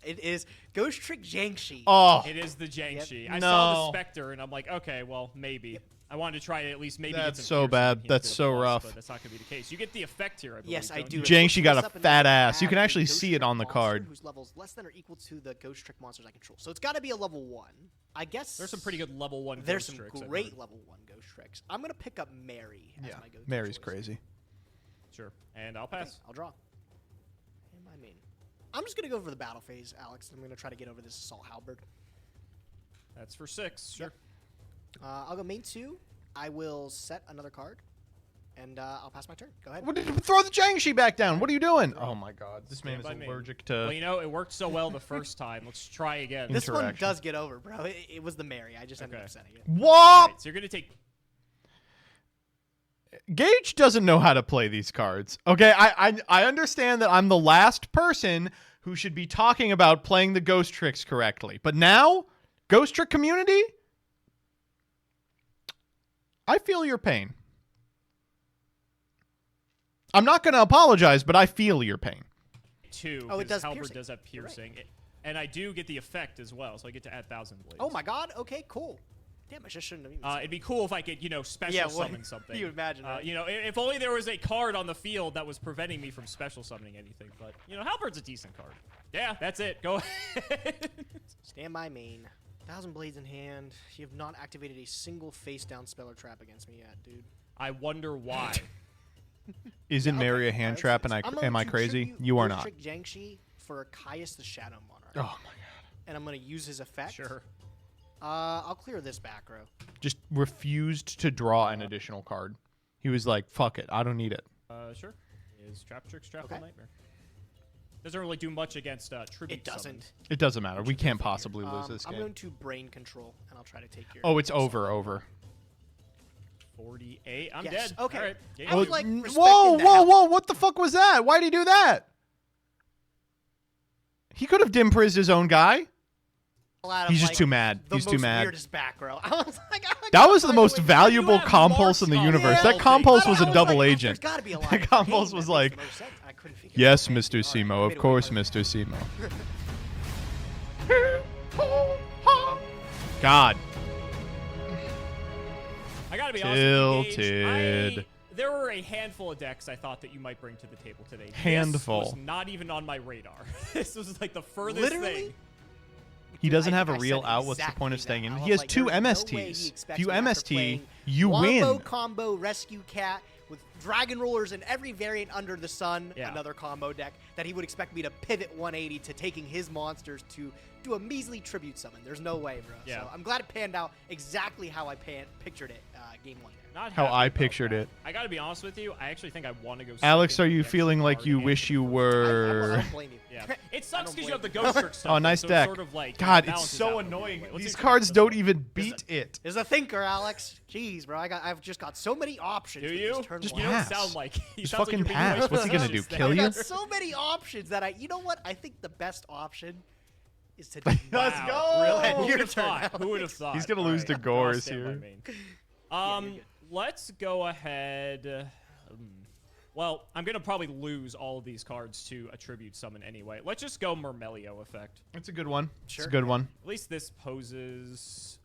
It is Ghost Trick Jiangshi. Oh. It is the Jiangshi. Yep. I No. saw the Spectre, and I'm like, okay, well, maybe. I wanted to try to at least maybe That's get some so piercing bad. into That's the so plus, rough. But that's not going to be the case. You get the effect here, I believe. Yes, I don't do. you? Jiangshi got a Flip this up and fat then ass. You can add a actually Ghost see it Trick on the monster card. Whose level's less than or equal to the Ghost Trick monsters I control. So it's got to be a level 1. I guess There's some pretty good level 1 There's Ghost some Tricks, I've great heard. level 1 Ghost Tricks. I'm gonna pick up Mary as Yeah. my go-to Mary's choice. crazy. Sure. And I'll Okay, pass. I'll draw. And my main. I'm just gonna go for the battle phase, Alex. I'm gonna try to get over this Assault Halberd. That's for 6. Sure. I'll go main 2. I will set another card, and I'll pass my turn. Go ahead. Throw the Jiangshi back down. What are you doing? Oh my god. This man is Standby main. allergic to. Well, you know, it worked so well the first time. Let's try again. This one Interaction. does get over, bro. It was the Mary. I just ended up setting it. What? All right, so you're going to take... Gage doesn't know how to play these cards. Okay, I understand that I'm the last person who should be talking about playing the Ghost Tricks correctly. But now, Ghost Trick community, I feel your pain. I'm not going to apologize, but I feel your pain. 2. Oh, it does Halberd piercing. does have You're right. piercing. And I do get the effect as well, so I get to add 1,000 blades. Oh my god. Okay, cool. Damn, I just shouldn't have even. It'd be cool if I could, you know, special Yeah, what- summon something. you imagine, right? You know, if only there was a card on the field that was preventing me from special summoning anything. But, you know, Halberd's a decent card. Yeah, that's it. Go ahead. Stand by main. 1,000 blades in hand. You have not activated a single face-down spell or trap against me yet, dude. I wonder why. Isn't Mary a hand trap and I'm going am I to crazy? tribute You are Ghost not. Trick Jiangshi for Caius the Shadow Monarch. Oh my god. And I'm going to use his effect. Sure. I'll clear this back row. Just refused to draw an additional card. He was like, fuck it. I don't need it. Sure. Is Trap Trick Strapful Okay. Nightmare. Doesn't really do much against tribute It doesn't. summons. It doesn't matter. We can't possibly lose this I'm game. going to brain control, and I'll try to take your. Oh, it's over. 48. I'm Yes, dead. okay. All right. Game I was over. like, Whoa, respecting the help. whoa! What the fuck was that? Why'd he do that? He could have dim-prised his own guy. Out of, He's just like, too mad. the He's too most mad. Weirdest back row. I was like, I That gotta was the find a most way to- valuable You have compulse in the marks on universe. the That wall, compulse dude. was a I was double like, agent. There's gotta be a line. That compulse was like, That makes the most sense. I couldn't figure yes, it out. Mr. All right, Simo. I Of made it course, work. Mr. Simo. God. I gotta be honest with you, Tilted. Gage. There were a handful of decks I thought that you might bring to the table today. Handful. This was not even on my radar. This was like the furthest Literally? thing. He doesn't I have a think I real said out. What's the exactly point of staying that. in? I He was has like, two there's no way he MSTs. expects If you me after MST, playing you Wombo win. combo Rescue Cat with Dragon Rollers and every variant under the sun, Yeah. another combo deck, that he would expect me to pivot 180 to taking his monsters to do a measly tribute summon. There's no way, bro. Yeah. So I'm glad it panned out exactly how I pictured it game 1 there. Not How happy I about pictured that. it. I gotta be honest with you. I actually think I want to go. Alex, second are you against feeling the like card you and wish the you first. I were? don't blame you. Yeah, I it sucks don't because you have the blame Ghost Trick stuff. Oh, nice so deck. It sort of like, God, you know, it's balances so out a little annoying. bit. Let's These see cards this don't one. even beat it. There's a thinker, Alex. Jeez, bro. I've just got so many options. Do with you? this turn Just one. You don't pass. sound like. You Just sound like fucking you're being pass. way What's he gonna do, facetious kill there. you? I've got so many options that you know what? I think the best option is to. Let's Wow. go. Really? Who would Your have turn, thought? Who would have Alex. thought? He's gonna All lose right, to I'll Gores stand by here. main. you're good. Let's go ahead. Well, I'm gonna probably lose all of these cards to a tribute summon anyway. Let's just go Murmelio effect. It's a good one. It's Sure. a good one. At least this poses.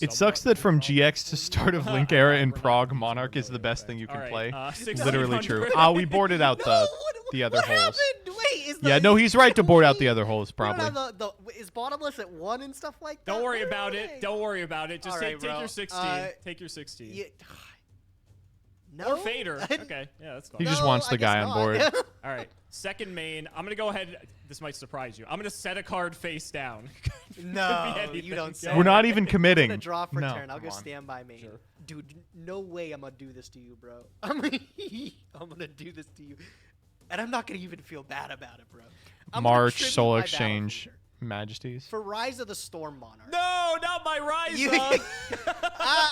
It sucks that from GX to start of Link era in Prog, Monarch is the best thing you can All right, play. 1600. Literally true. We boarded out No, the other what holes. happened? Wait, is. Yeah, no, he's right to board out the other holes, probably. Is bottomless at 1 and stuff like that? Don't worry about it. Don't worry about it. Just All take right, your 16. bro. Take your 16. Yeah. No. Or fader. Okay, yeah, that's fine. He just wants the guy on board. All right, second main. I'm gonna go ahead. This might surprise you. I'm gonna set a card face down. No, you don't say. We're not even committing. I'm gonna draw for No, turn. I'll come go on. stand by main. Sure. Dude, no way I'm gonna do this to you, bro. I'm gonna do this to you, and I'm not gonna even feel bad about it, bro. I'm gonna March, tribute Soul my Exchange, Battlefielder. Majesties. For Rise of the Storm Monarch. No, not my Ryza.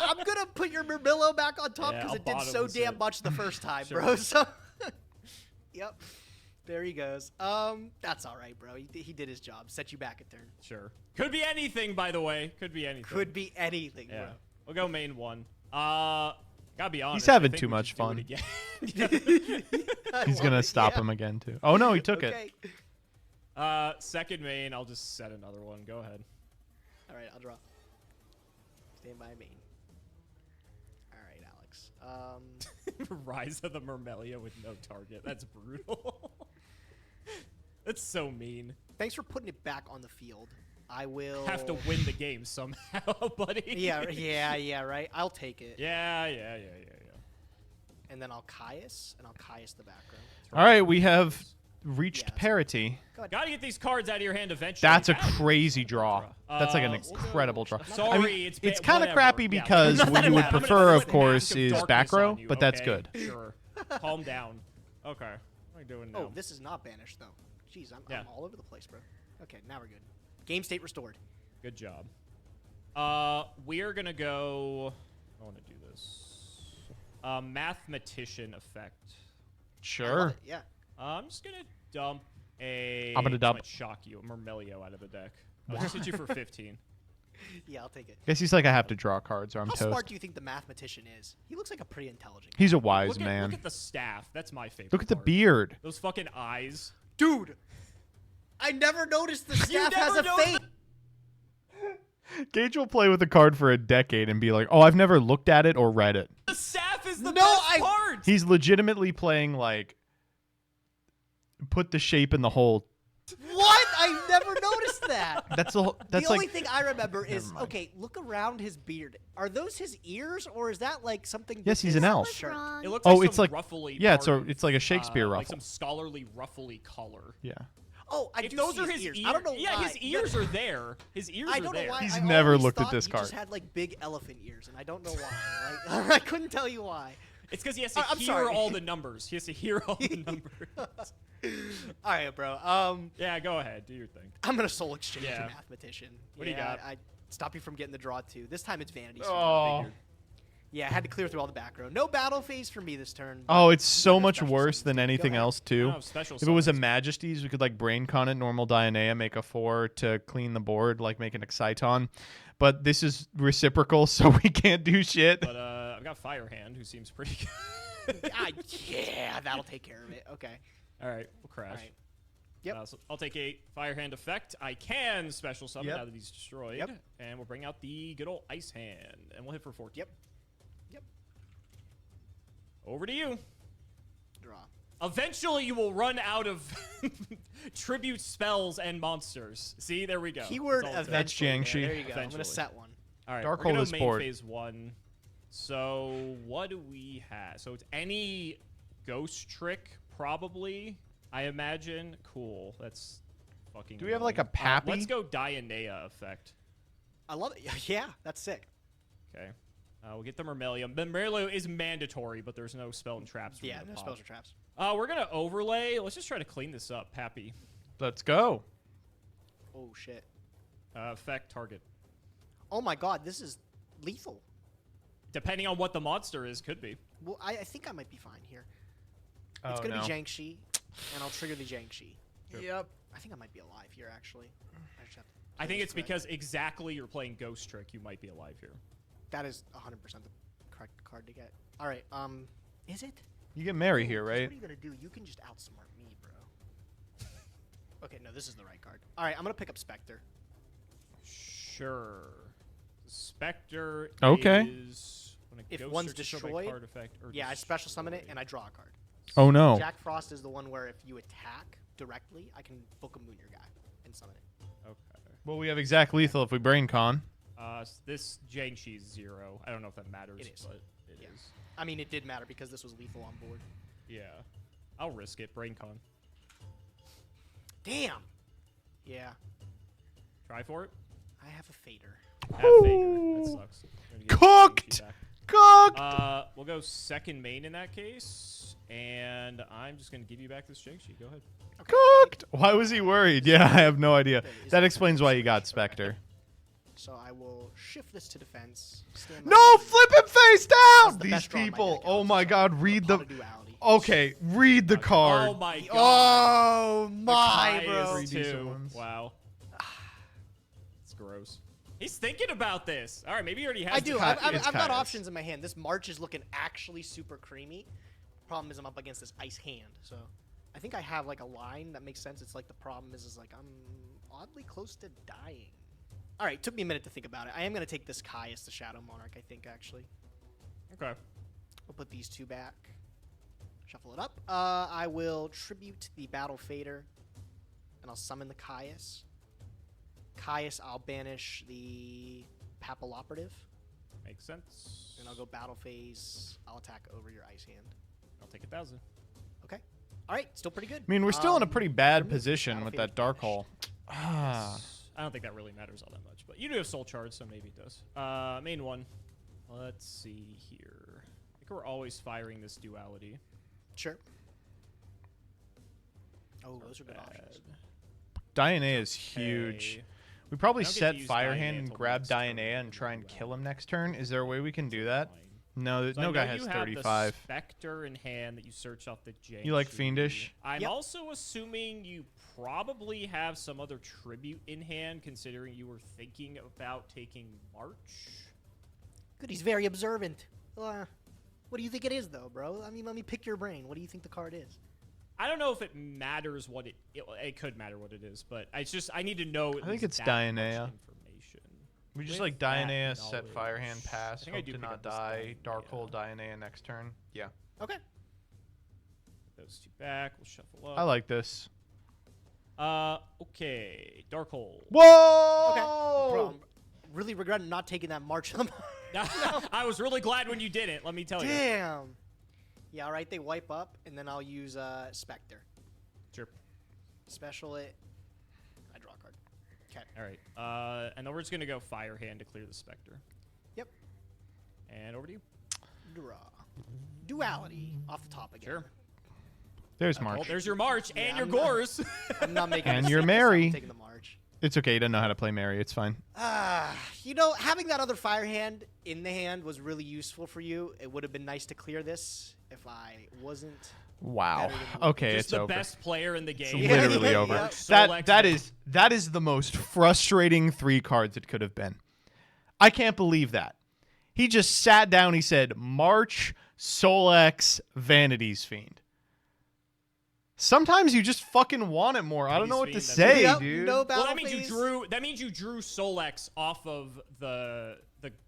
I'm gonna put your Murmillo back on top Yeah, because I'll it did so bottomless damn it. much the first time, Sure. bro. So, yep, there he goes. That's all right, bro. He did his job. Set you back a turn. Sure. Could be anything, by the way. Could be anything. Could be anything, Yeah. bro. We'll go main 1. Gotta be honest. He's having I think too we much just do fun. it again. He's gonna stop him again too. Oh no, he took it. Second main. I'll just set another one. Go ahead. All right, I'll draw. Stand by main. All right, Alex. Rise of the Murmelia with no target. That's brutal. That's so mean. Thanks for putting it back on the field. I will Have to win the game somehow, buddy. Yeah, right. I'll take it. Yeah. And then I'll Caius, and I'll Caius the background. All right, we have reached parity. Gotta get these cards out of your hand eventually. That's a crazy draw. That's like an we'll go- incredible draw. Sorry, I mean, it's it's ba- kind of whatever. crappy Yeah, because whatever. what you would I'm gonna prefer, throw of a course, mask is darkness back row, on you, but that's okay? good. Sure. Calm down. Okay. What are we doing now? Oh, this is not banished though. Jeez, I'm all over the place, bro. Okay, now we're good. Game state restored. Good job. We are gonna go. I want to do this. Mathematician effect. Sure. Yeah. I'm just gonna dump a. I'm gonna this dump- might shock you. A Murmelio out of the deck. I'll just hit you for 15. Yeah, I'll take it. Guess he's like, I have to draw cards or I'm How toast. smart do you think the mathematician is? He looks like a pretty intelligent guy. He's a wise Look man. Look at the staff. That's my favorite. Look at the part. beard. Those fucking eyes. Dude, I never noticed the staff has never a noticed face. Gage will play with a card for a decade and be like, oh, I've never looked at it or read it. The staff is the No, best part. He's legitimately playing like, put the shape in the hole. What? I never noticed that. That's the The only like. thing I remember is, mind. okay, look around his beard. Are those his ears, or is that like something? Yes, that he's is an elf. shirt? It looks Oh, like it's some like- ruffly. yeah, it's part a- of, it's like a Shakespeare like ruffle. some scholarly ruffly color. Yeah. Oh, I If do those see are his his ears. I don't know Yeah, why. his ears are there. His ears I are don't there. know why. He's I never always looked at thought this he card. just had like big elephant ears, and I don't know why. Like, I couldn't tell you why. It's because he has to I'm hear sorry. all the numbers. He has to hear all the numbers. All right, bro. Yeah, go ahead. Do your thing. I'm gonna soul exchange Yeah. your mathematician. What do you got? I stop you from getting the draw too. This time it's vanity. Oh. Figured. Yeah, I had to clear through all the back row. No battle phase for me this turn. Oh, it's so No much special worse summons. than anything ahead. else too. No, special If it was a summons. Majesties, we could like brain con it, normal Dianea, make a 4 to clean the board, like make an Exciton. But this is reciprocal, so we can't do shit. But I've got Firehand, who seems pretty good. Yeah, that'll take care of it. Okay. All right, we'll crash. All right. Yep. So I'll take a Firehand effect. I can special summon Yep. now that he's destroyed. Yep. And we'll bring out the good old Ice Hand. And we'll hit for 14. Yep. Yep. Over to you. Draw. Eventually, you will run out of tribute spells and monsters. See, there we go. Keyword That's all it That's eventually. Jiangshi. Yeah, there you go. I'm Eventually. gonna set one. All right, Dark we're gonna Hole is main board. phase 1. So what do we have? So it's any ghost trick, probably. I imagine. Cool. That's fucking. Do we have, like, a annoying. Pappy? Let's go Dianea effect. I love it. Yeah, that's sick. Okay. We'll get the Murmelia. Murmelia is mandatory, but there's no spell and traps. For Yeah, me to no pop. spells or traps. We're gonna overlay. Let's just try to clean this up, Pappy. Let's go. Oh shit. Effect target. Oh my god, this is lethal. Depending on what the monster is, could be. Well, I think I might be fine here. Oh, It's gonna no. be Jiangshi, and I'll trigger the Jiangshi. Yep. I think I might be alive here, actually. I just have to I think this it's correct. because exactly you're playing Ghost Trick. You might be alive here. That is 100% the correct card to get. All right, is it? You get Mary Ooh, here, 'cause right? What are you gonna do? You can just outsmart me, bro. Okay, no, this is the right card. All right, I'm gonna pick up Spectre. Sure. Spectre Okay. is when a If Ghost one's Trick is destroyed by destroyed, card effect or yeah, I special summon it destroyed. and I draw a card. Oh no. Jack Frost is the one where if you attack directly, I can book a Moon your guy and summon it. Okay. Well, we have exact lethal if we brain con. This Jiangxi's 0. I don't know if that matters, It is. but it is. I mean, it did matter because this was lethal on board. Yeah. I'll risk it. Brain con. Damn. Yeah. Try for it. I have a fader. Have fader. That sucks. Cooked! Cooked! We'll go second main in that case, and I'm just gonna give you back this Jiangxi. Go ahead. Cooked! Why was he worried? Yeah, I have no idea. That explains why you got Spectre. So I will shift this to defense. No, flip him face down! the These best draw in my people. deck, Oh my god, read the... Pot of Duality. Okay, read the card. Oh my god. Oh my, The bro. Kai is 2. decent ones. Wow. It's gross. He's thinking about this. All right, maybe he already has. I do. Kai- I've it's got Kai's. options in my hand. This March is looking actually super creamy. Problem is I'm up against this ice hand, so I think I have like a line that makes sense. It's like the problem is like I'm oddly close to dying. All right, took me a minute to think about it. I am gonna take this Kai as the Shadow Monarch. I think actually. Okay. We'll put these 2 back. Shuffle it up. I will tribute the Battle Fader, and I'll summon the Caius. Caius, I'll banish the Papilloperative. Makes sense. And I'll go Battle Phase. I'll attack over your Ice Hand. I'll take 1,000. Okay. All right, still pretty good. I mean, we're still in a pretty bad for me, position Battle with Fader's that Dark banished. Hole. Ah. I don't think that really matters all that much, but you do have Soul Charge, so maybe it does. Main one. Let's see here. I think we're always firing this duality. Sure. Oh, those are good options. Diana is huge. Okay. We probably I don't get set to use Fire Diana Hand and until grab next turn, Diana and but try and duality. kill him next turn. Is there a way we can do that? Fine. No, So no I guy know has you have 35. The Spectre in hand that you search off the Jiangxi. You like Fiendish? I'm Yep. also assuming you probably have some other tribute in hand, considering you were thinking about taking March. Good, he's very observant. What do you think it is, though, bro? I mean, let me pick your brain. What do you think the card is? I don't know if it matters what it could matter what it is, but it's just I need to know. I think it's Dianea. We just With like that Dianea, set Fire knowledge, Hand, I pass, think I hope do to pick not up this die, Dark Dianea. Hole, Dianea next turn. Yeah. Okay. Those 2 back. We'll shuffle up. I like this. Okay. Dark Hole. Whoa! Okay. Bro, I'm really regretting not taking that March on the I was really glad when you didn't. Let me tell you. Damn. Yeah, all right, they wipe up, and then I'll use Spectre. Sure. Special it. I draw a card. Okay. All right. And then we're just gonna go Fire Hand to clear the Spectre. Yep. And over to you. Draw. Duality. Off the top again. Sure. There's Well, March. there's your March Yeah, and your I'm not- Gores. I'm not making And a you're mistake, so I'm Mary. taking the March. It's okay. You don't know how to play Mary. It's fine. You know, having that other Fire Hand in the hand was really useful for you. It would have been nice to clear this if I wasn't. Wow. better than you. Okay, Just it's the over. best player in the game. It's literally Yeah. over. Yeah. Solex That is the most frustrating 3 cards it could have been. I can't believe that. He just sat down. He said, March, Solex, Vanity's Fiend. Sometimes you just fucking want it more. I don't know what to Vanity's say, Yep, dude. no Well, battle that means phase. That means you drew Solex off of the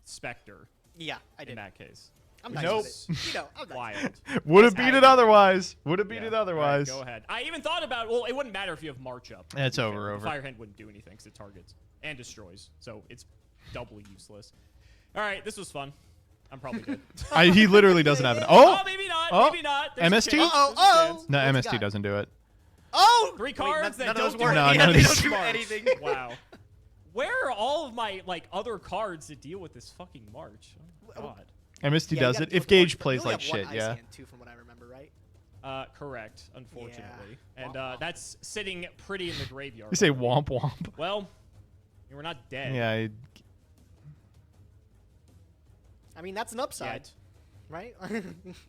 Spectre. Yeah, I In did. that case. I'm nice Nope. with it. You know, I'm nice. Wild. Would have That's beat how it you- otherwise. Would have beat Yeah. it otherwise. All right, go ahead. I even thought about well, it wouldn't matter if you have March up. to It's be over, fair. over. Fire Hand wouldn't do anything because it targets and destroys, so it's doubly useless. All right, this was fun. I'm probably good. He literally doesn't have an. Oh, Oh, maybe not. Oh. Maybe not. There's a MST? chance. Uh-oh, There's a uh-oh. chance. no, What's he MST got? doesn't do it. Oh! 3 Wait, cards none that of those don't do work. No, anything. none of they these- don't do March. anything. Wow. Where are all of my other cards to deal with this fucking March? Oh, God. MST Yeah, you does gotta it. deal If with the Gage March, but plays you only like have one shit, ice yeah. hand, too, from what I remember, right? Correct, unfortunately. Yeah. And Womp womp. that's sitting pretty in the graveyard. You say already. womp womp. Well, we're not dead. Yeah. I mean, that's an upside, Yet. right?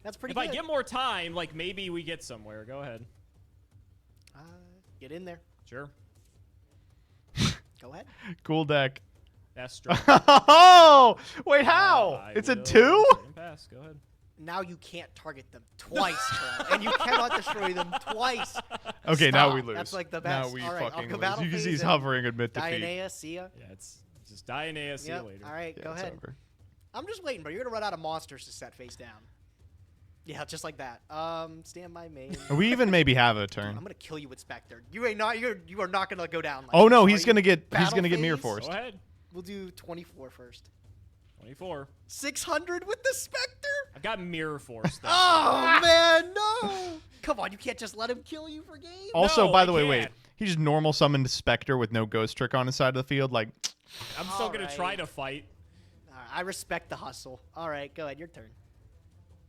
That's pretty If good. I get more time, like maybe we get somewhere. Go ahead. Get in there. Sure. Go ahead. Cool deck. That's strong. Oh, wait, how? I It's a will 2? let him pass. Go ahead. Now you can't target them twice, bro. And you cannot destroy them twice. Okay, now Stop. we lose. That's like the Now best. we All right, fucking I'll go lose. battle You can see phase he's and hovering admit defeat. Dianea, see ya. Yeah, it's just Dianea. See Yep. you later. All right, Yeah, go it's ahead. over. I'm just waiting, bro. You're gonna run out of monsters to set face down. Yeah, just like that. Stand by main. We even maybe have a Dude, turn. I'm gonna kill you with Spectre. You are not gonna go down. Like Oh no, this, he's are gonna you? get Battle mirror phase? forced. Go ahead. We'll do 24 first. 24. 600 with the Spectre? I've got Mirror Force. Though. Oh man, no! Come on, you can't just let him kill you for game. Also, No, by I the way, can't. wait. He just normal summoned Spectre with no ghost trick on his side of the field. Like, I'm still gonna Alright. try to fight. I respect the hustle. All right, go ahead, your turn.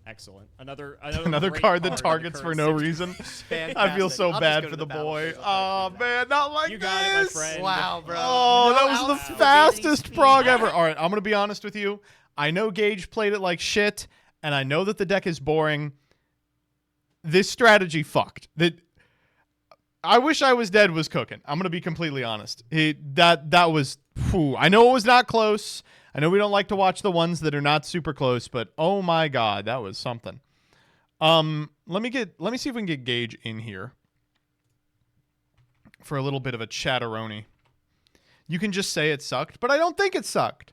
Excellent. Another great card that in the targets for current no 60. reason. Fantastic. I feel so I'll just bad go to for the the boy. battlefield. Oh man, not like You this. got it, my friend. Wow, bro. Oh, that No was the outs to fastest speed. prog ever. All right, I'm gonna be honest with you. I know Gage played it like shit, and I know that the deck is boring. This strategy fucked. That I wish I was dead was cooking. I'm gonna be completely honest. That was. Whew. I know it was not close. I know we don't like to watch the ones that are not super close, but oh my god, that was something. Let me see if we can get Gage in here for a little bit of a chatteroni. You can just say it sucked, but I don't think it sucked.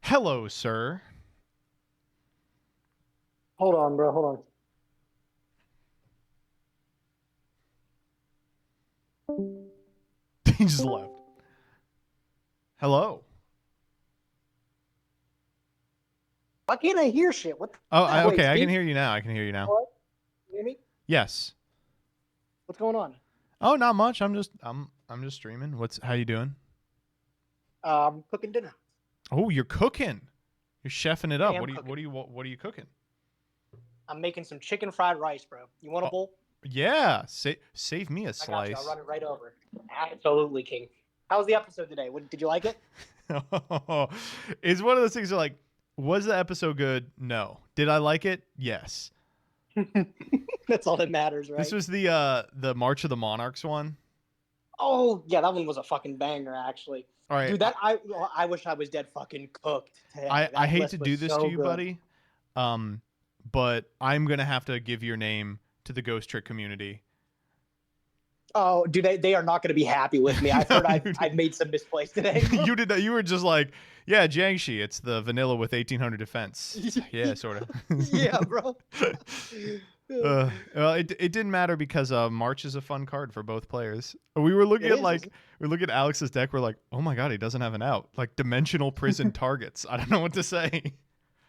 Hello, sir. Hold on, bro. Hold on. He just left. Hello. Why can't I hear shit? What? Oh, Wait, okay. I can Steve? hear you now. I can hear you now. What? You hear me? Yes. What's going on? Oh, not much. I'm just streaming. How you doing? Cooking dinner. Oh, you're cooking. You're chefing it up. I am What are you cooking? I'm making some chicken fried rice, bro. You want a bowl? Yeah. Save me a I got slice. you. I'll run it right over. Absolutely, King. How was the episode today? Did you like it? It's one of those things where like, was the episode good? No. Did I like it? Yes. That's all that matters, right? This was the March of the Monarchs one. Oh yeah, that one was a fucking banger, actually. All right. Dude, I wish I was dead fucking cooked today. I That hate list to was do this so to you, good. buddy. But I'm gonna have to give your name to the Ghost Trick community. Oh, dude, they are not going to be happy with me. I've heard I've made some misplays today. You did that. You were just like, yeah, Jiangxi. It's the vanilla with 1800 defense. Yeah, sort of. Yeah, bro. Well, it didn't matter because March is a fun card for both players. We were looking we look at Alex's deck. We're like, oh my god, he doesn't have an out. Like dimensional prison targets. I don't know what to say.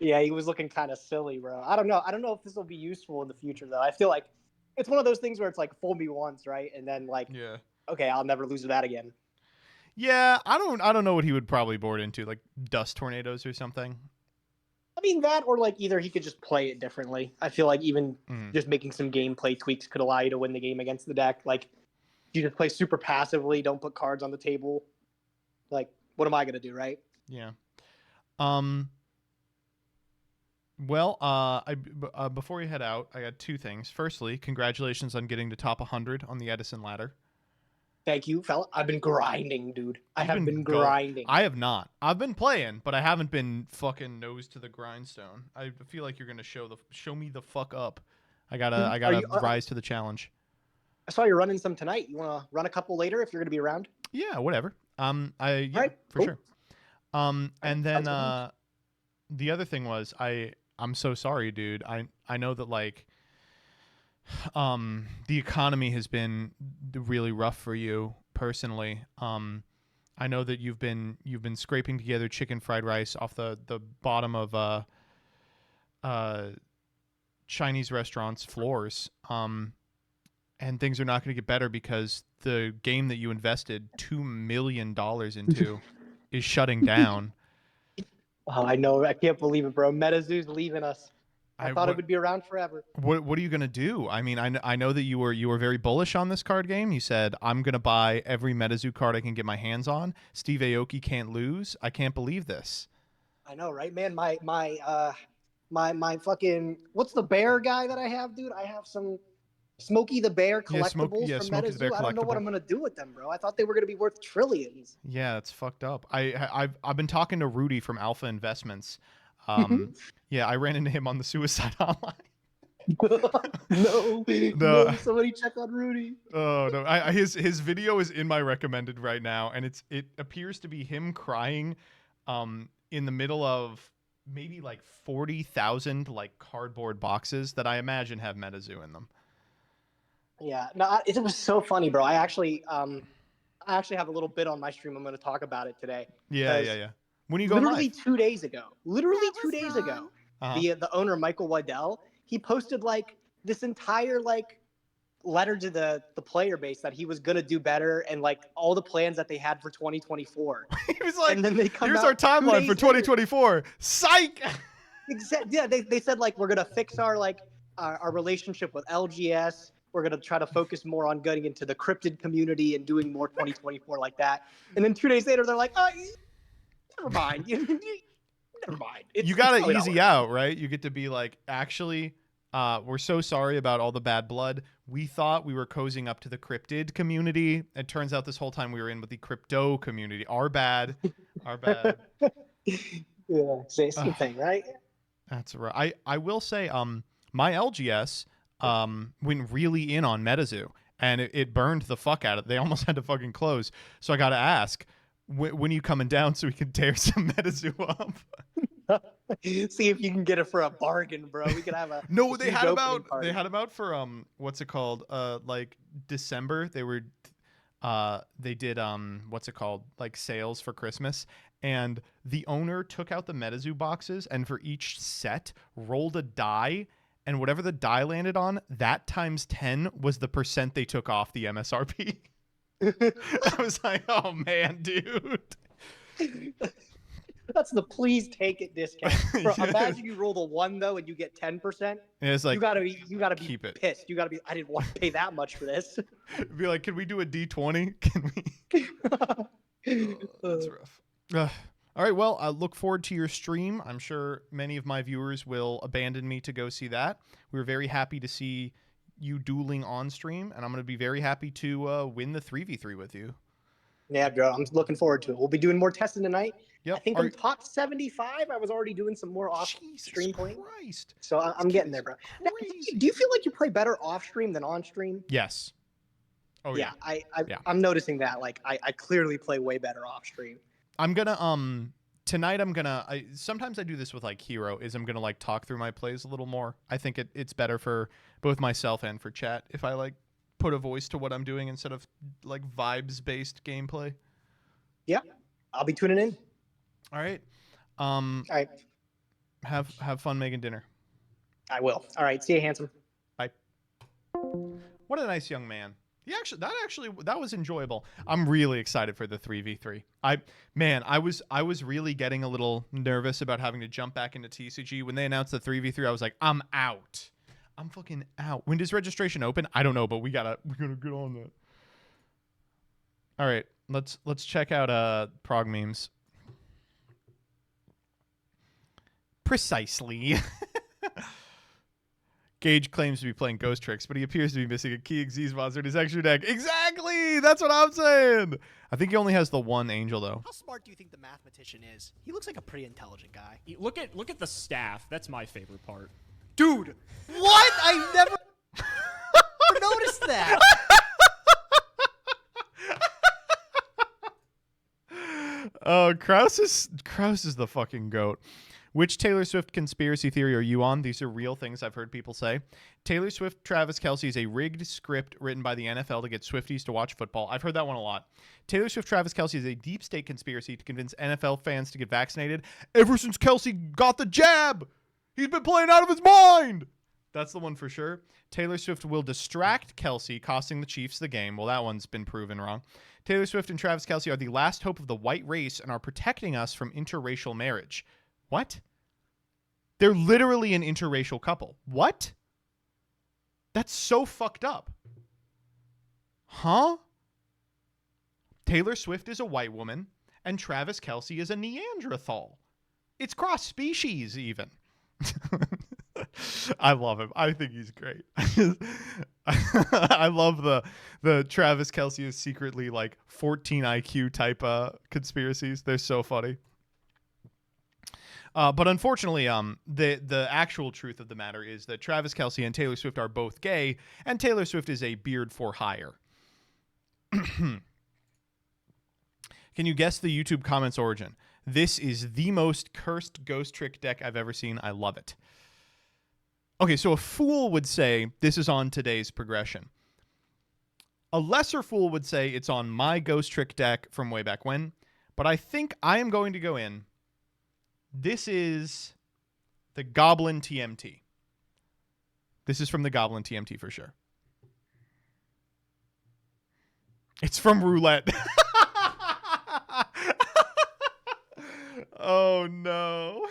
Yeah, he was looking kind of silly, bro. I don't know. I don't know if this will be useful in the future though. I feel like it's one of those things where it's like fool me once, right? And then like, yeah, okay, I'll never lose that again. Yeah, I don't know what he would probably board into, like dust tornadoes or something. I mean that, or like either he could just play it differently. I feel like even just making some gameplay tweaks could allow you to win the game against the deck. Like you just play super passively, don't put cards on the table. Like, what am I gonna do, right? Yeah. Well, before you head out, I got two things. Firstly, congratulations on getting to top 100 on the Edison ladder. Thank you, fella. I've been grinding, dude. I have been grinding. I have not. I've been playing, but I haven't been fucking nose to the grindstone. I feel like you're gonna show me the fuck up. I gotta rise to the challenge. I saw you running some tonight. You wanna run a couple later if you're gonna be around? Yeah, whatever. Yeah, right, for cool. sure. And then the other thing was I'm so sorry, dude. I know that like the economy has been really rough for you personally. I know that you've been scraping together chicken fried rice off the bottom of Chinese restaurants' floors. And things are not going to get better because the game that you invested $2 million into is shutting down. Oh, I know. I can't believe it, bro. Metazoo's leaving us. I thought it would be around forever. What are you gonna do? I mean, I know that you were very bullish on this card game. You said I'm gonna buy every Metazoo card I can get my hands on. Steve Aoki can't lose. I can't believe this. I know, right, man? My fucking what's the bear guy that I have, dude? I have some Smokey the Bear collectibles from Metazoo. I don't know what I'm gonna do with them, bro. I thought they were gonna be worth trillions. Yeah, it's fucked up. I've been talking to Rudy from Alpha Investments. Yeah, I ran into him on the Suicide Hotline. No, somebody check on Rudy. Oh no, his video is in my recommended right now, and it appears to be him crying, in the middle of maybe like 40,000 like cardboard boxes that I imagine have Metazoo in them. Yeah, no, it was so funny, bro. I actually have a little bit on my stream. I'm going to talk about it today. Yeah. When you go literally live? 2 days ago, the owner Michael Waddell, he posted like this entire like letter to the player base that he was going to do better and like all the plans that they had for 2024. He was like, and then they come here's out our timeline for 2024. Psych. Exactly. Yeah, they said like we're going to fix our like our relationship with LGS. We're going to try to focus more on getting into the cryptid community and doing more 2024 like that. And then 2 days later, they're like, oh, never mind. Never mind. You got to easy out, right? You get to be like, actually, we're so sorry about all the bad blood. We thought we were cozying up to the cryptid community. It turns out this whole time we were in with the crypto community. Our bad. Our bad. Yeah, same thing, right? That's right. I will say, my LGS went really in on Metazoo, and it burned the fuck out of it. They almost had to fucking close. So I got to ask, when are you coming down so we can tear some Metazoo up? See if you can get it for a bargain, bro. We could have a no. They had them out for what's it called? Like December. They did what's it called? Like sales for Christmas. And the owner took out the Metazoo boxes and for each set rolled a die. And whatever the die landed on, that times 10 was the % they took off the MSRP. I was like, oh man, dude. That's the please take it discount. Bro, imagine you roll the 1 though and you get 10%. It's like you gotta be keep it. Pissed. You gotta be. I didn't want to pay that much for this. Be like, can we do a D20? Can we? That's rough. All right, well, I look forward to your stream. I'm sure many of my viewers will abandon me to go see that. We were very happy to see you dueling on stream, and I'm going to be very happy to win the 3v3 with you. Yeah, bro, I'm looking forward to it. We'll be doing more testing tonight. Yep. I think I'm top 75. I was already doing some more off-stream playing. So I'm getting there, bro. Now, do you feel like you play better off-stream than on-stream? Yes. Oh, yeah. I'm noticing that. Like, I clearly play way better off-stream. I'm gonna tonight sometimes I do this with like Hero is I'm gonna like talk through my plays a little more. I think it's better for both myself and for chat if I like put a voice to what I'm doing instead of like vibes based gameplay. Yeah, I'll be tuning in. All right. All right. Have fun making dinner. I will. All right. See you, handsome. Bye. What a nice young man. That was enjoyable. I'm really excited for the 3v3. I was really getting a little nervous about having to jump back into TCG when they announced the 3v3. I was like, I'm out. I'm fucking out. When does registration open? I don't know, but we gotta get on that. All right, let's check out prog memes. Precisely. Gage claims to be playing Ghost Tricks, but he appears to be missing a key Xyz monster in his extra deck. Exactly! That's what I'm saying! I think he only has the one angel, though. How smart do you think the mathematician is? He looks like a pretty intelligent guy. Look at the staff. That's my favorite part. Dude! What? I never noticed that! Oh, Kraus is the fucking GOAT. Which Taylor Swift conspiracy theory are you on? These are real things I've heard people say. Taylor Swift, Travis Kelce is a rigged script written by the NFL to get Swifties to watch football. I've heard that one a lot. Taylor Swift, Travis Kelce is a deep state conspiracy to convince NFL fans to get vaccinated. Ever since Kelce got the jab, he's been playing out of his mind. That's the one for sure. Taylor Swift will distract Kelce, costing the Chiefs the game. Well, that one's been proven wrong. Taylor Swift and Travis Kelce are the last hope of the white race and are protecting us from interracial marriage. What? They're literally an interracial couple. What? That's so fucked up. Huh? Taylor Swift is a white woman, and Travis Kelce is a Neanderthal. It's cross-species, even. I love him. I think he's great. I love the Travis Kelce is secretly like 14 IQ type conspiracies. They're so funny. But unfortunately, the actual truth of the matter is that Travis Kelce and Taylor Swift are both gay, and Taylor Swift is a beard for hire. Can you guess the YouTube comments origin? This is the most cursed ghost trick deck I've ever seen. I love it. Okay, so a fool would say this is on today's progression. A lesser fool would say it's on my ghost trick deck from way back when, but I think I am going to go in. This is the Goblin TMT. This is from the Goblin TMT for sure. It's from Roulette. Oh, no.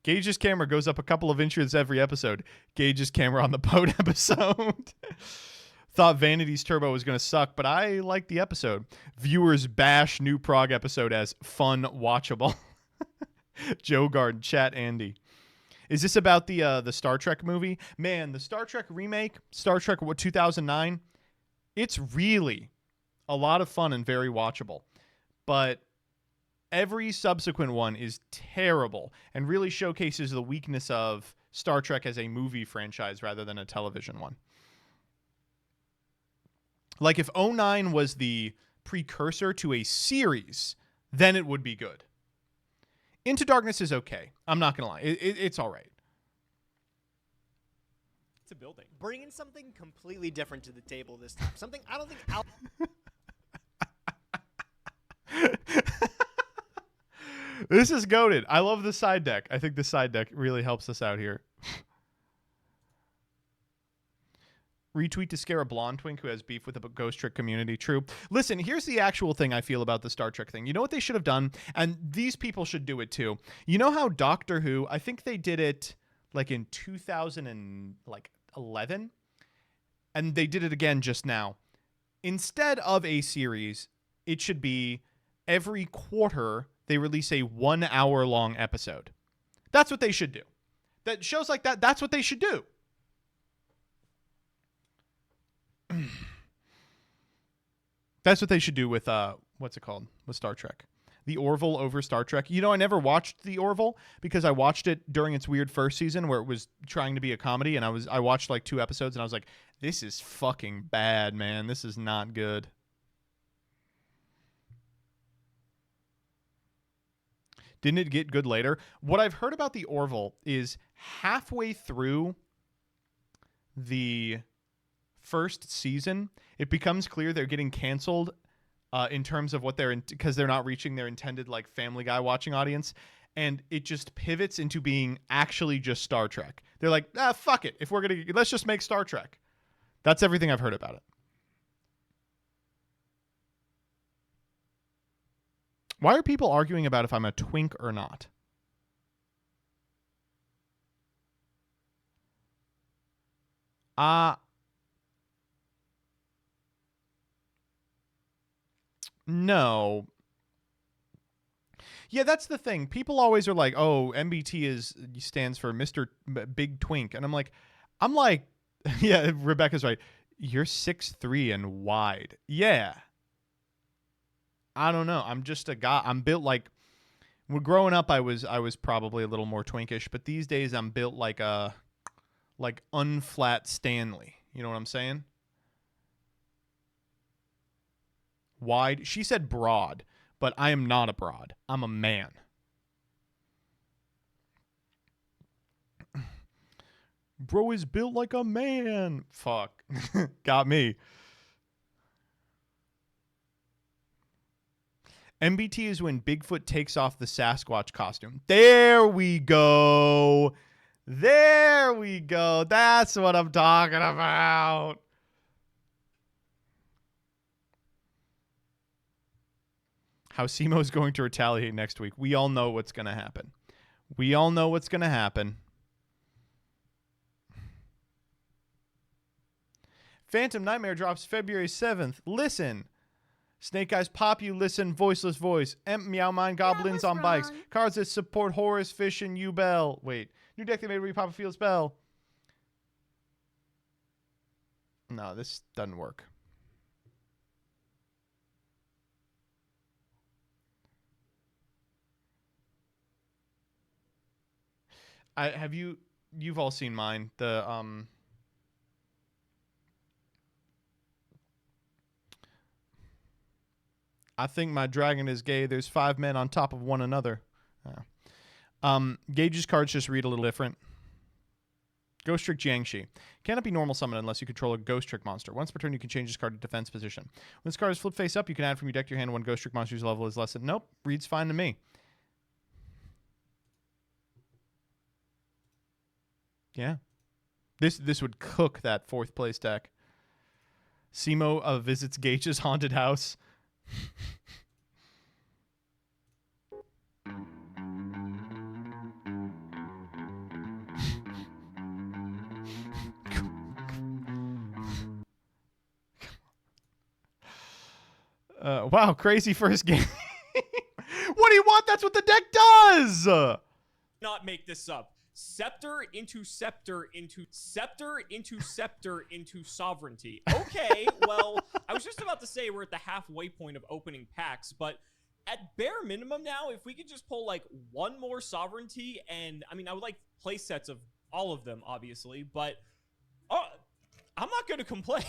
Gage's camera goes up a couple of inches every episode. Gage's camera on the boat episode. Thought Vanity's Turbo was going to suck, but I liked the episode. Viewers bash new prog episode as fun watchable. Joe Garden, chat Andy. Is this about the Star Trek movie? Man, the Star Trek remake, Star Trek 2009, it's really a lot of fun and very watchable. But every subsequent one is terrible and really showcases the weakness of Star Trek as a movie franchise rather than a television one. Like if 09 was the precursor to a series, then it would be good. Into Darkness is okay. I'm not going to lie. It's all right. It's a building. Bringing something completely different to the table this time. Something I don't think This is goated. I love the side deck. I think the side deck really helps us out here. Retweet to scare a blonde twink who has beef with the ghost trick community. True. Listen, here's the actual thing I feel about the Star Trek thing. You know what they should have done? And these people should do it too. You know how Doctor Who, I think they did it like in 2011, and they did it again just now. Instead of a series, it should be every quarter they release a 1 hour long episode. That's what they should do. That shows like that, that's what they should do. That's what they should do with what's it called? With Star Trek. The Orville over Star Trek. You know, I never watched The Orville because I watched it during its weird first season where it was trying to be a comedy, and I watched like 2 episodes and I was like, this is fucking bad, man. This is not good. Didn't it get good later? What I've heard about The Orville is halfway through the first season, it becomes clear they're getting canceled in terms of what because they're not reaching their intended like Family Guy watching audience, and it just pivots into being actually just Star Trek. They're like, fuck it. Let's just make Star Trek. That's everything I've heard about it. Why are people arguing about if I'm a twink or not? No. Yeah, that's the thing. People always are like, "Oh, MBT stands for Mr. Big Twink," and I'm like, yeah, Rebecca's right. You're 6'3" and wide. Yeah. I don't know. I'm just a guy. I'm built like. When growing up, I was probably a little more twinkish, but these days I'm built like unflat Stanley. You know what I'm saying? Wide. She said broad, but I am not a broad. I'm a man. Bro is built like a man. Fuck. Got me. MBT is when Bigfoot takes off the Sasquatch costume. There we go. There we go. That's what I'm talking about. How Simo's going to retaliate next week. We all know what's going to happen. We all know what's going to happen. Phantom Nightmare drops February 7th. Listen. Snake Eyes Pop You, Listen, Voiceless Voice. Meow Mind Goblins on Bikes. Cards that support Horus, Fish, and U-Bell. Wait. New deck they made where you pop a field spell. No, this doesn't work. You've all seen mine. The I think my dragon is gay. There's 5 men on top of one another. Gage's cards just read a little different. Ghost Trick Jiangshi. Cannot be normal summon unless you control a Ghost Trick monster. Once per turn, you can change this card to defense position. When this card is flipped face up, you can add from your deck to your hand one Ghost Trick monster's level is less than... Nope. Reads fine to me. Yeah. This would cook that 4th place deck. Simo visits Gage's haunted house. Wow, crazy first game. What do you want? That's what the deck does! Not make this up. Scepter into scepter into scepter into scepter into sovereignty. Okay, well, I was just about to say we're at the halfway point of opening packs, but at bare minimum now, if we could just pull like one more sovereignty, and I mean, I would like play sets of all of them, obviously, but I'm not going to complain.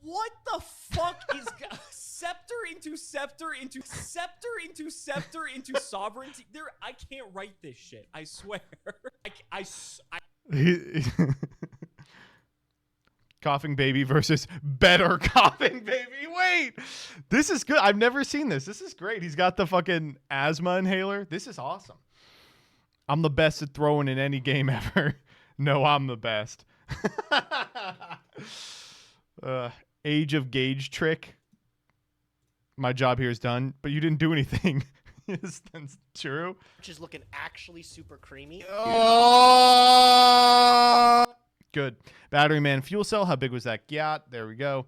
What the fuck is scepter into scepter into scepter into scepter into sovereignty? I can't write this shit. I swear. Coughing baby versus better coughing baby. Wait, this is good. I've never seen this. This is great. He's got the fucking asthma inhaler. This is awesome. I'm the best at throwing in any game ever. No, I'm the best. Age of Gauge trick. My job here is done, but you didn't do anything. That's true. Which is looking actually super creamy. Good. Battery man fuel cell. How big was that yacht? There we go.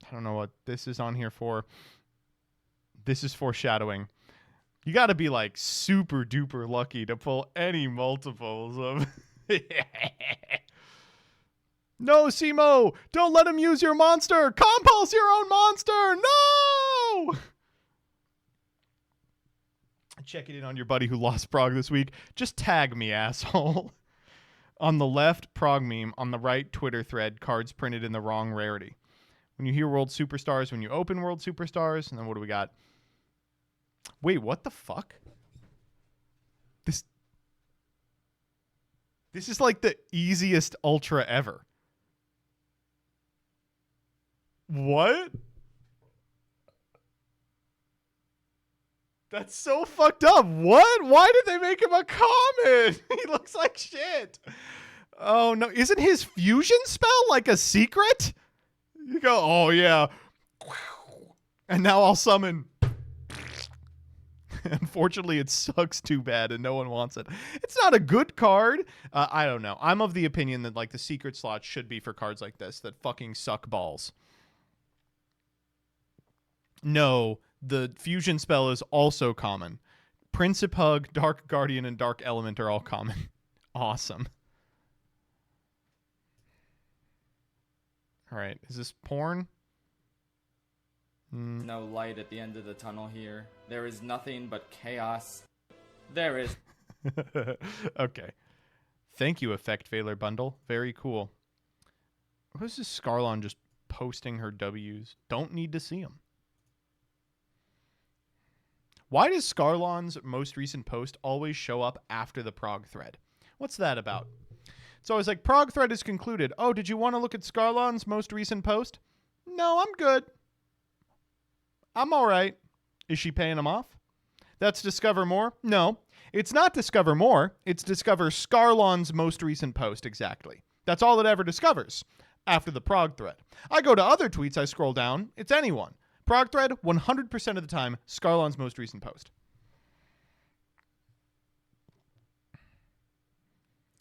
I don't know what this is on here for. This is foreshadowing. You got to be like super duper lucky to pull any multiples of... No, Simo! Don't let him use your monster! Compulse your own monster! No! Checking in on your buddy who lost Prog this week. Just tag me, asshole. On the left, Prog meme. On the right, Twitter thread. Cards printed in the wrong rarity. When you hear World Superstars, when you open World Superstars, and then what do we got? Wait, what the fuck? This is like the easiest Ultra ever. What? That's so fucked up. What? Why did they make him a common? He looks like shit. Oh, no. Isn't his fusion spell like a secret? You go, oh, yeah. And now I'll summon. Unfortunately, it sucks too bad and no one wants it. It's not a good card. I don't know. I'm of the opinion that like the secret slot should be for cards like this that fucking suck balls. No, the fusion spell is also common. Princip Hug, Dark Guardian, and Dark Element are all common. Awesome. All right, is this porn? No light at the end of the tunnel here. There is nothing but chaos. There is. Okay. Thank you, Effect Veiler Bundle. Very cool. Who's this Scarlon just posting her W's? Don't need to see them. Why does Scarlon's most recent post always show up after the Prog thread? What's that about? It's always like, Prog thread is concluded. Oh, did you want to look at Scarlon's most recent post? No, I'm good. I'm all right. Is she paying him off? That's Discover More? No, it's not Discover More. It's Discover Scarlon's most recent post, exactly. That's all it ever discovers after the Prog thread. I go to other tweets, I scroll down. It's anyone. Prog thread, 100% of the time, Scarlon's most recent post.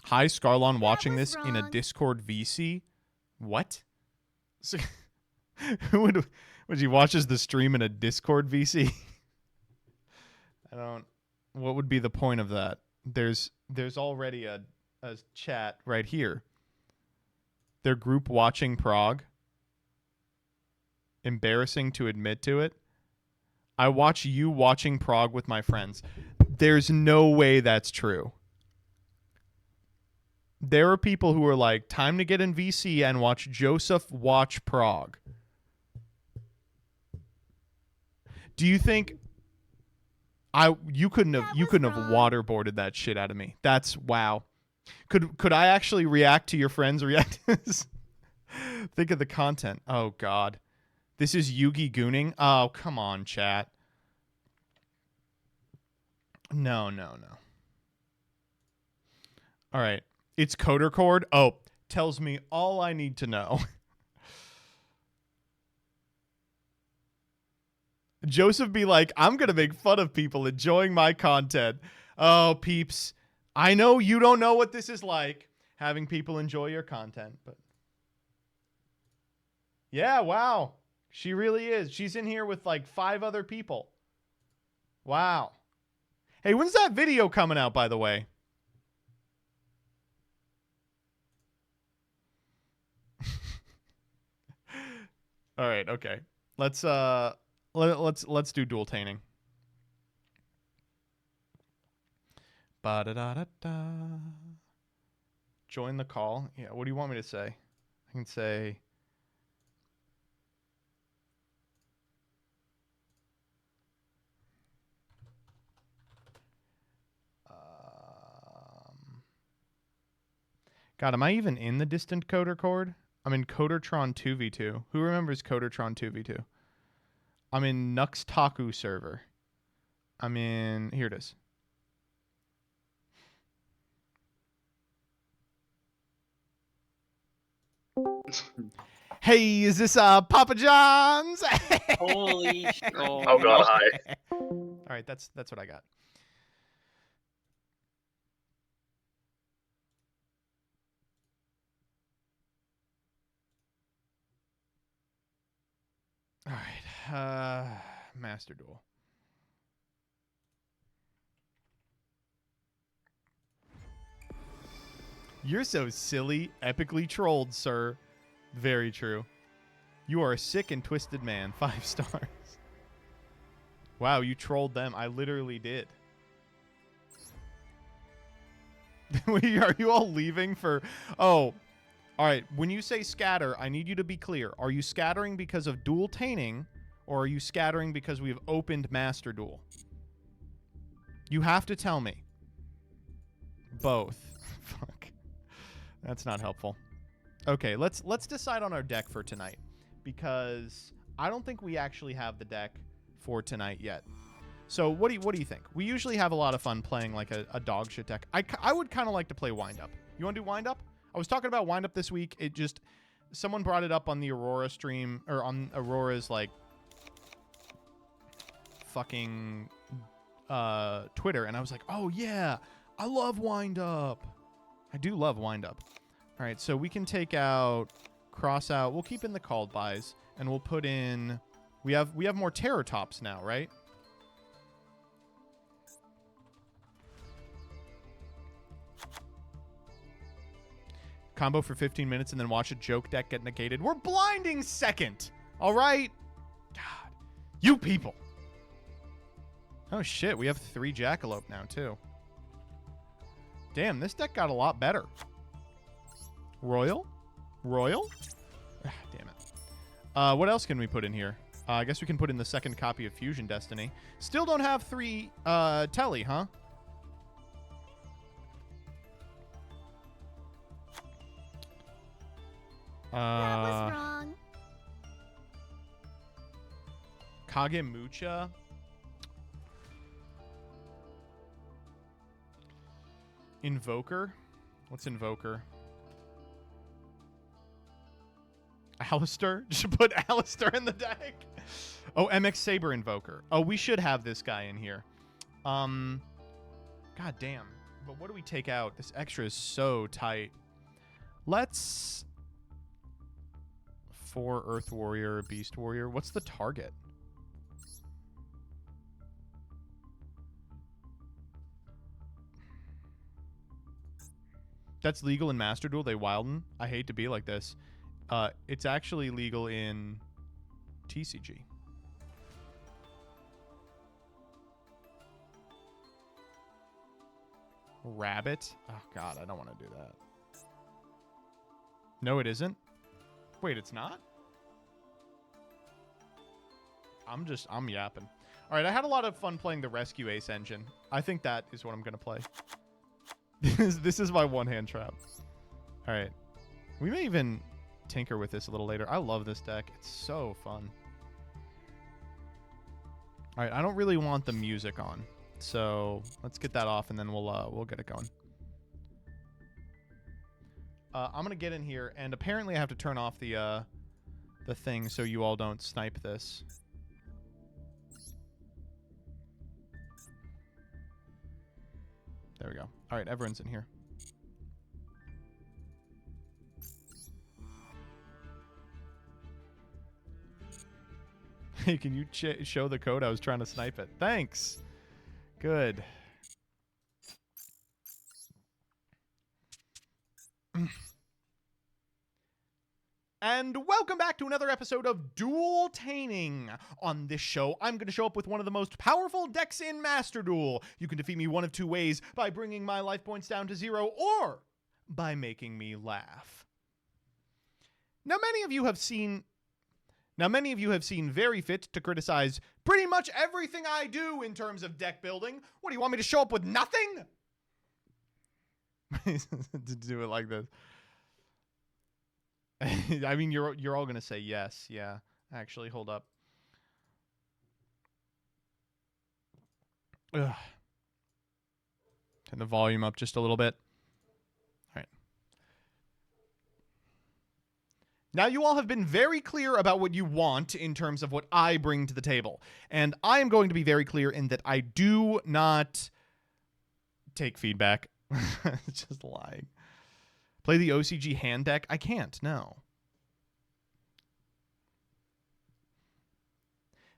Hi, Scarlon, watching this in a Discord VC. What? So, who would he watches the stream in a Discord VC? I don't. What would be the point of that? There's already a chat right here. They're group watching Prog. Embarrassing to admit to it. I watch you watching Prog with my friends. There's no way that's true. There are people who are like, time to get in VC and watch Joseph watch Prog. Do you think you couldn't have waterboarded that shit out of me? That's wow. Could I actually react to your friends' react? Think of the content. Oh God. This is Yugi gooning. Oh, come on, chat. No. All right. It's Coder Cord. Oh, tells me all I need to know. Joseph be like, I'm going to make fun of people enjoying my content. Oh, peeps. I know you don't know what this is like, having people enjoy your content, but yeah, wow. She really is. She's in here with like 5 other people. Wow. Hey, when's that video coming out, by the way? All right, okay. Let's do dueltaining. Ba-da-da-da-da. Join the call. Yeah, what do you want me to say? I can say God, am I even in the distant Coder Cord? I'm in Codertron 2v2. Who remembers Codertron 2v2? I'm in Nux Taku server. I'm in... Here it is. Hey, is this Papa John's? Holy shit. Oh God, hi. All right, that's what I got. All right, Master Duel. You're so silly, epically trolled, sir. Very true. You are a sick and twisted man. 5 stars. Wow, you trolled them. I literally did. Are you all leaving for... Oh, all right. When you say scatter, I need you to be clear. Are you scattering because of dueltaining, or are you scattering because we've opened Master Duel? You have to tell me. Both. Fuck. That's not helpful. Okay, let's decide on our deck for tonight, because I don't think we actually have the deck for tonight yet. So what do you think? We usually have a lot of fun playing like a dog shit deck. I would kind of like to play Wind Up. You want to do Wind Up? I was talking about Wind Up this week. It just, someone brought it up on the Aurora stream, or on Aurora's like fucking Twitter, and I was like, oh yeah, I love Wind Up. I do love Wind Up. All right, so we can take out, cross out. We'll keep in the called buys, and we'll put in. We have more Terror Tops now, right? Combo for 15 minutes and then watch a joke deck get negated. We're blinding second. All right. God, you people. Oh shit, we have 3 Jackalope now too. Damn, this deck got a lot better. Royal? Ah, damn it. What else can we put in here? I guess we can put in the second copy of Fusion Destiny. Still don't have 3 Telly, huh? That was wrong. Kagemucha. Invoker? What's Invoker? Alistair? Just put Alistair in the deck. Oh, MX Saber Invoker. Oh, we should have this guy in here. God damn. But what do we take out? This extra is so tight. Let's... 4 Earth Warrior, Beast Warrior. What's the target? That's legal in Master Duel. They wilden. I hate to be like this. It's actually legal in TCG. Rabbit? Oh, God, I don't want to do that. No, it isn't. Wait, it's not? I'm yapping. All right, I had a lot of fun playing the Rescue Ace engine. I think that is what I'm going to play. This is my one-hand trap. All right. We may even tinker with this a little later. I love this deck. It's so fun. All right, I don't really want the music on. So let's get that off, and then we'll get it going. I'm going to get in here, and apparently I have to turn off the thing so you all don't snipe this. There we go. All right, everyone's in here. Hey, can you show the code? I was trying to snipe it. Thanks. Good. And welcome back to another episode of Dueltaining. On this show, I'm going to show up with one of the most powerful decks in Master Duel. You can defeat me one of two ways: by bringing my life points down to 0, or by making me laugh. Now, many of you have seen very fit to criticize pretty much everything I do in terms of deck building. What, do you want me to show up with nothing? To do it like this. I mean, you're all gonna say yes. Yeah, actually, hold up. Ugh. Turn the volume up just a little bit. All right. Now, you all have been very clear about what you want in terms of what I bring to the table. And I am going to be very clear in that I do not take feedback. Just lying. Play the OCG hand deck? I can't, no.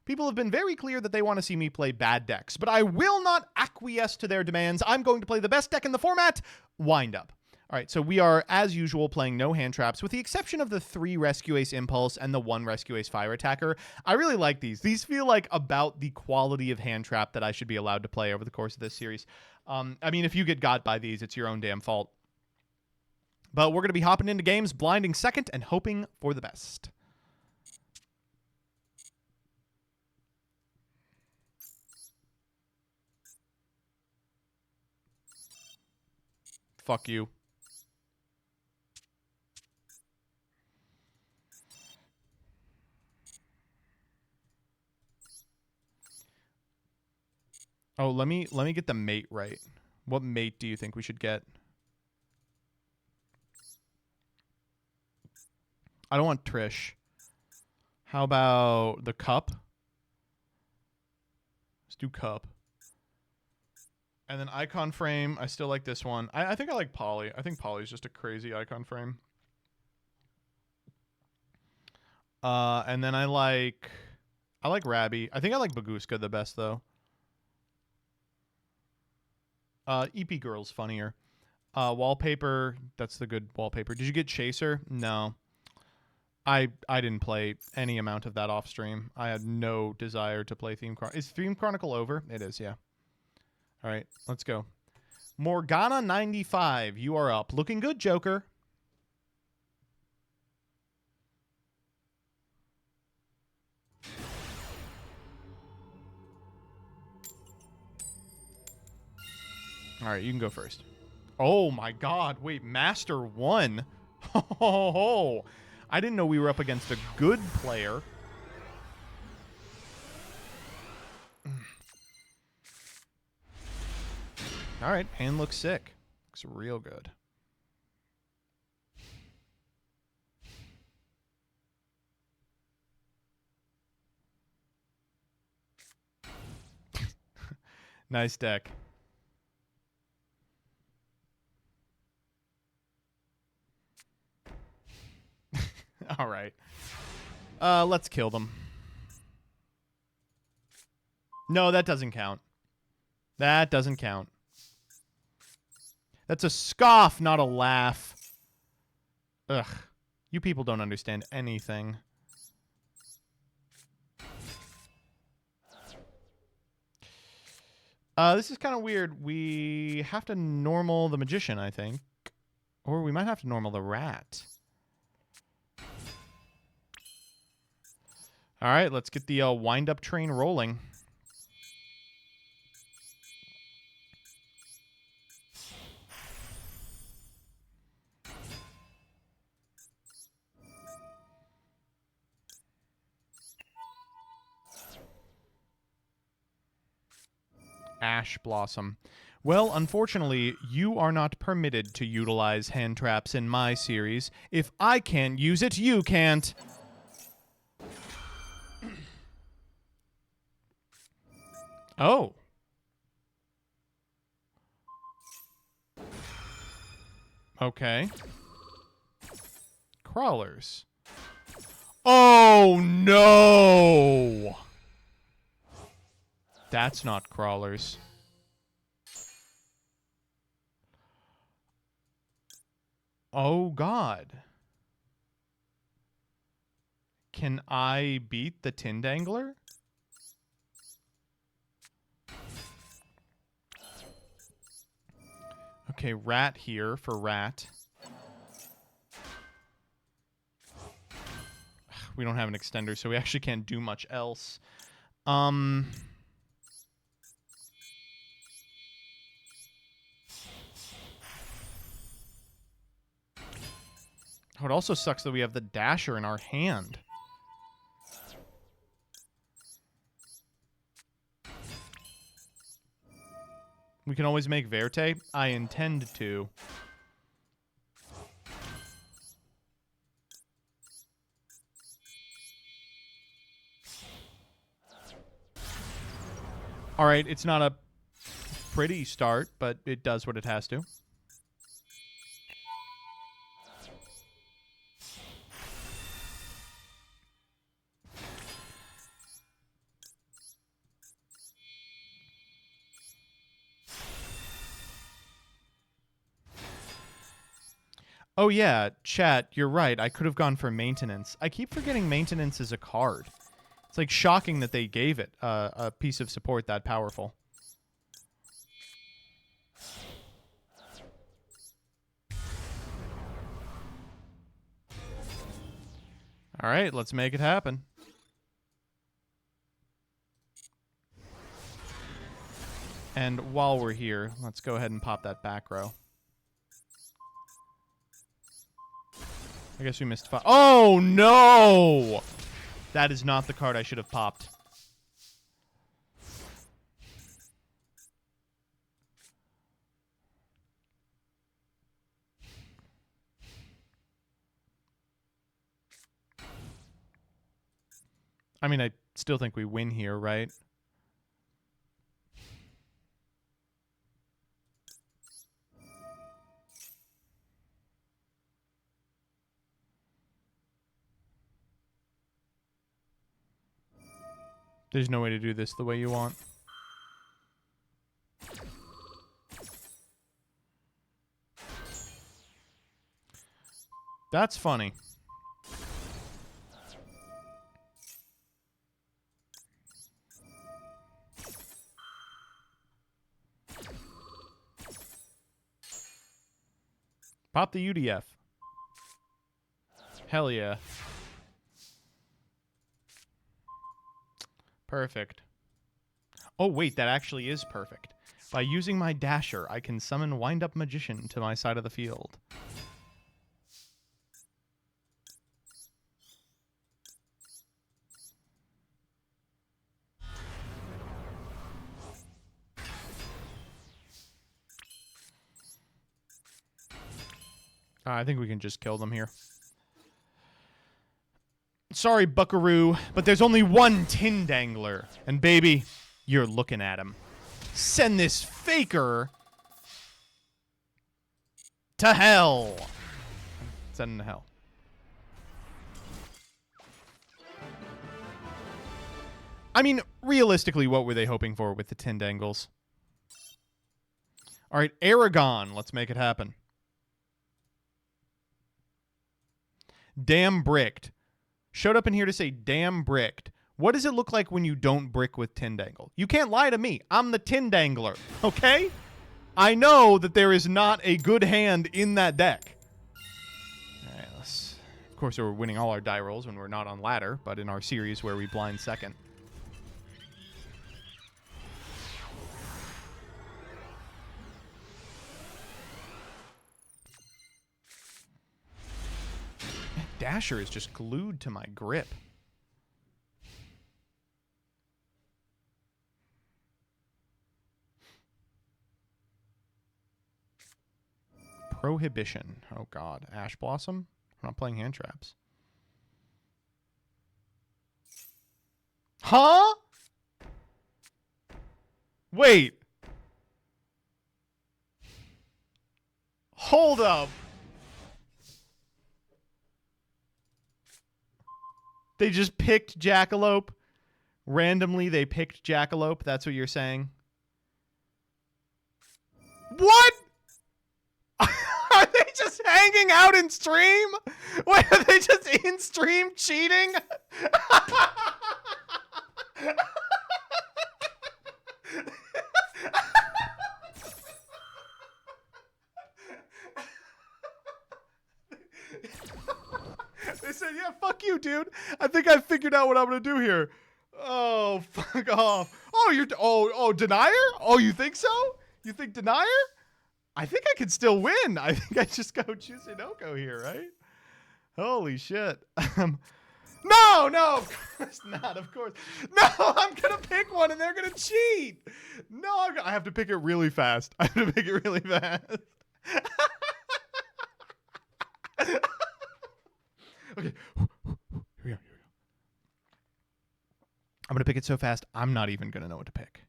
People have been very clear that they want to see me play bad decks, but I will not acquiesce to their demands. I'm going to play the best deck in the format, Wind Up. All right, so we are, as usual, playing no hand traps, with the exception of the 3 Rescue Ace Impulse and the 1 Rescue Ace Fire Attacker. I really like these. These feel like about the quality of hand trap that I should be allowed to play over the course of this series. I mean, if you get got by these, it's your own damn fault. But we're going to be hopping into games, blinding second, and hoping for the best. Fuck you. Oh, let me get the mate right. What mate do you think we should get? I don't want Trish. How about the Cup? Let's do Cup. And then Icon Frame, I still like this one. I think I like Polly. I think Polly's just a crazy icon frame. And then I like Rabby. I think I like Baguska the best, though. EP Girl's funnier. Wallpaper, that's the good wallpaper. Did you get Chaser? No. I didn't play any amount of that off stream. I had no desire to play Theme Chronicle. Is Theme Chronicle over? It is, yeah. All right, let's go. Morgana 95, you are up. Looking good, Joker. All right, you can go first. Oh my God! Wait, Master 1. Oh, I didn't know we were up against a good player. All right, hand looks sick. Looks real good. Nice deck. All right. Let's kill them. No, that doesn't count. That doesn't count. That's a scoff, not a laugh. Ugh. You people don't understand anything. This is kind of weird. We have to normal the magician, I think. Or we might have to normal the rat. All right, let's get the wind-up train rolling. Ash Blossom. Well, unfortunately, you are not permitted to utilize hand traps in my series. If I can't use it, you can't. Oh. Okay. Crawlers. Oh, no! That's not crawlers. Oh, God. Can I beat the Tindangler? Okay, rat here for rat. We don't have an extender, so we actually can't do much else. Oh, it also sucks that we have the dasher in our hand. We can always make Verte. I intend to. All right, it's not a pretty start, but it does what it has to. Oh yeah, chat, you're right. I could have gone for maintenance. I keep forgetting maintenance is a card. It's like shocking that they gave it a piece of support that powerful. All right, let's make it happen. And while we're here, let's go ahead and pop that back row. I guess we missed 5. Oh, no! That is not the card I should have popped. I mean, I still think we win here, right? There's no way to do this the way you want. That's funny. Pop the UDF. Hell yeah. Perfect. Oh, wait, that actually is perfect. By using my dasher, I can summon Wind-Up Magician to my side of the field. I think we can just kill them here. Sorry, Buckaroo, but there's only one Tindangler. And baby, you're looking at him. Send this faker to hell. Send him to hell. I mean, realistically, what were they hoping for with the Tindangles? All right, Aragon. Let's make it happen. Damn bricked. Showed up in here to say damn bricked. What does it look like when you don't brick with Tindangle? You can't lie to me. I'm the Tindangler, okay? I know that there is not a good hand in that deck. All right, let's... Of course, we're winning all our die rolls when we're not on ladder, but in our series where we blind second. Dasher is just glued to my grip. Prohibition. Oh, God. Ash Blossom? I'm not playing hand traps. Huh? Wait. Hold up. They just picked Jackalope. Randomly, they picked Jackalope. That's what you're saying? What? Are they just hanging out in stream? Wait, are they just in stream cheating? They said, yeah, fuck you, dude. I think I figured out what I'm going to do here. Oh, fuck off. Oh, you're... Oh, Denier? Oh, you think so? You think Denier? I think I could still win. I think I just go Chusinoko here, right? Holy shit. No, of course not, of course. No, I'm going to pick one and they're going to cheat. No, I have to pick it really fast. I have to pick it really fast. Okay. Here we go. I'm going to pick it so fast, I'm not even going to know what to pick.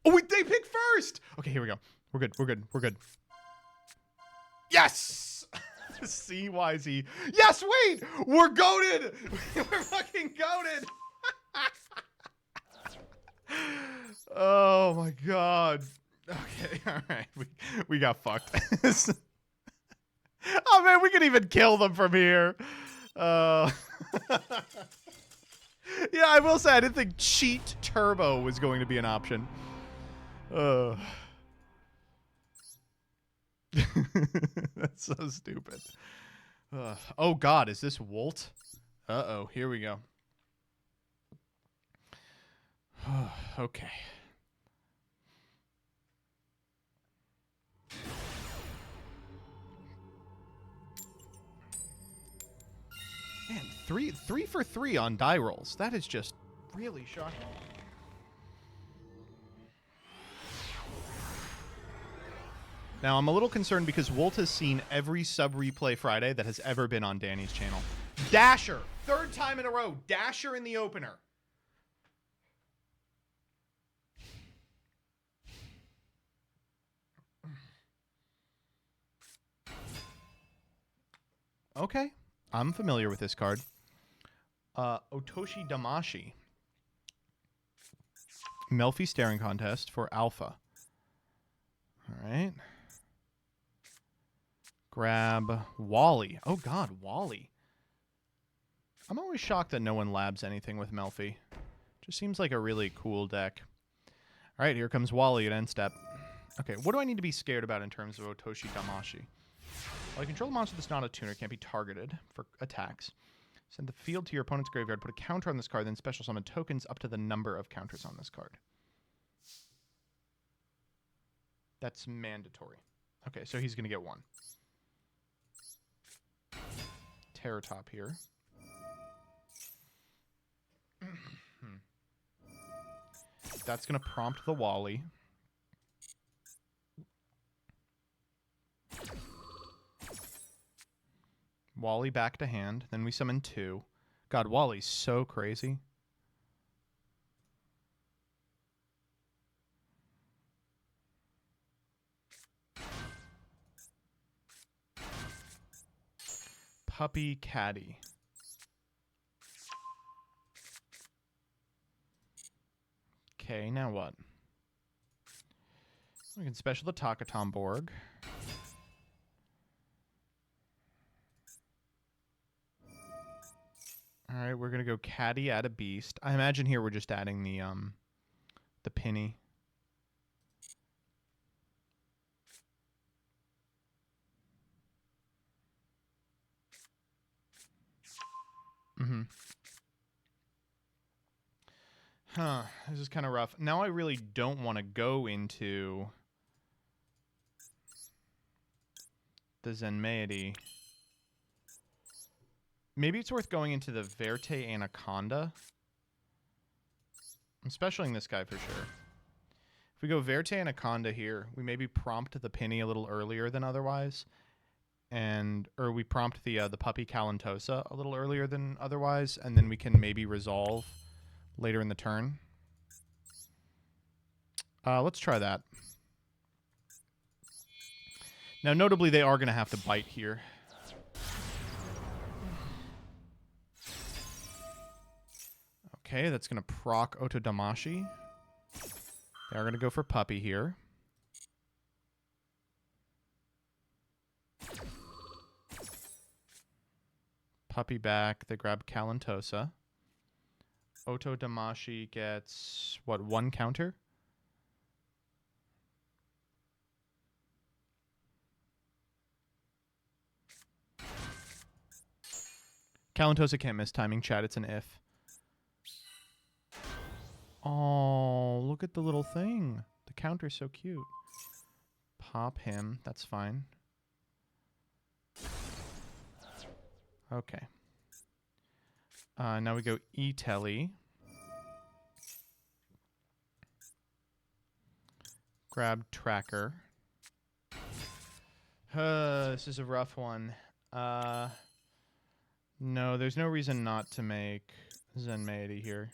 Oh, wait, they pick first. Okay, here we go. We're good. Yes! CYZ. Yes, wait! We're goated! We're fucking goated! Oh, my God. Okay, all right. We got fucked. Oh, man, we could even kill them from here. Yeah, I will say I didn't think cheat turbo was going to be an option. That's so stupid. Oh, God, is this Wolt? Uh-oh, here we go. Okay. Man, three for 3 on die rolls. That is just really shocking. Now, I'm a little concerned because Wolt has seen every sub-replay Friday that has ever been on Danny's channel. Dasher! 3rd time in a row. Dasher in the opener. Okay. I'm familiar with this card. Otoshi Damashi. Melfi Staring Contest for Alpha. All right. Grab Wally. Oh, God, Wally. I'm always shocked that no one labs anything with Melfi. Just seems like a really cool deck. All right, here comes Wally at end step. Okay, what do I need to be scared about in terms of Otoshi Damashi? While you control a monster that's not a tuner, can't be targeted for attacks. Send the field to your opponent's graveyard, put a counter on this card, then special summon tokens up to the number of counters on this card. That's mandatory. Okay, so he's going to get 1. Terror Top here. That's going to prompt the Wally. Wally back to hand. Then we summon 2. God, Wally's so crazy. Puppy Caddy. Okay, now what? We can special the Takatomborg. right, we're gonna go caddy, add a beast. I imagine here we're just adding the penny. Mm-hmm. Huh, this is kind of rough. Now I really don't want to go into the Zenmaity. Maybe it's worth going into the Verte Anaconda. I'm specialing this guy for sure. If we go Verte Anaconda here, we maybe prompt the penny a little earlier than otherwise. Or we prompt the puppy Calantosa a little earlier than otherwise, and then we can maybe resolve later in the turn. Let's try that. Now, notably, they are going to have to bite here. Okay, that's going to proc Otodamashi. They are going to go for puppy here. Puppy back. They grab Calantosa. Otodamashi gets, what, 1 counter? Calantosa can't miss timing, chat. It's an if. Oh, look at the little thing. The counter's so cute. Pop him. That's fine. Okay. Now we go E-Telly. Grab Tracker. This is a rough one. No, there's no reason not to make Zenmaity here.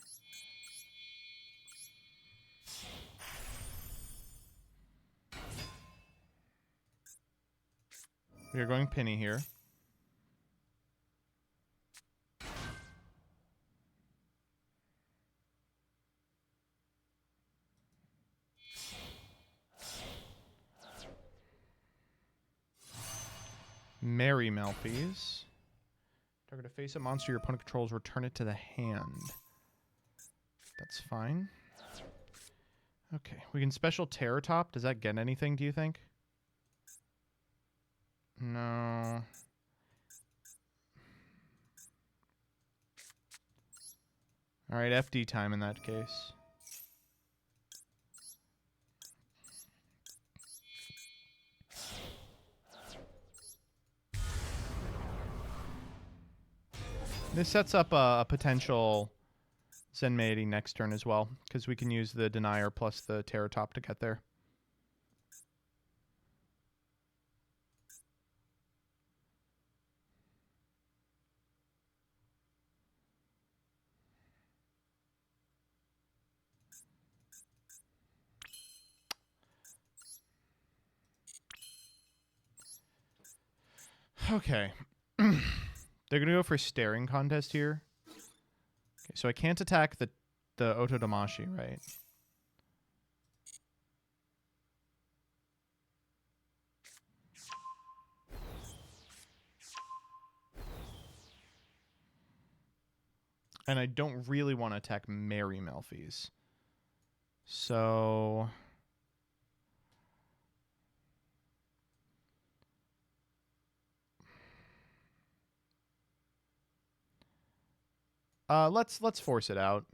We are going penny here. Merry Melfies. Target a face-up monster your opponent controls, return it to the hand. That's fine. Okay, we can special Terror Top. Does that get anything, do you think? No. Alright, FD time in that case. This sets up a potential Zenmaity next turn as well, because we can use the Denier plus the Terror Top to get there. Okay. They're going to go for Staring Contest here. Okay, so I can't attack the Otodamashi, right? And I don't really want to attack Merry Melfies. So... let's force it out.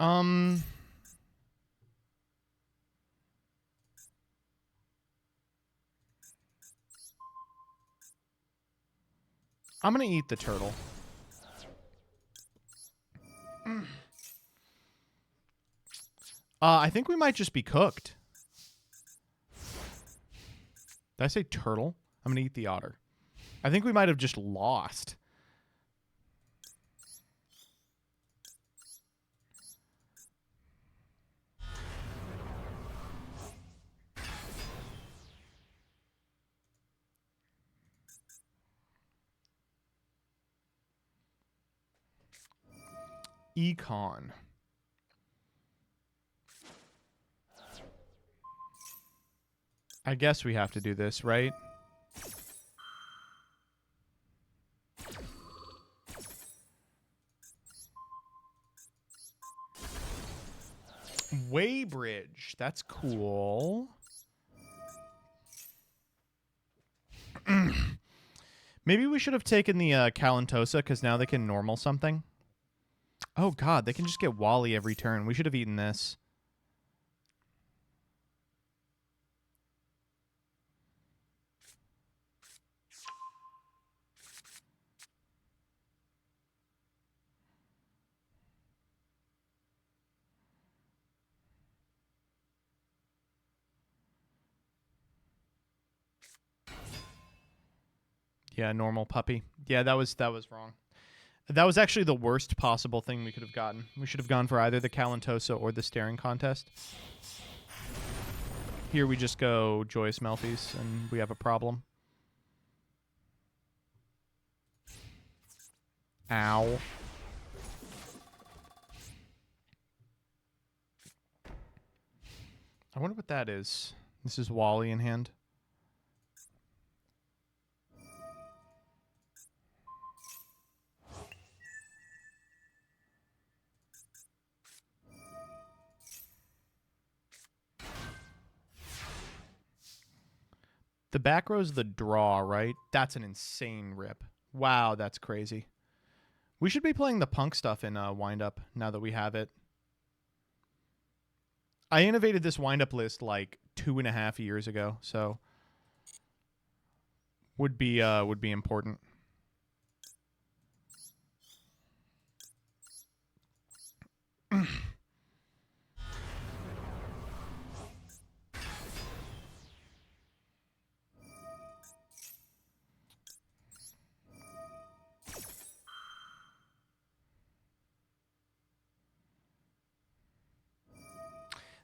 I'm gonna eat the turtle. I think we might just be cooked. Did I say turtle? I'm going to eat the otter. I think we might have just lost. Econ. I guess we have to do this, right? Weybridge. That's cool. Maybe we should have taken the Kalantosa because now they can normal something. Oh, God. They can just get Wally every turn. We should have eaten this. Yeah, normal puppy. Yeah, that was wrong. That was actually the worst possible thing we could have gotten. We should have gone for either the Kalantosa or the staring contest. Here we just go Joyous Melfies, and we have a problem. Ow. I wonder what that is. This is Wally in hand. The back row's the draw, right? That's an insane rip. Wow, that's crazy. We should be playing the punk stuff in wind-up now that we have it. I innovated this wind-up list like 2.5 years ago, so would be important.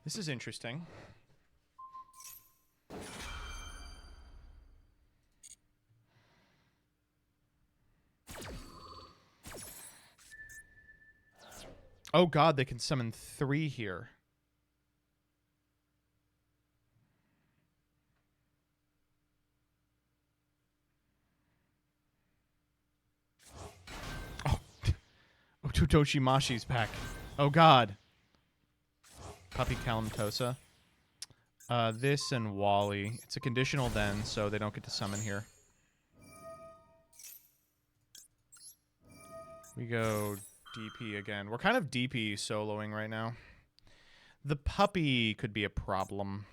This is interesting. Oh God, they can summon 3 here. Oh, Ototoshimashi's back. Oh God. Puppy Kalantosa. This and Wally. It's a conditional then, so they don't get to summon here. We go DP again. We're kind of DP soloing right now. The puppy could be a problem.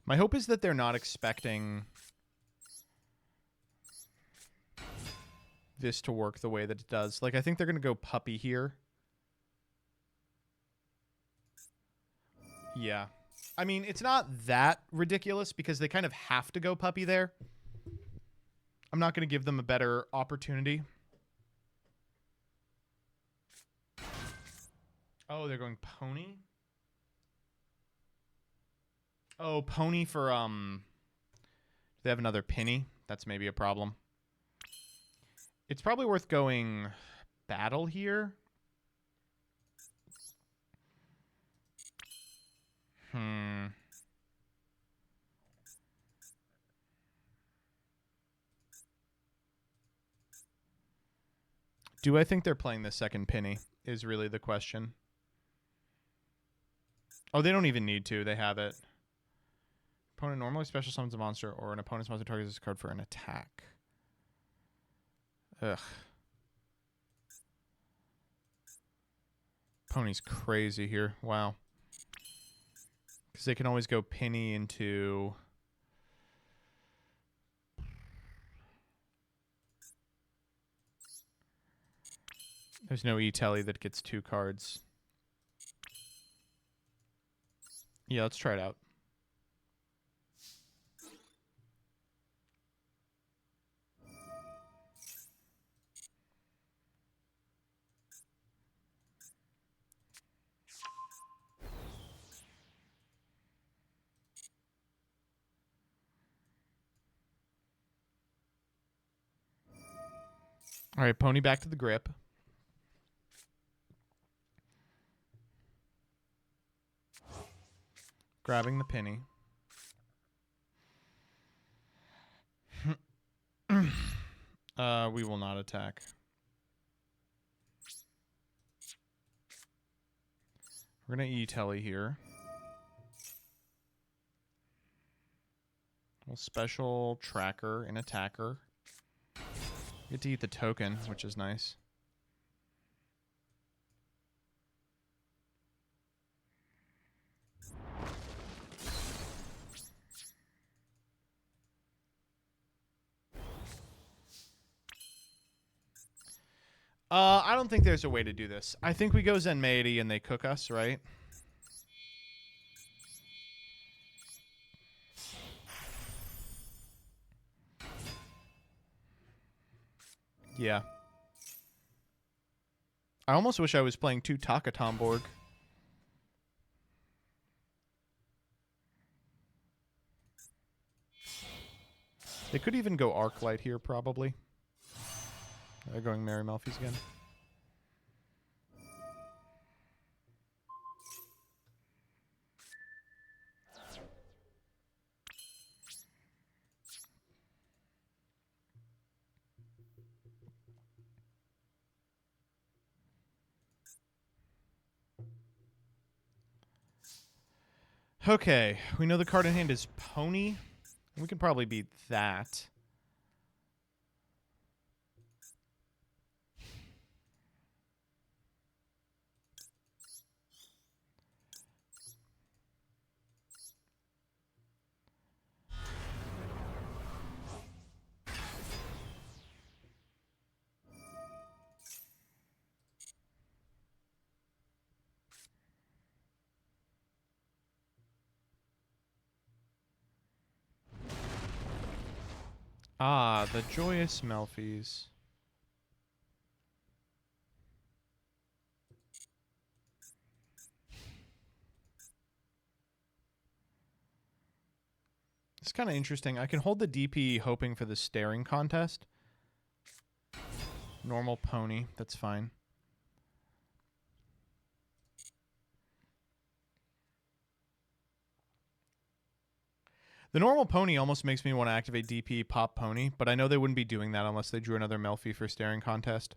My hope is that they're not expecting this to work the way that it does. Like, I think they're going to go puppy here. Yeah. I mean, it's not that ridiculous because they kind of have to go puppy there. I'm not going to give them a better opportunity. Oh, they're going pony? Oh, pony for, do they have another penny? That's maybe a problem. It's probably worth going battle here. Do I think they're playing the second penny is really the question. Oh, they don't even need to. They have it. Opponent normally special summons a monster or an opponent's monster targets this card for an attack. Ugh. Pony's crazy here. Wow. Because they can always go penny into There's no E-Telly that gets 2 cards. Yeah, let's try it out. All right, pony back to the grip. Grabbing the penny. We will not attack. We're going to E-Telly here. Well, special tracker and attacker. Get to eat the token, which is nice. I don't think there's a way to do this. I think we go Zenmaity and they cook us, right? Yeah. I almost wish I was playing 2 Takatomborg. They could even go Arclight here, probably. They're going Mary Melfi's again. Okay, we know the card in hand is Pony. We can probably beat that. Ah, the Joyous Melfi's. It's kind of interesting. I can hold the DP hoping for the staring contest. Normal Pony, that's fine. The normal Pony almost makes me want to activate DP Pop Pony, but I know they wouldn't be doing that unless they drew another Melfi for staring contest.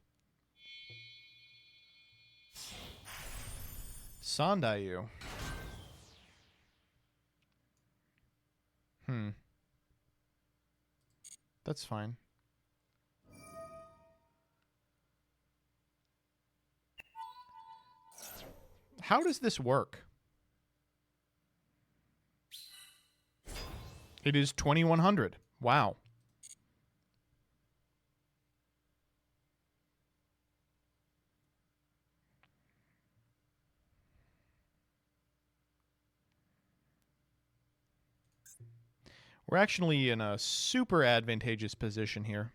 Sandayu. That's fine. How does this work? It is 2100. Wow. We're actually in a super advantageous position here.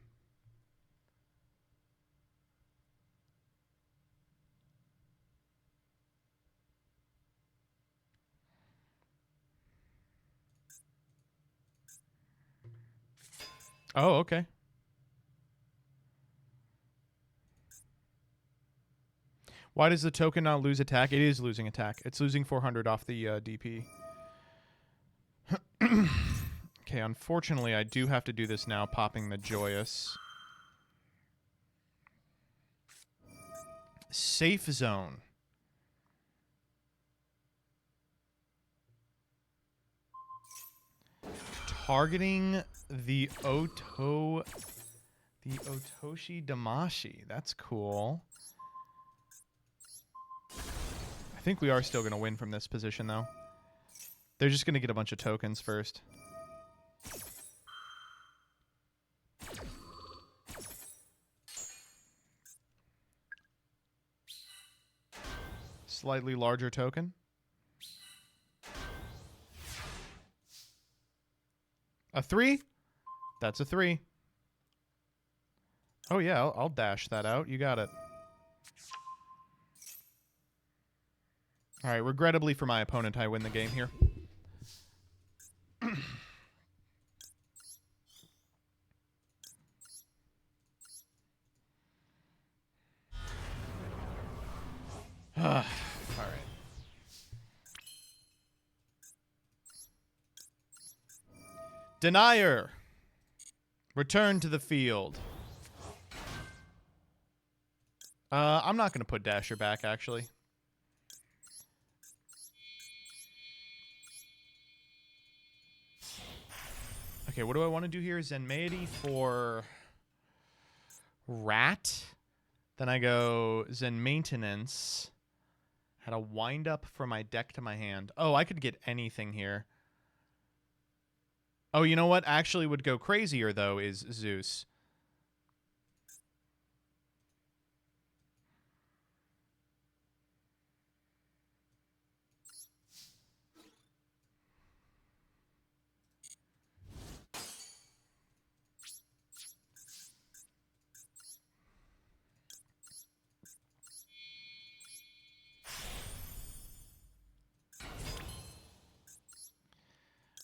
Oh, okay. Why does the token not lose attack? It is losing attack. It's losing 400 off the DP. Okay, unfortunately, I do have to do this now, popping the Joyous. Safe Zone. Targeting the Otoshi Damashi. That's cool. I think we are still going to win from this position, though. They're just going to get a bunch of tokens first. Slightly larger token. A 3? That's a 3. Oh, yeah, I'll dash that out. You got it. All right, regrettably for my opponent, I win the game here. All right. Denier. Return to the field. I'm not going to put Dasher back, actually. Okay, what do I want to do here? Zenmaity for Rat. Then I go Zen Maintenance. Had a wind up from my deck to my hand. Oh, I could get anything here. Oh, you know what actually would go crazier, though, is Zeus.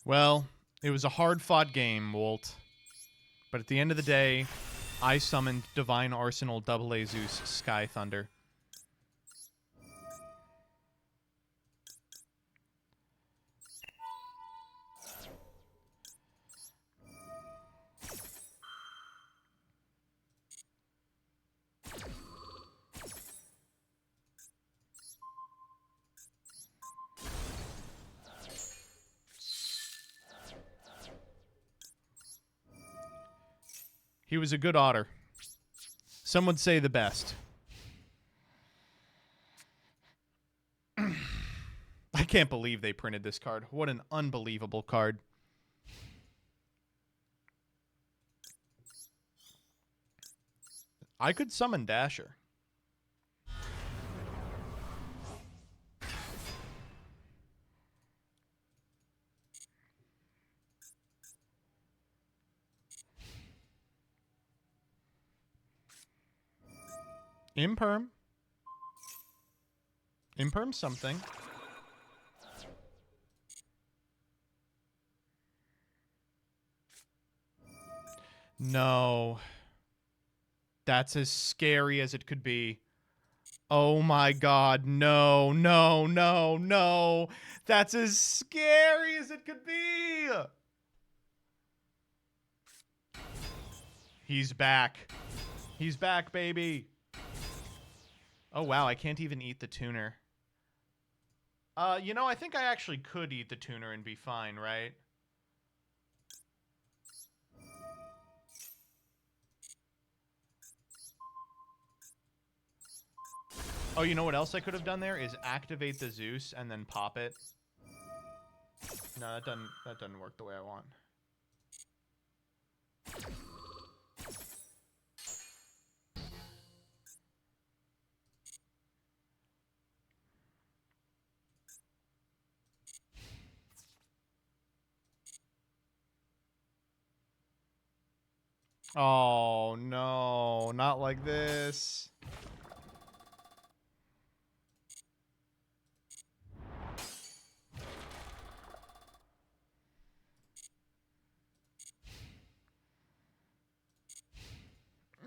Well, it was a hard-fought game, Wolt. But at the end of the day, I summoned Divine Arsenal AA Zeus Sky Thunder. He was a good otter. Some would say the best. I can't believe they printed this card. What an unbelievable card. I could summon Dasher. Imperm. Imperm something. No. That's as scary as it could be. Oh my god, no, no, no, no. That's as scary as it could be. He's back. He's back, baby. Oh, wow, I can't even eat the tuner. You know, I think I actually could eat the tuner and be fine, right? Oh, you know what else I could have done there is activate the Zeus and then pop it. No, that doesn't work the way I want. Oh, no, not like this.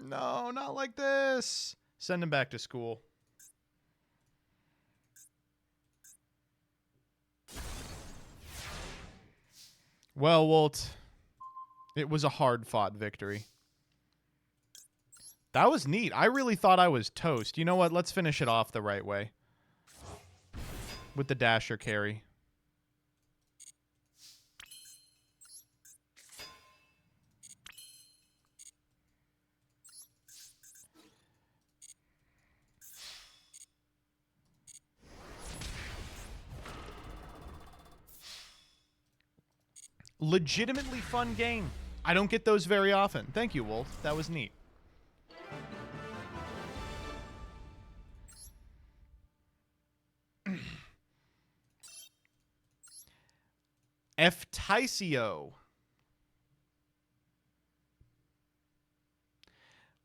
No, not like this. Send him back to school. Well, Wolt, it was a hard-fought victory. That was neat. I really thought I was toast. You know what? Let's finish it off the right way. With the Dasher carry. Legitimately fun game. I don't get those very often. Thank you, Wolf. That was neat. Efticio.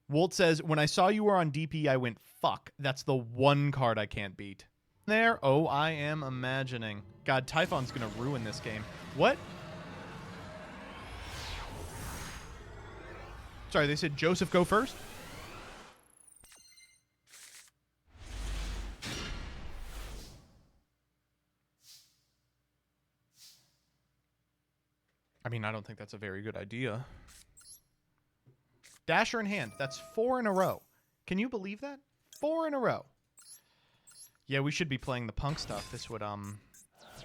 Wolt says, when I saw you were on DP, I went, fuck. That's the one card I can't beat. There. Oh, I am imagining. God, Typhon's going to ruin this game. What? Sorry, they said Joseph go first? I mean, I don't think that's a very good idea. Dasher in hand. That's 4 in a row. Can you believe that? 4 in a row. Yeah, we should be playing the punk stuff. This would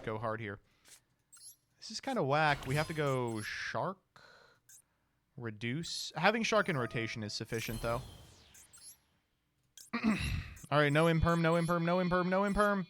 go hard here. This is kind of whack. We have to go Shark. Reduce. Having Shark in rotation is sufficient, though. All right, no imperm, no imperm, no imperm, no imperm.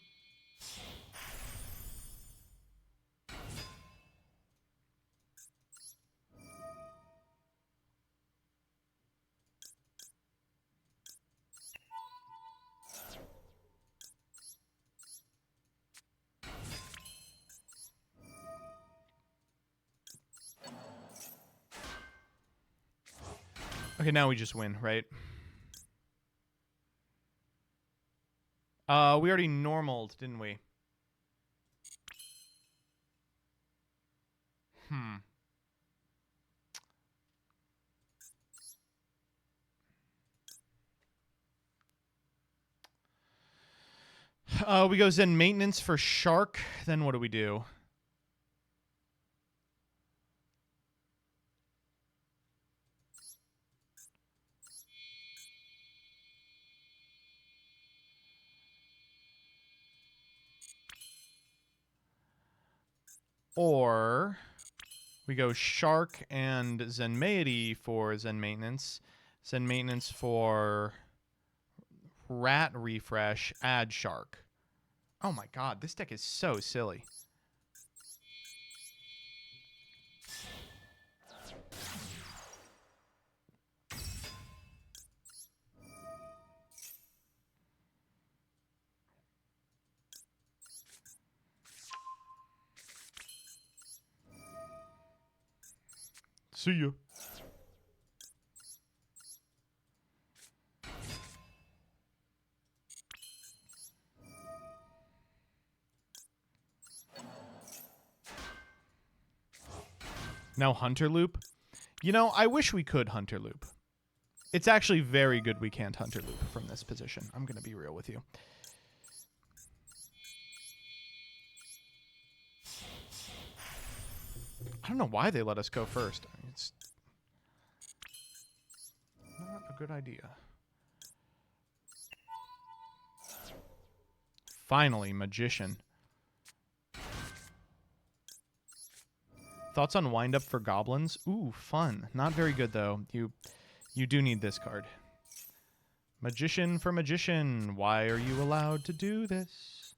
Okay, now we just win, right? We already normaled, didn't we? We go Zen maintenance for Shark. Then what do we do? Or we go Shark and Zenmaity for Zen maintenance. Zen maintenance for Rat refresh, add Shark. Oh my god, this deck is so silly. See ya. Now Hunter Loop. You know, I wish we could Hunter Loop. It's actually very good we can't Hunter Loop from this position. I'm going to be real with you. I don't know why they let us go first. I mean, it's not a good idea. Finally, Magician. Thoughts on wind up for goblins? Ooh, fun. Not very good though. You do need this card. Magician for Magician. Why are you allowed to do this?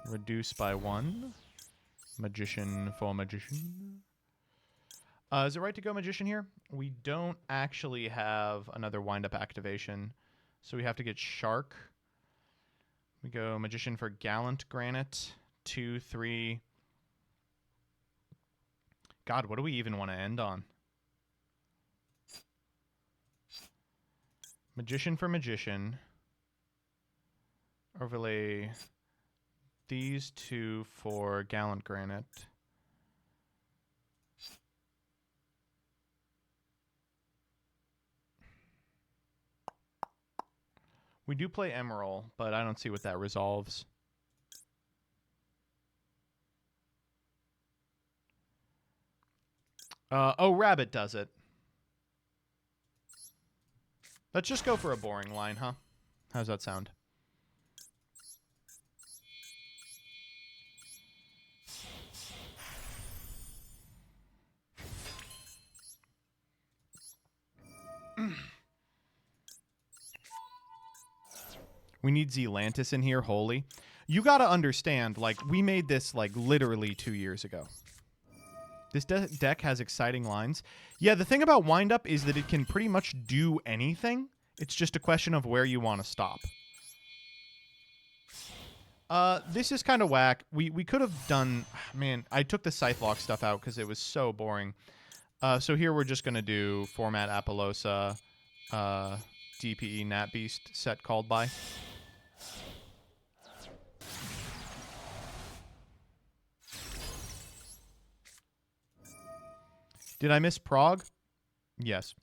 Reduce by 1. Magician for Magician. Is it right to go Magician here? We don't actually have another wind-up activation, so we have to get Shark. We go Magician for Gallant Granite. 2, 3. God, what do we even want to end on? Magician for Magician. Overlay these 2 for Gallant Granite. We do play Emerald, but I don't see what that resolves. Oh, Rabbit does it. Let's just go for a boring line, huh? How's that sound? We need Zealantis in here, holy. You gotta understand, like, we made this, like, literally 2 years ago. This deck has exciting lines. Yeah, the thing about Wind Up is that it can pretty much do anything. It's just a question of where you want to stop. This is kind of whack. We could have done... Man, I took the Scythe Lock stuff out because it was so boring. So here we're just going to do Format Apollosa, DPE Nat Beast set called by. Did I miss prog? Yes.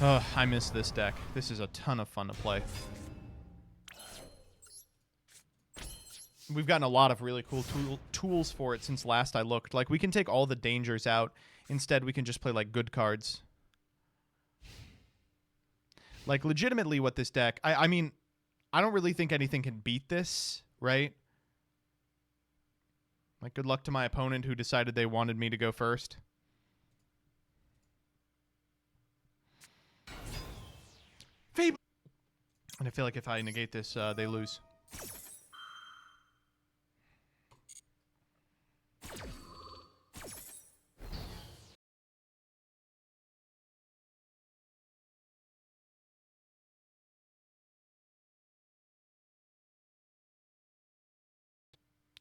Ugh, I miss this deck. This is a ton of fun to play. We've gotten a lot of really cool tools for it since last I looked. Like, we can take all the dangers out. Instead, we can just play, like, good cards. Like, legitimately what this deck... I mean, I don't really think anything can beat this, right? Like, good luck to my opponent who decided they wanted me to go first. Fable! And I feel like if I negate this, they lose.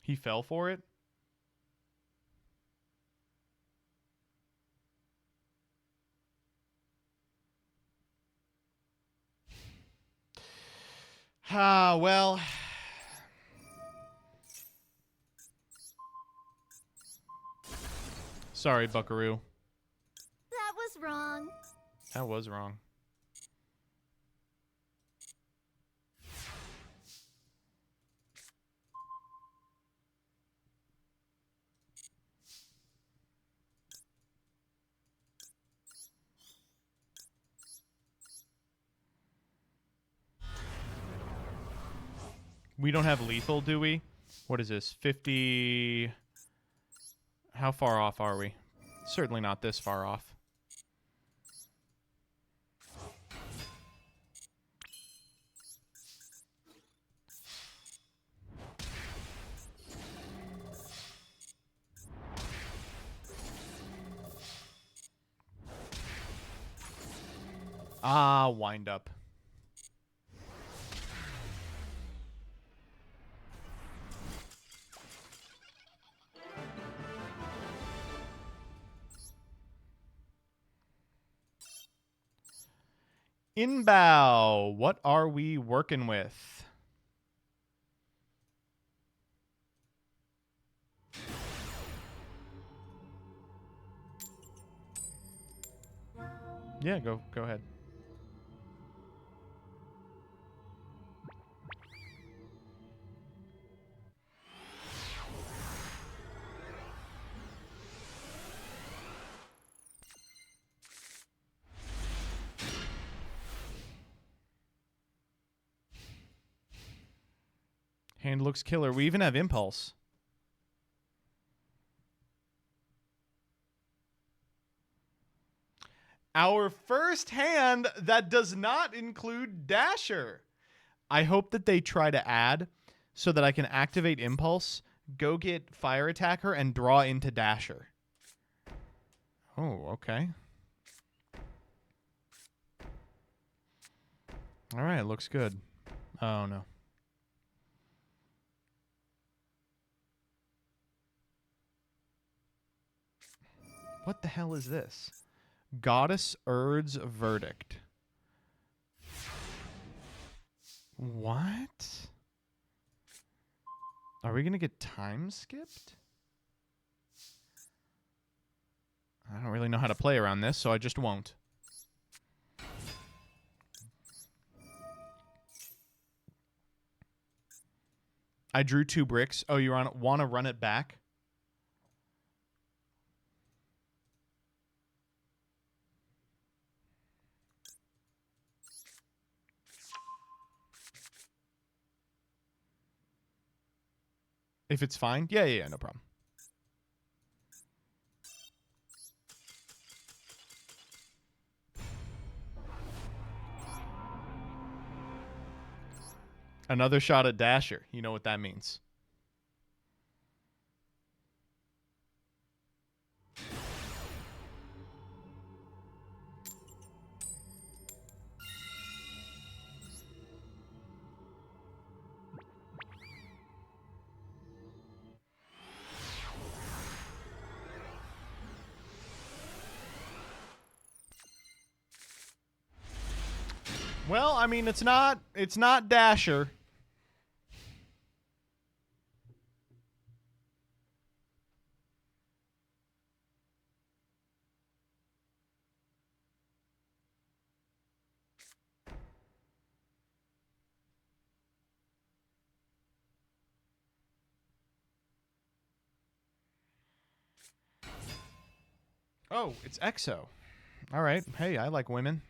He fell for it? Ah, well. Sorry, Buckaroo. That was wrong. That was wrong. We don't have lethal, do we? What is this? 50... How far off are we? Certainly not this far off. Ah, wind up. Inbow, what are we working with? Yeah, go ahead. Hand looks killer. We even have Impulse. Our first hand that does not include Dasher. I hope that they try to add so that I can activate Impulse, go get Fire Attacker, and draw into Dasher. Oh, okay. All right, looks good. Oh, no. What the hell is this? Goddess Urd's Verdict. What? Are we going to get time skipped? I don't really know how to play around this, so I just won't. I drew 2 bricks. Oh, you want to run it back? If it's fine? Yeah, no problem. Another shot at Dasher. You know what that means. Well, I mean, it's not Dasher. Oh, it's EXO. All right. Hey, I like women.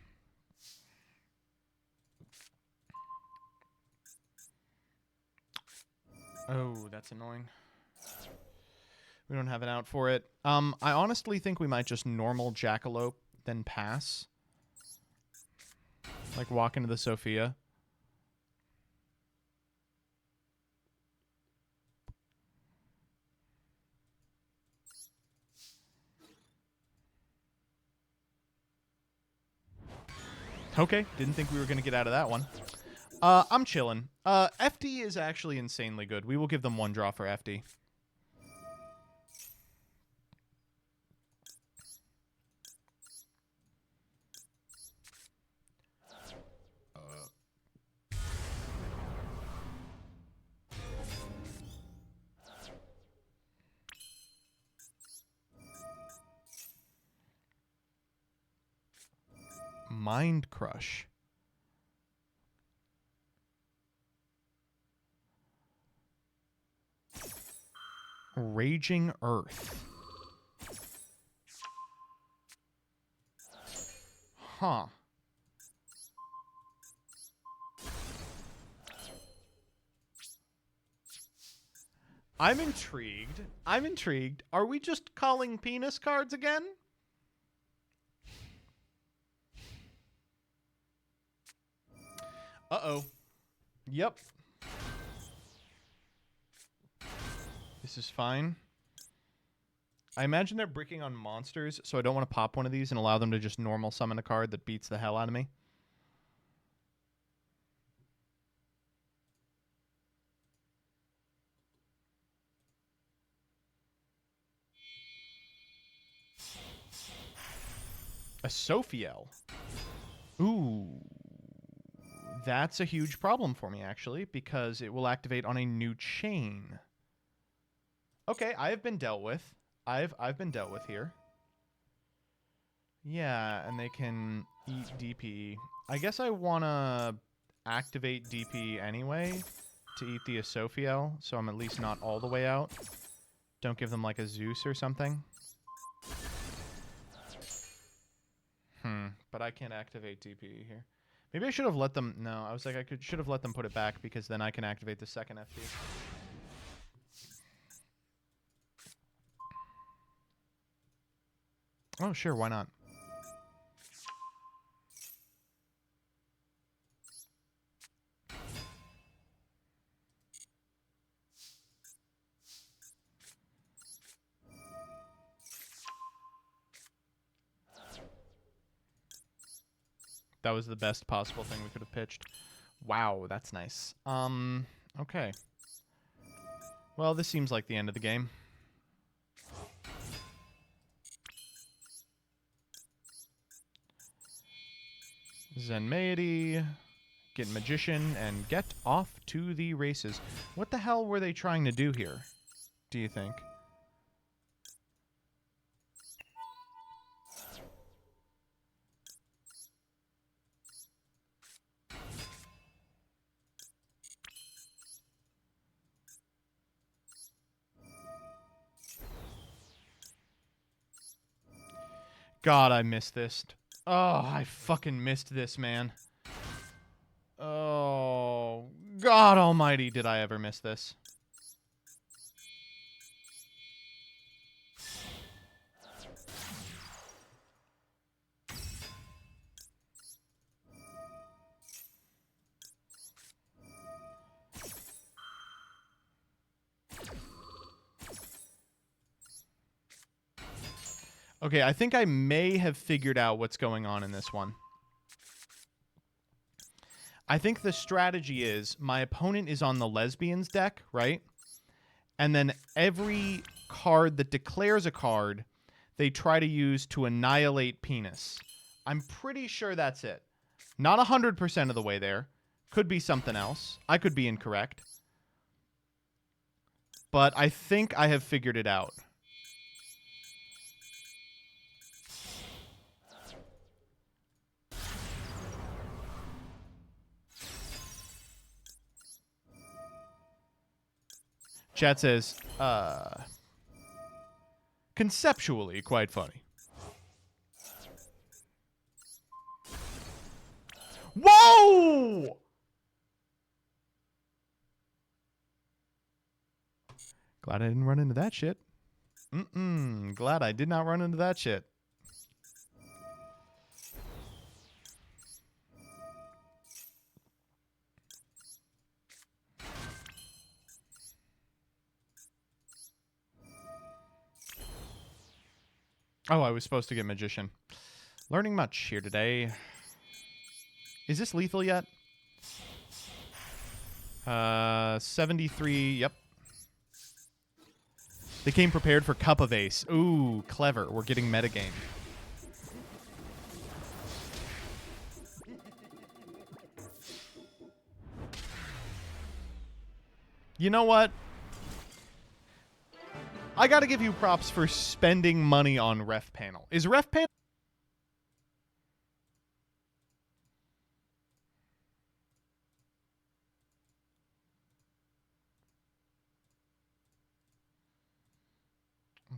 Oh, that's annoying. We don't have an out for it. I honestly think we might just normal Jackalope, then pass. Like walk into the Sophia. Okay, didn't think we were going to get out of that one. I'm chilling. FD is actually insanely good. We will give them one draw for FD. Mind Crush. Raging Earth. Huh. I'm intrigued. I'm intrigued. Are we just calling penis cards again? Uh-oh. Yep. This is fine. I imagine they're bricking on monsters, so I don't want to pop one of these and allow them to just normal summon a card that beats the hell out of me. A Sophiel. Ooh. That's a huge problem for me, actually, because it will activate on a new chain. Okay, I have been dealt with. I've been dealt with here. Yeah, and they can eat DP. I guess I want to activate DP anyway to eat the Sophiel, so I'm at least not all the way out. Don't give them like a Zeus or something. But I can't activate DP here. Maybe I should have let them... No, I was like, should have let them put it back because then I can activate the second FD. Oh, sure, why not? That was the best possible thing we could have pitched. Wow, that's nice. Okay. Well, this seems like the end of the game. Zenmaity, get Magician, and get off to the races. What the hell were they trying to do here, do you think? God, I missed this. Oh, I fucking missed this, man. Oh, God almighty, did I ever miss this. Okay, I think I may have figured out what's going on in this one. I think the strategy is my opponent is on the lesbians deck, right? And then every card that declares a card, they try to use to annihilate penis. I'm pretty sure that's it. Not 100% of the way there. Could be something else. I could be incorrect. But I think I have figured it out. Chat says, conceptually quite funny. Whoa! Glad I didn't run into that shit. Glad I did not run into that shit. Oh, I was supposed to get Magician. Learning much here today. Is this lethal yet? 73, yep. They came prepared for Cup of Ace. Ooh, clever. We're getting metagame. You know what? I gotta give you props for spending money on Ref Panel. Is Ref Panel...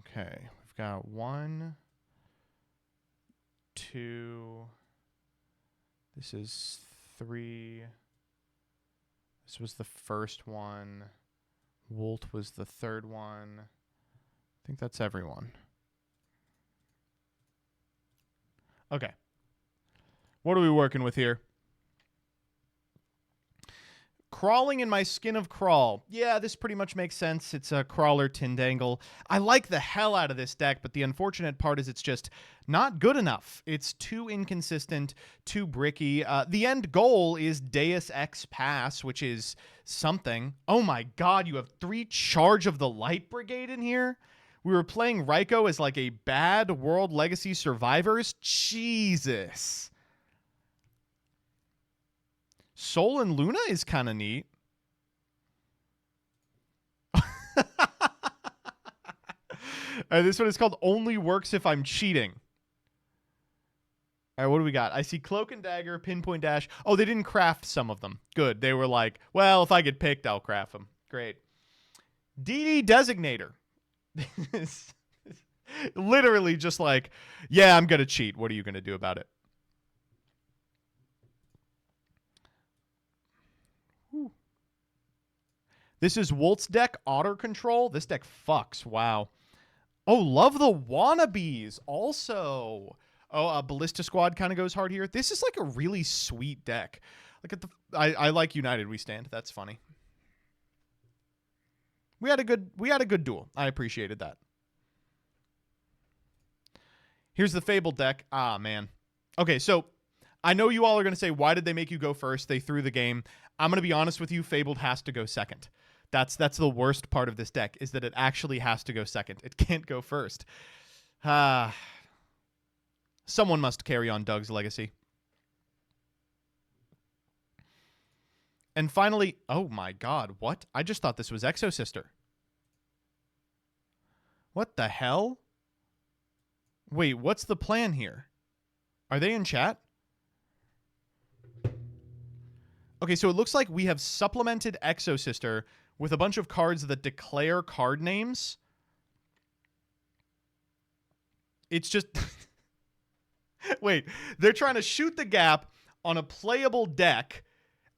Okay, we've got 1, 2... This is 3... This was the first one. Wolt was the third one. I think that's everyone. Okay. What are we working with here? Crawling in my skin of Crawl. Yeah, this pretty much makes sense. It's a Crawler Tindangle. I like the hell out of this deck, but the unfortunate part is it's just not good enough. It's too inconsistent, too bricky. The end goal is Deus Ex Pass, which is something. Oh my god, you have 3 Charge of the Light Brigade in here? We were playing Raiko as like a bad World Legacy Survivors? Jesus. Sol and Luna is kind of neat. This one is called Only Works If I'm Cheating. All right, what do we got? I see Cloak and Dagger, Pinpoint Dash. Oh, they didn't craft some of them. Good. They were like, well, if I get picked, I'll craft them. Great. DD Designator. Literally just like, yeah, I'm going to cheat. What are you going to do about it? Whew. This is Wolt's deck, Otter Control. This deck fucks. Wow. Oh, love the Wannabes also. Oh, Ballista Squad kind of goes hard here. This is like a really sweet deck. Look at the... I like United We Stand. That's funny. We had a good duel. I appreciated that. Here's the Fabled deck. Ah, man. Okay, so I know you all are going to say, why did they make you go first? They threw the game. I'm going to be honest with you. Fabled has to go second. That's the worst part of this deck, is that it actually has to go second. It can't go first. Someone must carry on Doug's legacy. And finally, oh my god, what? I just thought this was Exosister. What the hell? Wait, what's the plan here? Are they in chat? Okay, so it looks like we have supplemented Exosister with a bunch of cards that declare card names. It's just... Wait, they're trying to shoot the gap on a playable deck,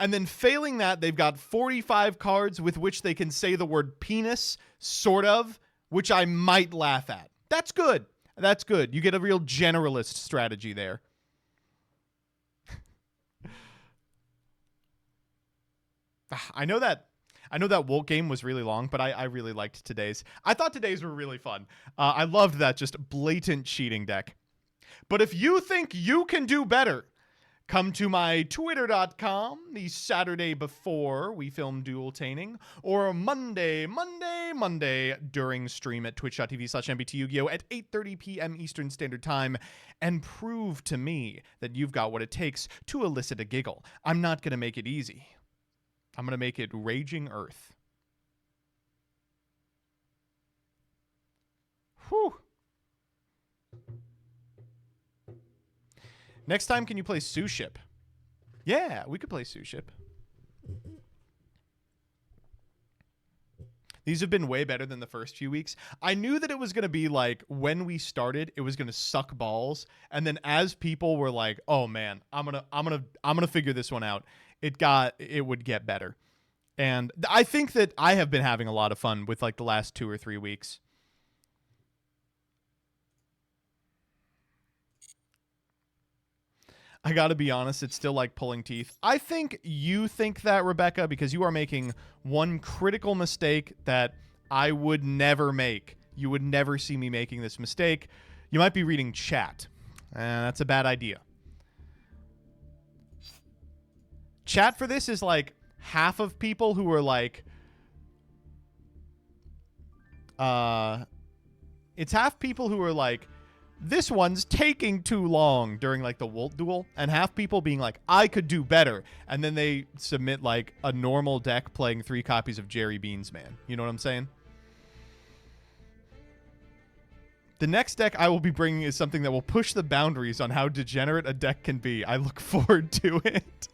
and then failing that, they've got 45 cards with which they can say the word penis, sort of, which I might laugh at. That's good. That's good. You get a real generalist strategy there. I know that Wolt game was really long, but I really liked today's. I thought today's were really fun. I loved that just blatant cheating deck. But if you think you can do better, Come to my twitter.com the Saturday before we film dueltaining, or Monday during stream at twitch.tv/MBTYuGio at 8:30 p.m. Eastern Standard Time, and prove to me that you've got what it takes to elicit a giggle. I'm not going to make it easy. I'm going to make it Raging Earth. Whew. Next time, can you play Sue Ship? Yeah, we could play Sue Ship. These have been way better than the first few weeks. I knew that it was going to be like, when we started, it was going to suck balls, and then as people were like, "Oh man, I'm going to figure this one out." It would get better. And I think that I have been having a lot of fun with like the last 2 or 3 weeks. I gotta be honest, it's still like pulling teeth. I think you think that, Rebecca, because you are making one critical mistake that I would never make. You would never see me making this mistake. You might be reading chat. That's a bad idea. Chat for this is like half of people who are like... it's half people who are like... this one's taking too long during like the Wolt duel, and half people being like, I could do better, and then they submit like a normal deck playing 3 copies of Jerry Beans Man. You know what I'm saying? The next deck I will be bringing is something that will push the boundaries on how degenerate a deck can be. I look forward to it.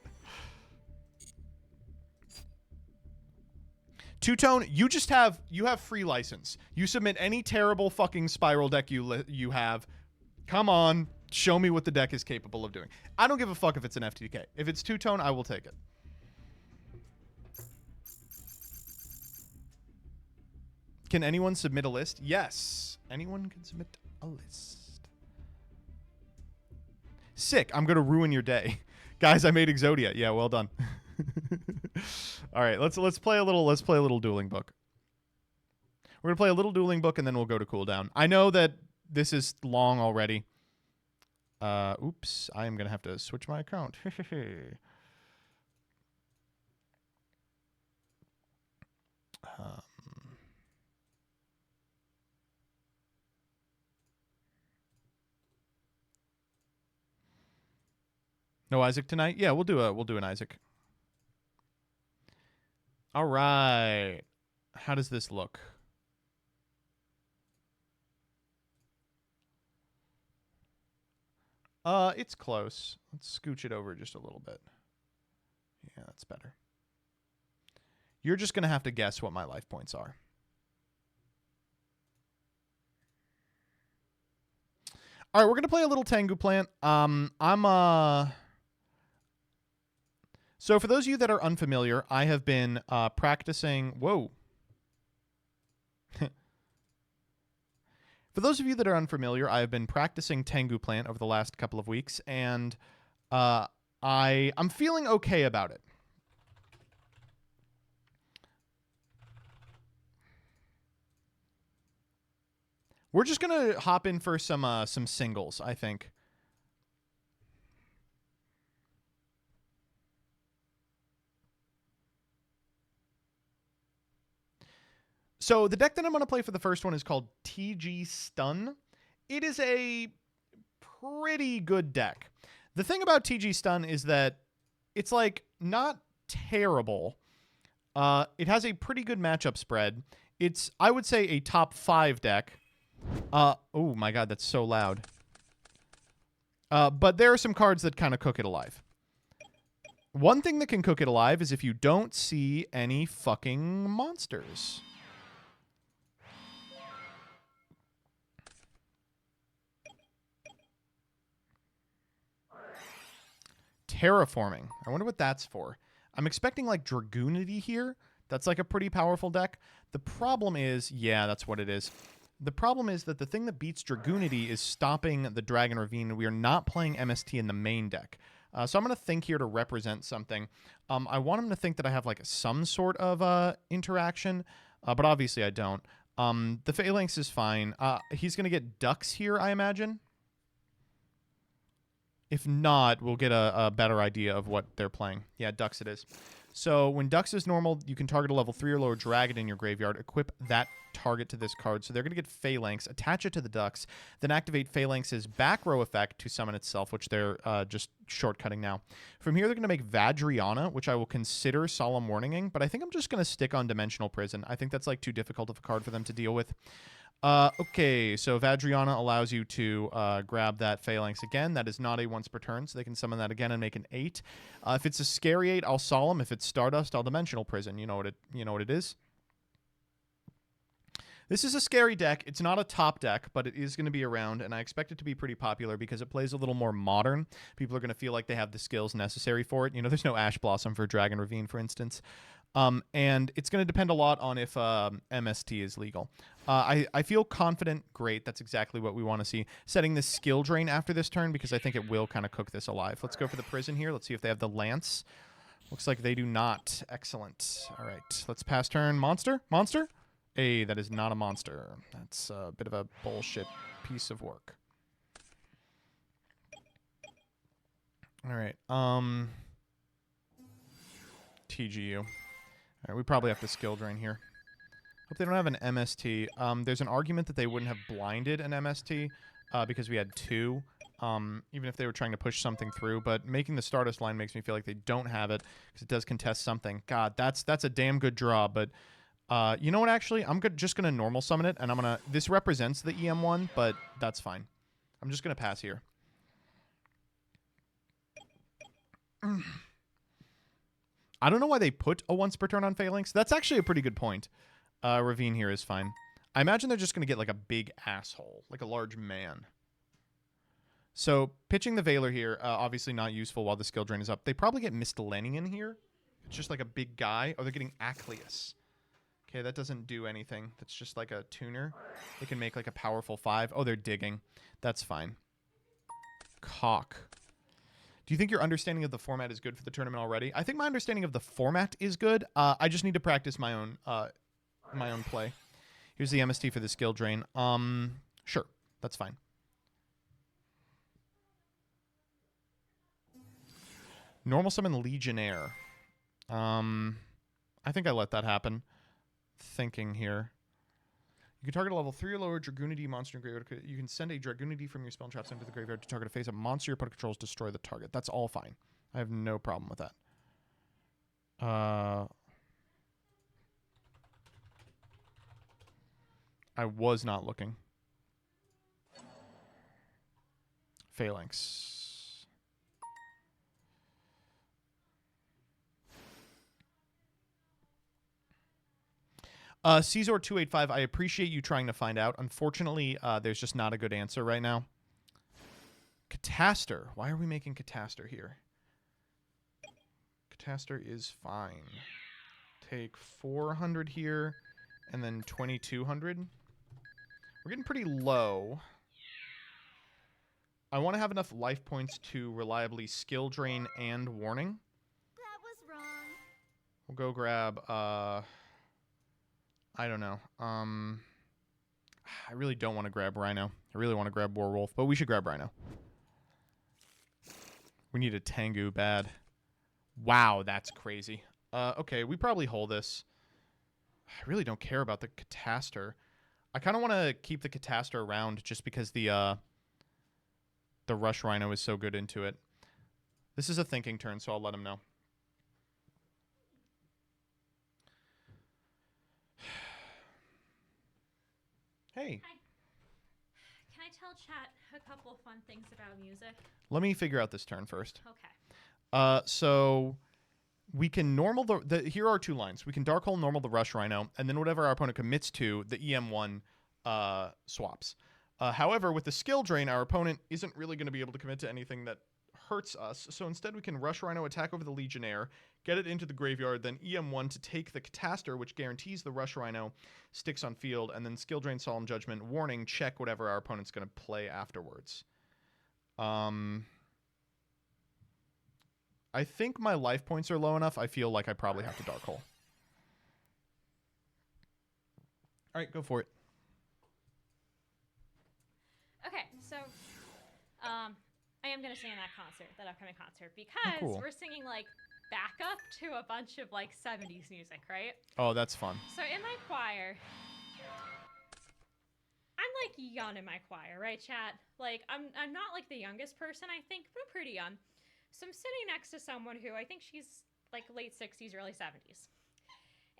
Two-Tone, you have free license. You submit any terrible fucking spiral deck you have. Come on, show me what the deck is capable of doing. I don't give a fuck if it's an FTK. If it's Two-Tone, I will take it. Can anyone submit a list? Yes, anyone can submit a list. Sick. I'm gonna ruin your day, guys. I made Exodia. Yeah, well done. All right, let's play a little dueling book. We're gonna play a little dueling book, and then we'll go to cooldown. I know that this is long already. Oops, I am gonna have to switch my account. No Isaac tonight? Yeah, we'll do an Isaac. All right. How does this look? It's close. Let's scooch it over just a little bit. Yeah, that's better. You're just going to have to guess what my life points are. All right, we're going to play a little Tengu plant. So for those of you that are unfamiliar, I have been practicing... Whoa. For those of you that are unfamiliar, I have been practicing Tengu Plant over the last couple of weeks, and I'm feeling okay about it. We're just going to hop in for some singles, I think. So the deck that I'm going to play for the first one is called TG Stun. It is a pretty good deck. The thing about TG Stun is that it's like not terrible. It has a pretty good matchup spread. It's, I would say, a top 5 deck. Oh my god, that's so loud. But there are some cards that kind of cook it alive. One thing that can cook it alive is if you don't see any fucking monsters. Terraforming. I wonder what that's for. I'm expecting like Dragoonity here. That's like a pretty powerful deck. The problem is, yeah, that's what it is. The problem is that the thing that beats Dragoonity is stopping the Dragon Ravine. We are not playing MST in the main deck. So I'm going to think here to represent something. I want him to think that I have like some sort of interaction, but obviously I don't. The Phalanx is fine. He's going to get Ducks here, I imagine. If not, we'll get a better idea of what they're playing. Yeah, Ducks it is. So when Ducks is normal, you can target a level 3 or lower dragon in your graveyard. Equip that target to this card. So they're going to get Phalanx, attach it to the Ducks, then activate Phalanx's back row effect to summon itself, which they're just shortcutting now. From here, they're going to make Vadriana, which I will consider Solemn Warninging, but I think I'm just going to stick on Dimensional Prison. I think that's like too difficult of a card for them to deal with. Okay, so Vadriana allows you to grab that Phalanx again. That is not a once per turn, so they can summon that again and make an 8. If it's a scary 8, I'll Solemn. If it's Stardust, I'll Dimensional Prison. You know what it is. This is a scary deck. It's not a top deck, but it is going to be around, and I expect it to be pretty popular because it plays a little more modern. People are going to feel like they have the skills necessary for it. You know, there's no Ash Blossom for Dragon Ravine, for instance. And it's going to depend a lot on if MST is legal. I feel confident. Great. That's exactly what we want to see. Setting this skill drain after this turn because I think it will kind of cook this alive. Let's go for the prison here. Let's see if they have the lance. Looks like they do not. Excellent. All right. Let's pass turn. Monster? Monster? Hey, that is not a monster. That's a bit of a bullshit piece of work. All right. TGU. All right, we probably have to skill drain here. Hope they don't have an MST. There's an argument that they wouldn't have blinded an MST because we had 2, even if they were trying to push something through. But making the Stardust line makes me feel like they don't have it because it does contest something. God, that's a damn good draw. But you know what? Actually, I'm just gonna normal summon it, and I'm gonna. This represents the EM1, but that's fine. I'm just gonna pass here. I don't know why they put a once per turn on Phalanx. That's actually a pretty good point. Ravine here is fine. I imagine they're just going to get like a big asshole, like a large man. So pitching the Veiler here, obviously not useful while the skill drain is up. They probably get Mistelenian here. It's just like a big guy. Oh, they're getting Acleus. Okay, that doesn't do anything. That's just like a tuner. They can make like a powerful 5. Oh, they're digging. That's fine. Cock. Do you think your understanding of the format is good for the tournament already? I think my understanding of the format is good. I just need to practice my own play. Here's the MST for the skill drain. Sure, that's fine. Normal summon Legionnaire. I think I let that happen. Thinking here. You can target a level 3 or lower Dragoonity monster in graveyard. You can send a Dragoonity from your spell traps into the graveyard to target a face-up monster your opponent controls, destroy the target. That's all fine. I have no problem with that. I was not looking. Phalanx. Caesar285, I appreciate you trying to find out. Unfortunately, there's just not a good answer right now. Cataster. Why are we making Cataster here? Cataster is fine. Take 400 here, and then 2,200. We're getting pretty low. I want to have enough life points to reliably skill drain and warning. That was wrong. We'll go grab, I don't know. I really don't want to grab Rhino. I really want to grab Warwolf, but we should grab Rhino. We need a Tengu bad. Wow, that's crazy. Okay, we probably hold this. I really don't care about the Cataster. I kind of want to keep the Cataster around just because the Rush Rhino is so good into it. This is a thinking turn, so I'll let him know. Hey. Hi. Can I tell chat a couple fun things about music? Let me figure out this turn first. Okay. So we can normal here are 2 lines. We can Dark Hole normal the Rush Rhino, and then whatever our opponent commits to, the EM1 swaps. However, with the skill drain, our opponent isn't really going to be able to commit to anything that hurts us. So instead, we can Rush Rhino, attack over the Legionnaire, get it into the graveyard, then EM1 to take the Cataster, which guarantees the Rush Rhino sticks on field, and then skill drain, Solemn Judgment, warning, check whatever our opponent's going to play afterwards. I think my life points are low enough. I feel like I probably have to Dark Hole. All right, go for it. Okay, so I am gonna sing in that concert, that upcoming concert, because cool. we're singing like backup to a bunch of like 70s music, right? Oh, that's fun. So in my choir, I'm like young in my choir, right, chat? Like I'm not like the youngest person, I think, but I'm pretty young. So I'm sitting next to someone who I think she's like late 60s, early 70s.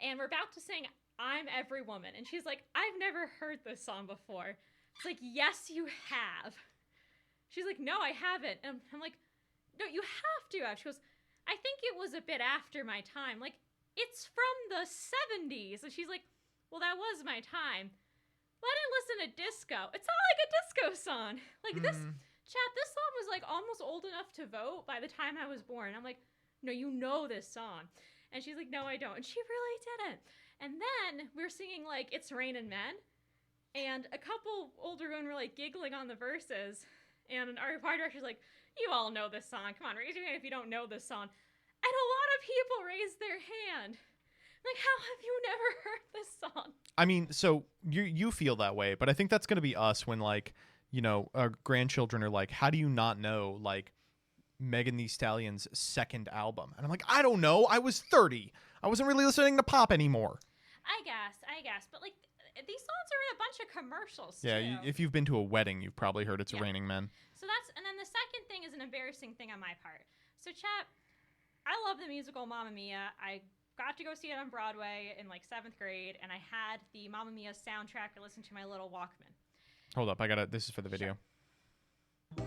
And we're about to sing I'm Every Woman. And she's like, I've never heard this song before. It's like, yes, you have. She's like, no, I haven't. And I'm like, no, you have to have. She goes, I think it was a bit after my time. Like, it's from the 70s. And she's like, well, that was my time. Well, I didn't listen to disco. It's not like a disco song. Like this, chat, this song was like almost old enough to vote by the time I was born. I'm like, no, you know this song. And she's like, no, I don't. And she really didn't. And then we were singing like It's Raining Men. And a couple older women were like giggling on the verses. And our choir director's like, you all know this song. Come on, raise your hand if you don't know this song. And a lot of people raised their hand. Like, how have you never heard this song? I mean, so you feel that way, but I think that's going to be us when, like, you know, our grandchildren are like, how do you not know, like, Megan Thee Stallion's second album? And I'm like, I don't know. I was 30. I wasn't really listening to pop anymore. I guess. But, like, these songs are in a bunch of commercials, Yeah, too. if you've been to a wedding, you've probably heard It's Raining Men. So and then the second thing is an embarrassing thing on my part. So, chat, I love the musical Mamma Mia. I got to go see it on Broadway in, like, 7th grade, and I had the Mamma Mia soundtrack to listen to my little Walkman. Hold up, this is for the video. Sure.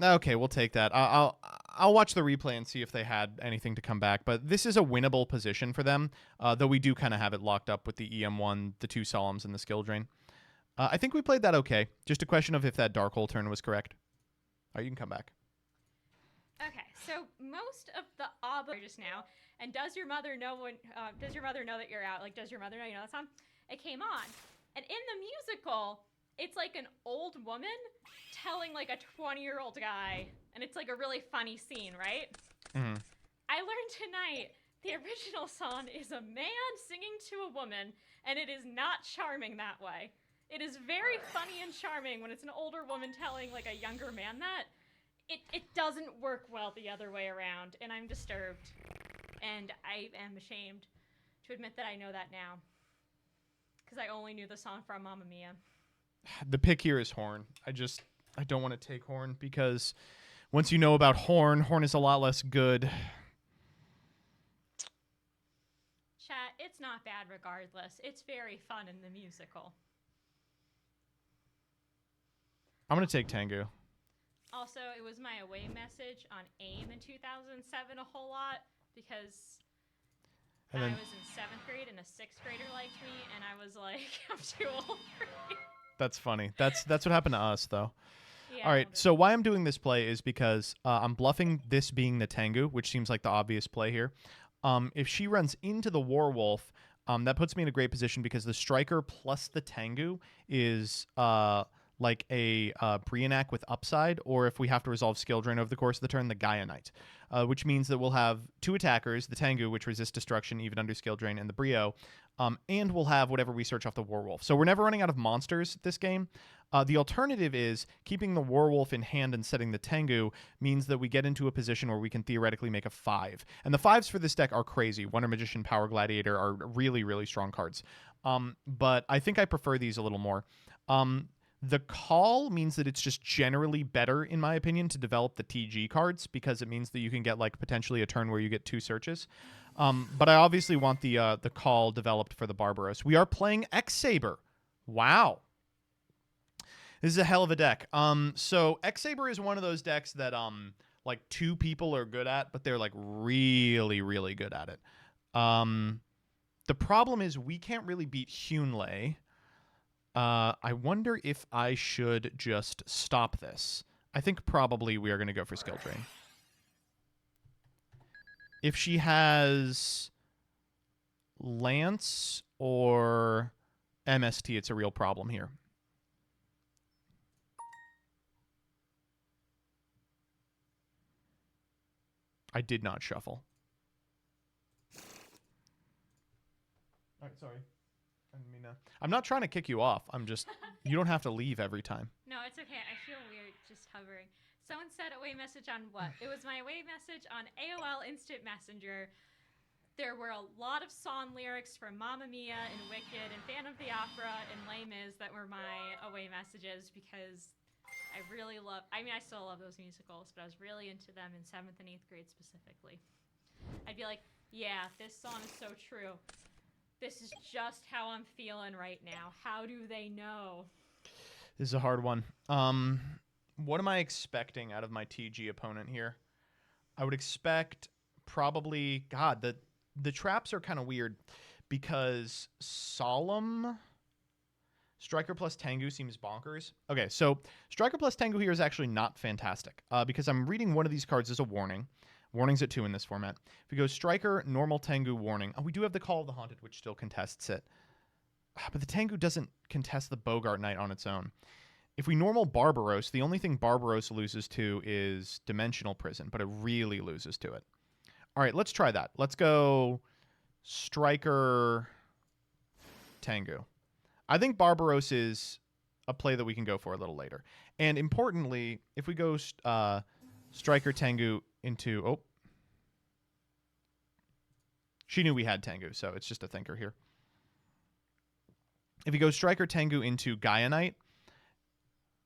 Okay, we'll take that. I'll watch the replay and see if they had anything to come back. But this is a winnable position for them, though we do kind of have it locked up with the EM1, the 2 Solemns, and the skill drain. I think we played that okay. Just a question of if that dark hole turn was correct. All right, you can come back. Okay, so most of the ABBA just now, and does your mother know does your mother know that you're out? Like, does your mother know you know that song? It came on, and in the musical, it's like an old woman telling like a 20-year-old guy, and it's like a really funny scene, right? Mm-hmm. I learned tonight the original song is a man singing to a woman, and it is not charming that way. It is very funny and charming when it's an older woman telling like a younger man that. It doesn't work well the other way around, and I'm disturbed. And I am ashamed to admit that I know that now. Because I only knew the song from Mamma Mia. The pick here is Horn. I don't want to take Horn because once you know about Horn is a lot less good. Chat, it's not bad regardless. It's very fun in the musical. I'm going to take Tengu. Also, it was my away message on AIM in 2007 a whole lot because I was in 7th grade and a 6th grader liked me, and I was like, I'm too old for you. That's funny. That's what happened to us, though. Yeah, all right, so why I'm doing this play is because I'm bluffing this being the Tengu, which seems like the obvious play here. If she runs into the Warwolf, that puts me in a great position because the Striker plus the Tengu is like a Brionac with upside, or if we have to resolve skill drain over the course of the turn, the Gaia Knight, which means that we'll have 2 attackers, the Tengu, which resists destruction even under skill drain, and the Brio, and we'll have whatever we search off the Warwolf. So we're never running out of monsters this game. The alternative is keeping the Warwolf in hand and setting the Tengu means that we get into a position where we can theoretically make a 5. And the 5s for this deck are crazy. Wonder Magician, Power Gladiator are really, really strong cards. But I think I prefer these a little more. The call means that it's just generally better, in my opinion, to develop the TG cards because it means that you can get like potentially a turn where you get 2 searches. But I obviously want the call developed for the Barbaros. We are playing X-Saber. Wow. This is a hell of a deck. So X-Saber is one of those decks that like 2 people are good at, but they're like really, really good at it. The problem is we can't really beat Hunley. I wonder if I should just stop this. I think probably we are going to go for skill drain. If she has Lance or MST, it's a real problem here. I did not shuffle. All right, sorry. I'm not trying to kick you off. I'm just, you don't have to leave every time. No, it's okay. I feel weird just hovering. Someone said away message on what? It was my away message on AOL Instant Messenger. There were a lot of song lyrics from Mamma Mia and Wicked and Phantom of the Opera and Les Mis that were my away messages because I really love, I mean, I still love those musicals, but I was really into them in 7th and 8th grade specifically. I'd be like, yeah, this song is so true. This is just how I'm feeling right now. How do they know? This is a hard one. What am I expecting out of my TG opponent here? I would expect probably, God, the traps are kind of weird because Solemn Striker plus Tengu seems bonkers. Okay, so Striker plus Tengu here is actually not fantastic because I'm reading one of these cards as a warning. Warning's at 2 in this format. If we go Striker, normal Tengu, warning. Oh, we do have the Call of the Haunted, which still contests it. But the Tengu doesn't contest the Bogart Knight on its own. If we normal Barbaros, the only thing Barbaros loses to is Dimensional Prison, but it really loses to it. All right, let's try that. Let's go Striker, Tengu. I think Barbaros is a play that we can go for a little later. And importantly, if we go Striker, Tengu into... Oh. She knew we had Tengu, so it's just a thinker here. If you go Striker, Tengu into Gaia Knight,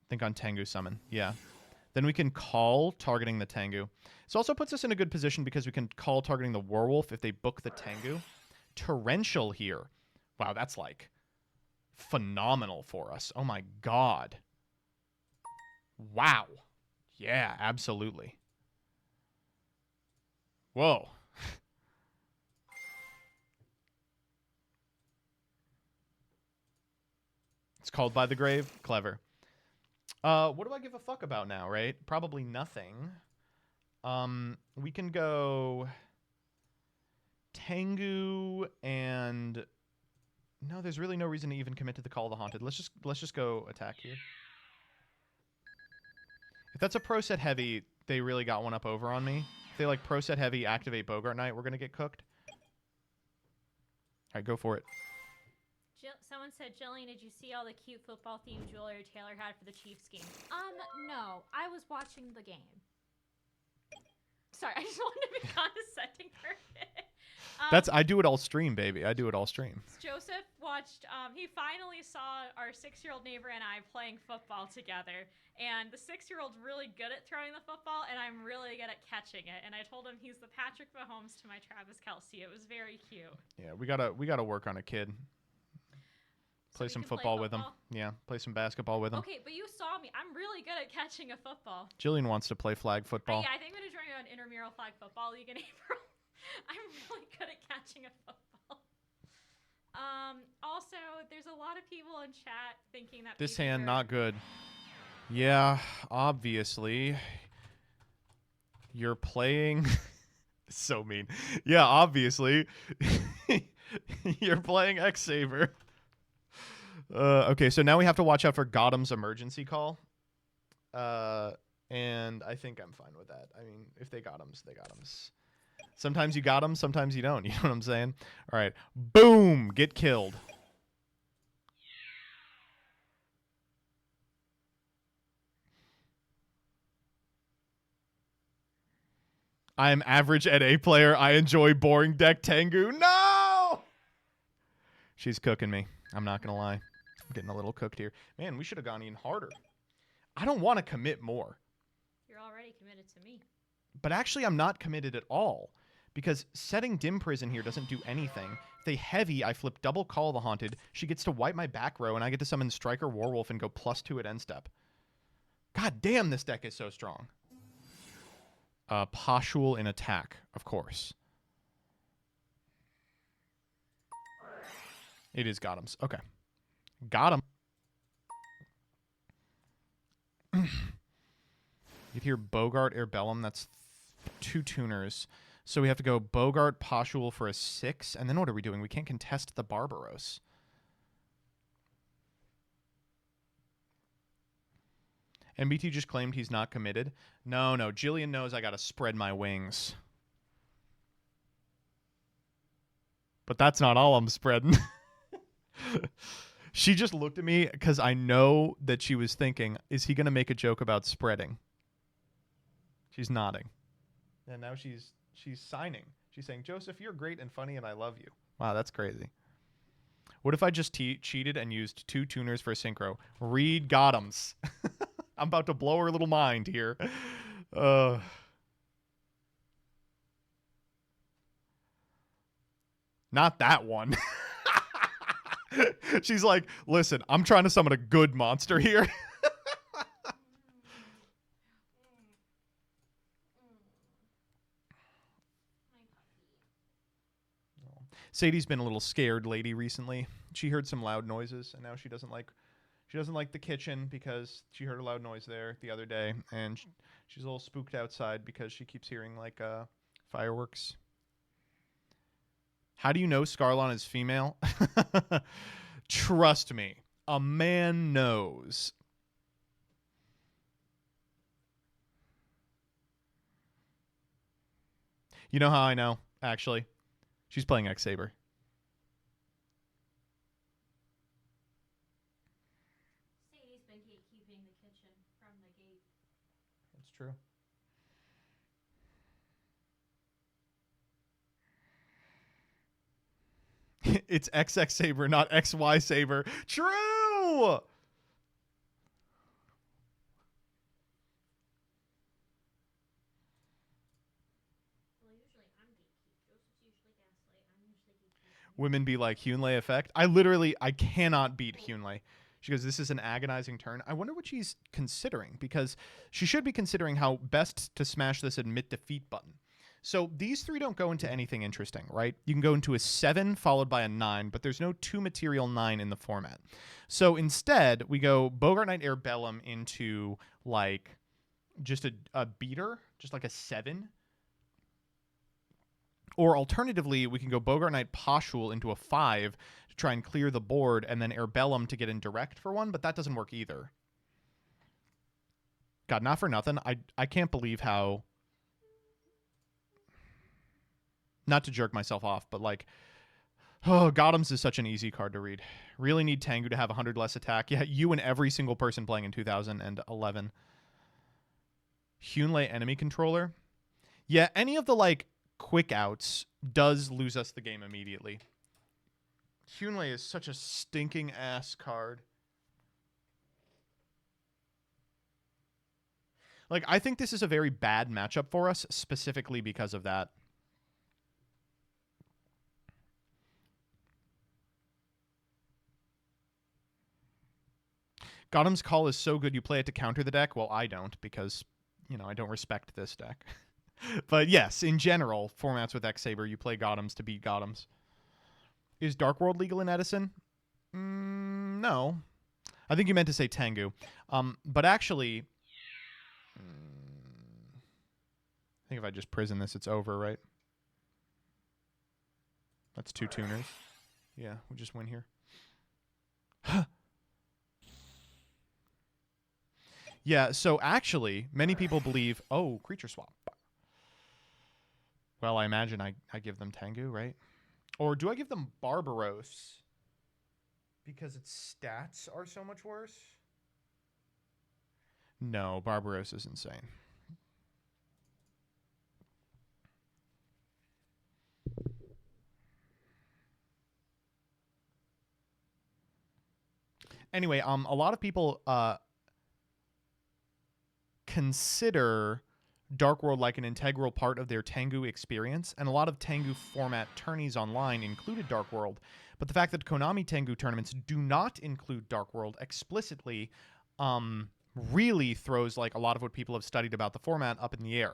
think on Tengu summon. Yeah. Then we can call targeting the Tengu. This also puts us in a good position because we can call targeting the Werewolf if they book the Tengu. Torrential here. Wow, that's like phenomenal for us. Oh my god. Wow. Yeah, absolutely. Whoa. It's called by the grave. Clever. What do I give a fuck about now, right? Probably nothing. We can go Tengu and... No, there's really no reason to even commit to the Call of the Haunted. Let's just go attack here. If that's a pro set heavy, they really got one up over on me. If they like pro set heavy, activate Bogart Knight, we're gonna get cooked. All right, go for it. Someone said, Jillian, did you see all the cute football-themed jewelry Taylor had for the Chiefs game? No. I was watching the game. Sorry, I just wanted to be condescending for it. I do it all stream, baby. I do it all stream. Joseph watched, he finally saw our 6-year-old neighbor and I playing football together. And the 6-year-old's really good at throwing the football, and I'm really good at catching it. And I told him he's the Patrick Mahomes to my Travis Kelce. It was very cute. Yeah, we gotta work on a kid. Play some football with him. Yeah, play some basketball with him. Okay, but you saw me. I'm really good at catching a football. Jillian wants to play flag football. Yeah, I think I'm going to join you on intramural flag football league in April. I'm really good at catching a football. Also, there's a lot of people in chat thinking that this hand not good. Yeah, obviously. You're playing... So mean. Yeah, obviously. You're playing X-Saber. Okay, so now we have to watch out for Gotham's emergency call. And I think I'm fine with that. I mean, if they got 'ems, they got 'ems. Sometimes you got 'em, sometimes you don't. You know what I'm saying? All right. Boom! Get killed. I am average at A player. I enjoy boring deck Tengu. No! She's cooking me. I'm not going to lie. I'm getting a little cooked here. Man, we should have gone even harder. I don't want to commit more. You're already committed to me. But actually, I'm not committed at all. Because setting Dim Prison here doesn't do anything. If they heavy, I flip double Call of the Haunted. She gets to wipe my back row, and I get to summon Striker Werewolf and go +2 at end step. God damn, this deck is so strong. Pashul in attack, of course. It is Gotham's. Okay. Got him. You'd hear Bogart, Airbellum. That's 2 tuners. So we have to go Bogart, Pashul for a 6. And then what are we doing? We can't contest the Barbaros. MBT just claimed he's not committed. No. Jillian knows I got to spread my wings. But that's not all I'm spreading. She just looked at me because I know that she was thinking, is he going to make a joke about spreading? She's nodding. And now she's signing. She's saying, Joseph, you're great and funny and I love you. Wow, that's crazy. What if I just cheated and used 2 tuners for a synchro? Reed Gottoms. I'm about to blow her little mind here. Not that one. She's like, listen, I'm trying to summon a good monster here. Sadie's been a little scared lady recently. She heard some loud noises, and now she doesn't like the kitchen because she heard a loud noise there the other day, and she's a little spooked outside because she keeps hearing like fireworks. How do you know Scarlon is female? Trust me, a man knows. You know how I know, actually? She's playing X-Saber. Sadie's been gatekeeping the kitchen from the gate. That's true. It's XX Saber, not XY Saber. True! Women be like, Hyunlei effect? I cannot beat Hyunlei. She goes, this is an agonizing turn. I wonder what she's considering, because she should be considering how best to smash this admit defeat button. So these 3 don't go into anything interesting, right? You can go into a 7 followed by a 9, but there's no 2 material 9 in the format. So instead, we go Bogart Knight Airbellum into like just a beater, just like a 7. Or alternatively, we can go Bogart Knight Pashul into a 5 to try and clear the board, and then Airbellum to get in direct for 1, but that doesn't work either. God, not for nothing. I can't believe how... Not to jerk myself off, but like... Oh, Gotham's is such an easy card to read. Really need Tengu to have 100 less attack. Yeah, you and every single person playing in 2011. Hyunlei enemy controller. Yeah, any of the like quick outs does lose us the game immediately. Hyunlei is such a stinking ass card. Like, I think this is a very bad matchup for us, specifically because of that. Gotham's Call is so good you play it to counter the deck. Well, I don't, because, you know, I don't respect this deck. But yes, in general, formats with X-Saber, you play Gotham's to beat Gotham's. Is Dark World legal in Edison? No. I think you meant to say Tengu. But actually... I think if I just prison this, it's over, right? That's 2 tuners. Yeah, we just win here. Yeah, so actually, many people believe, oh, creature swap. Well, I imagine I give them Tengu, right? Or do I give them Barbaros? Because its stats are so much worse? No, Barbaros is insane. Anyway, a lot of people consider Dark World like an integral part of their Tengu experience, and a lot of Tengu format tourneys online included Dark World. But the fact that Konami Tengu tournaments do not include Dark World explicitly really throws like a lot of what people have studied about the format up in the air.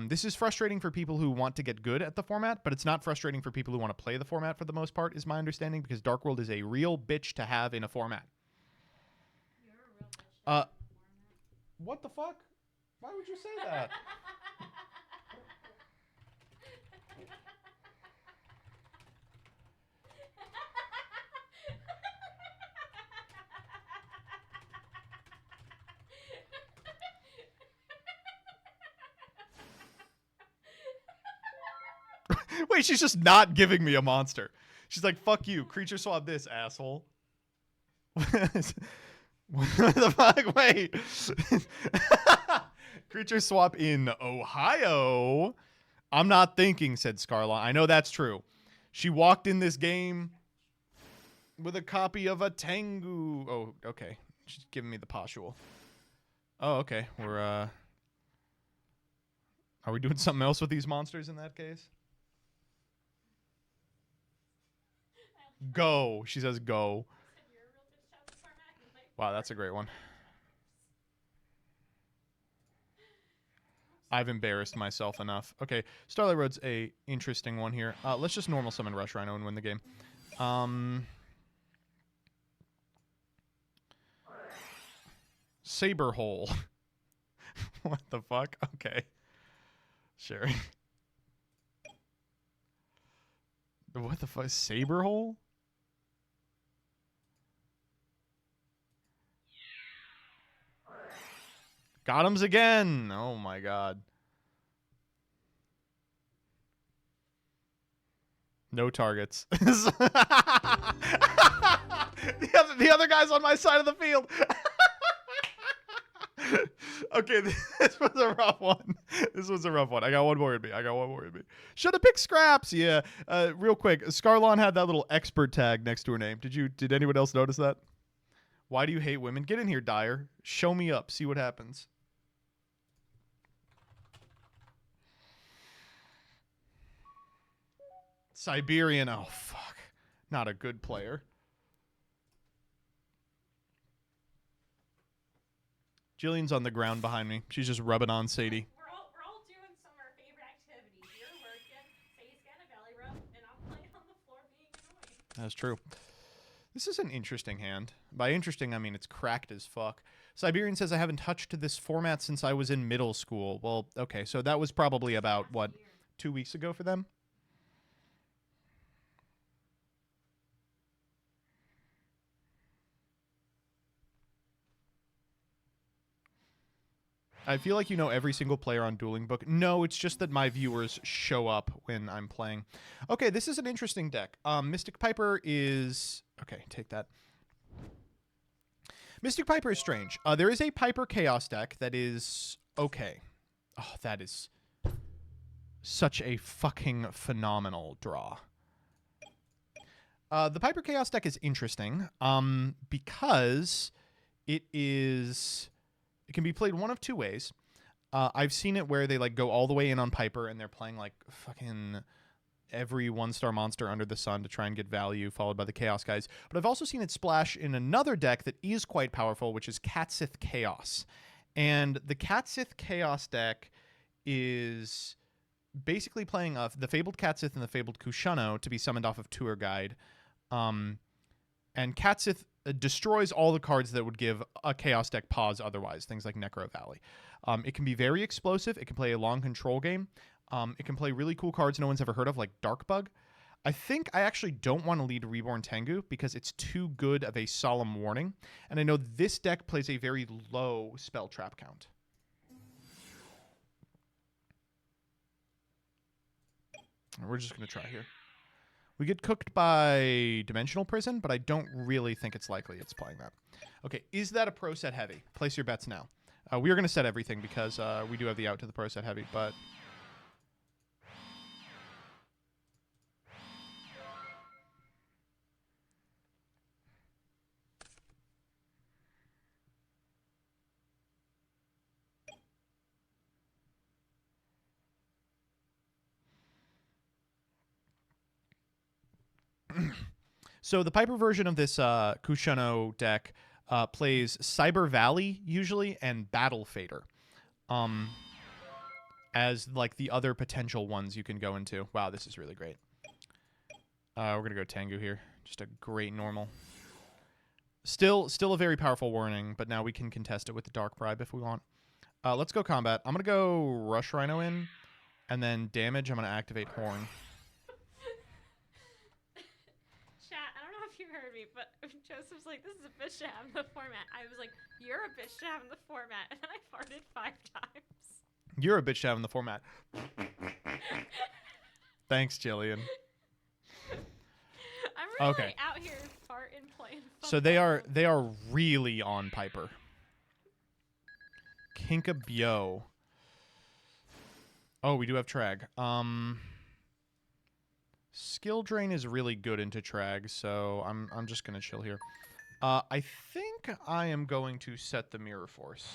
This is frustrating for people who want to get good at the format, but it's not frustrating for people who want to play the format for the most part, is my understanding, because Dark World is a real bitch to have in a format. What the fuck? Why would you say that? Wait, she's just not giving me a monster. She's like, fuck you, creature swap this, asshole. What the fuck? Wait. Creature swap in Ohio. I'm not thinking, said Scarla. I know that's true. She walked in this game with a copy of a Tengu. Oh, okay. She's giving me the poshul. Oh, okay. Are we doing something else with these monsters in that case? Go. She says go. Wow, that's a great one. I've embarrassed myself enough. Okay, Starlight Road's a interesting one here. Let's just normal summon Rush Rhino and win the game. Saber Hole. What the fuck? Okay. Sure. What the fuck? Saber Hole? Got him again. Oh my god. No targets. The other guy's on my side of the field. Okay, this was a rough one. This was a rough one. I got one more in me. Should have picked Scraps. Yeah. Real quick, Scarlon had that little expert tag next to her name. Did anyone else notice that? Why do you hate women? Get in here, Dyer. Show me up. See what happens. Siberian. Oh, fuck. Not a good player. Jillian's on the ground behind me. She's just rubbing on Sadie. We're all doing some of our favorite activities. You're working, Sadie's getting a belly rub, and I'm playing on the floor being annoying. That's true. This is an interesting hand. By interesting, I mean it's cracked as fuck. Siberian says, I haven't touched this format since I was in middle school. Well, okay, so that was probably about, what, 2 weeks ago for them? I feel like you know every single player on Dueling Book. No, it's just that my viewers show up when I'm playing. Okay, this is an interesting deck. Mystic Piper is... Okay, take that. Mystic Piper is strange. There is a Piper Chaos deck that is okay. Oh, that is such a fucking phenomenal draw. The Piper Chaos deck is interesting because it can be played one of two ways. I've seen it where they like go all the way in on Piper and they're playing like fucking every one-star monster under the sun to try and get value, followed by the Chaos guys. But I've also seen it splash in another deck that is quite powerful, which is Katsith Chaos. And the Katsith Chaos deck is basically playing the Fabled Katsith and the Fabled Kushano to be summoned off of Tour Guide. And Katsith destroys all the cards that would give a Chaos deck pause otherwise, things like Necro Valley. It can be very explosive. It can play a long control game. It can play really cool cards no one's ever heard of, like Dark Bug. I think I actually don't want to lead Reborn Tengu because it's too good of a solemn warning. And I know this deck plays a very low spell trap count. We're just going to try here. We get cooked by Dimensional Prison, but I don't really think it's likely it's playing that. Okay, is that a pro set heavy? Place your bets now. We are going to set everything because we do have the out to the pro set heavy, but... So the Piper version of this Kushano deck plays Cyber Valley usually and Battle Fader as like the other potential ones you can go into. Wow, this is really great. We're gonna go Tengu here. Just a great normal. Still a very powerful warning, but now we can contest it with the Dark Bribe if we want. Let's go combat. I'm gonna go Rush Rhino in, and then damage. I'm gonna activate Horn. You heard me, but Joseph's like, this is a bitch to have in the format. I was like, you're a bitch to have in the format, and then I farted 5 times. You're a bitch to have in the format. Thanks, Jillian. I'm really out here farting, playing fun. So they are really on Piper. Kinkabyo. Oh, we do have Trag. Skill Drain is really good into Trag, so I'm just gonna chill here. I think I am going to set the Mirror Force.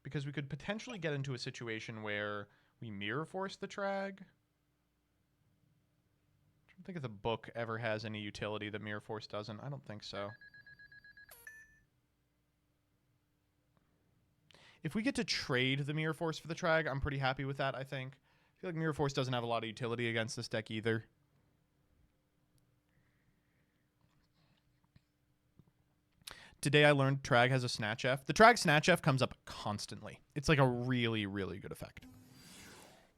Because we could potentially get into a situation where we Mirror Force the Trag. I don't think if the book ever has any utility that Mirror Force doesn't. I don't think so. If we get to trade the Mirror Force for the Trag, I'm pretty happy with that, I think. I feel like Mirror Force doesn't have a lot of utility against this deck either. Today I learned Trag has a Snatch F. The Trag Snatch F comes up constantly. It's like a really, really good effect.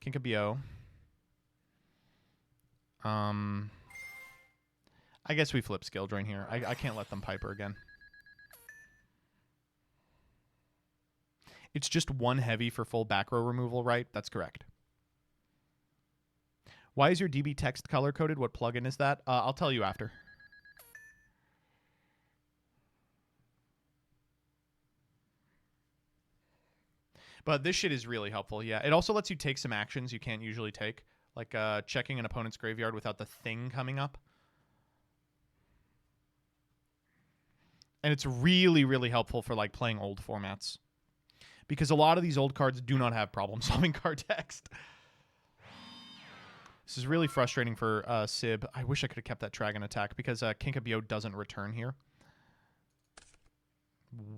Kinkabyo. I guess we flip Skill Drain here. I can't let them Piper again. It's just one heavy for full back row removal, right? That's correct. Why is your DB text color-coded? What plugin is that? I'll tell you after. But this shit is really helpful, yeah. It also lets you take some actions you can't usually take, like checking an opponent's graveyard without the thing coming up. And it's really, really helpful for like playing old formats. Because a lot of these old cards do not have problem-solving card text. This is really frustrating for Sib. I wish I could have kept that Dragon attack because Kinkabyo doesn't return here.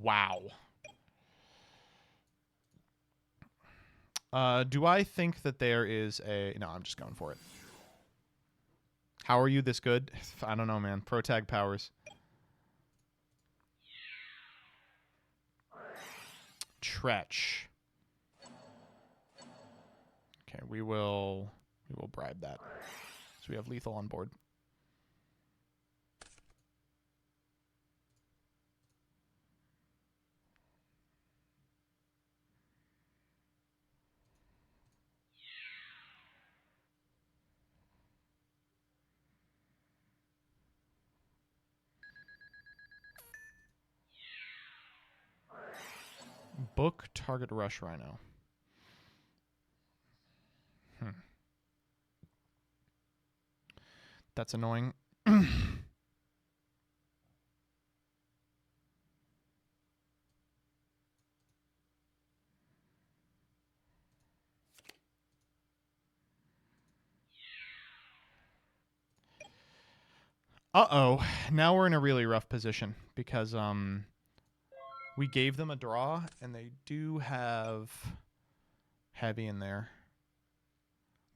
Wow. Do I think that there is a... No, I'm just going for it. How are you this good? I don't know, man. Pro tag powers. Tretch. Okay, we will bribe that. So we have lethal on board. Book target rush rhino. That's annoying. Uh-oh. Now we're in a really rough position because we gave them a draw and they do have heavy in there.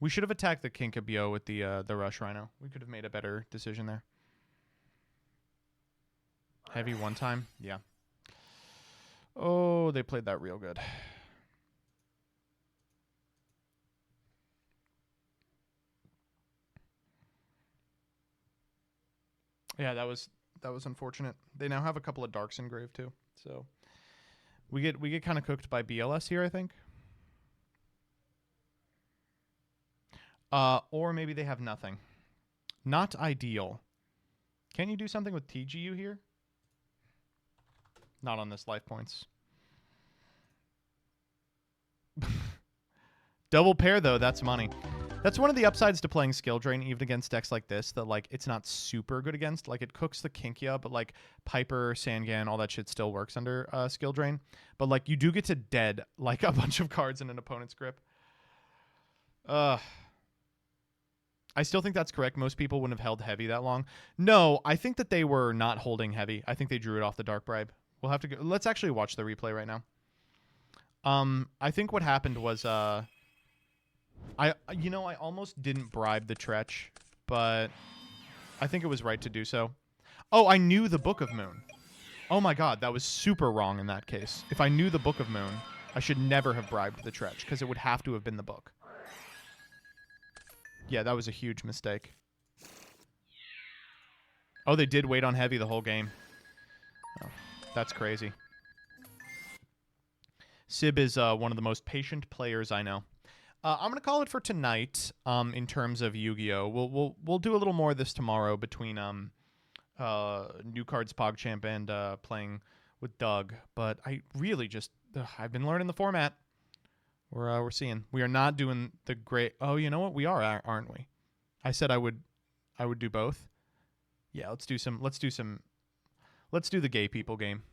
We should have attacked the Kinkabyo with the Rush Rhino. We could have made a better decision there. Heavy one time? Yeah. Oh, they played that real good. Yeah, that was unfortunate. They now have a couple of darks in grave too. So we get kind of cooked by BLS here, I think. Or maybe they have nothing. Not ideal. Can you do something with TGU here? Not on this life points. Double pair, though, that's money. That's one of the upsides to playing Skill Drain, even against decks like this, that, like, it's not super good against. Like, it cooks the Kinkia, but, like, Piper, Sangan, all that shit still works under Skill Drain. But, like, you do get to dead, like, a bunch of cards in an opponent's grip. I still think that's correct. Most people wouldn't have held heavy that long. No, I think that they were not holding heavy. I think they drew it off the Dark Bribe. We'll have to go. Let's actually watch the replay right now. I think what happened was, I almost didn't bribe the Tretch, but I think it was right to do so. Oh, I knew the Book of Moon. Oh my god, that was super wrong in that case. If I knew the Book of Moon, I should never have bribed the Tretch, because it would have to have been the book. Yeah, that was a huge mistake. Oh, they did wait on heavy the whole game. Oh, that's crazy. Sib is one of the most patient players I know. I'm gonna call it for tonight. In terms of Yu-Gi-Oh, we'll do a little more of this tomorrow between New Cards PogChamp and playing with Doug. But I really just I've been learning the format. We're seeing we are not doing the great. Oh, you know what? We are, aren't we? I said I would do both. Yeah, let's do the gay people game.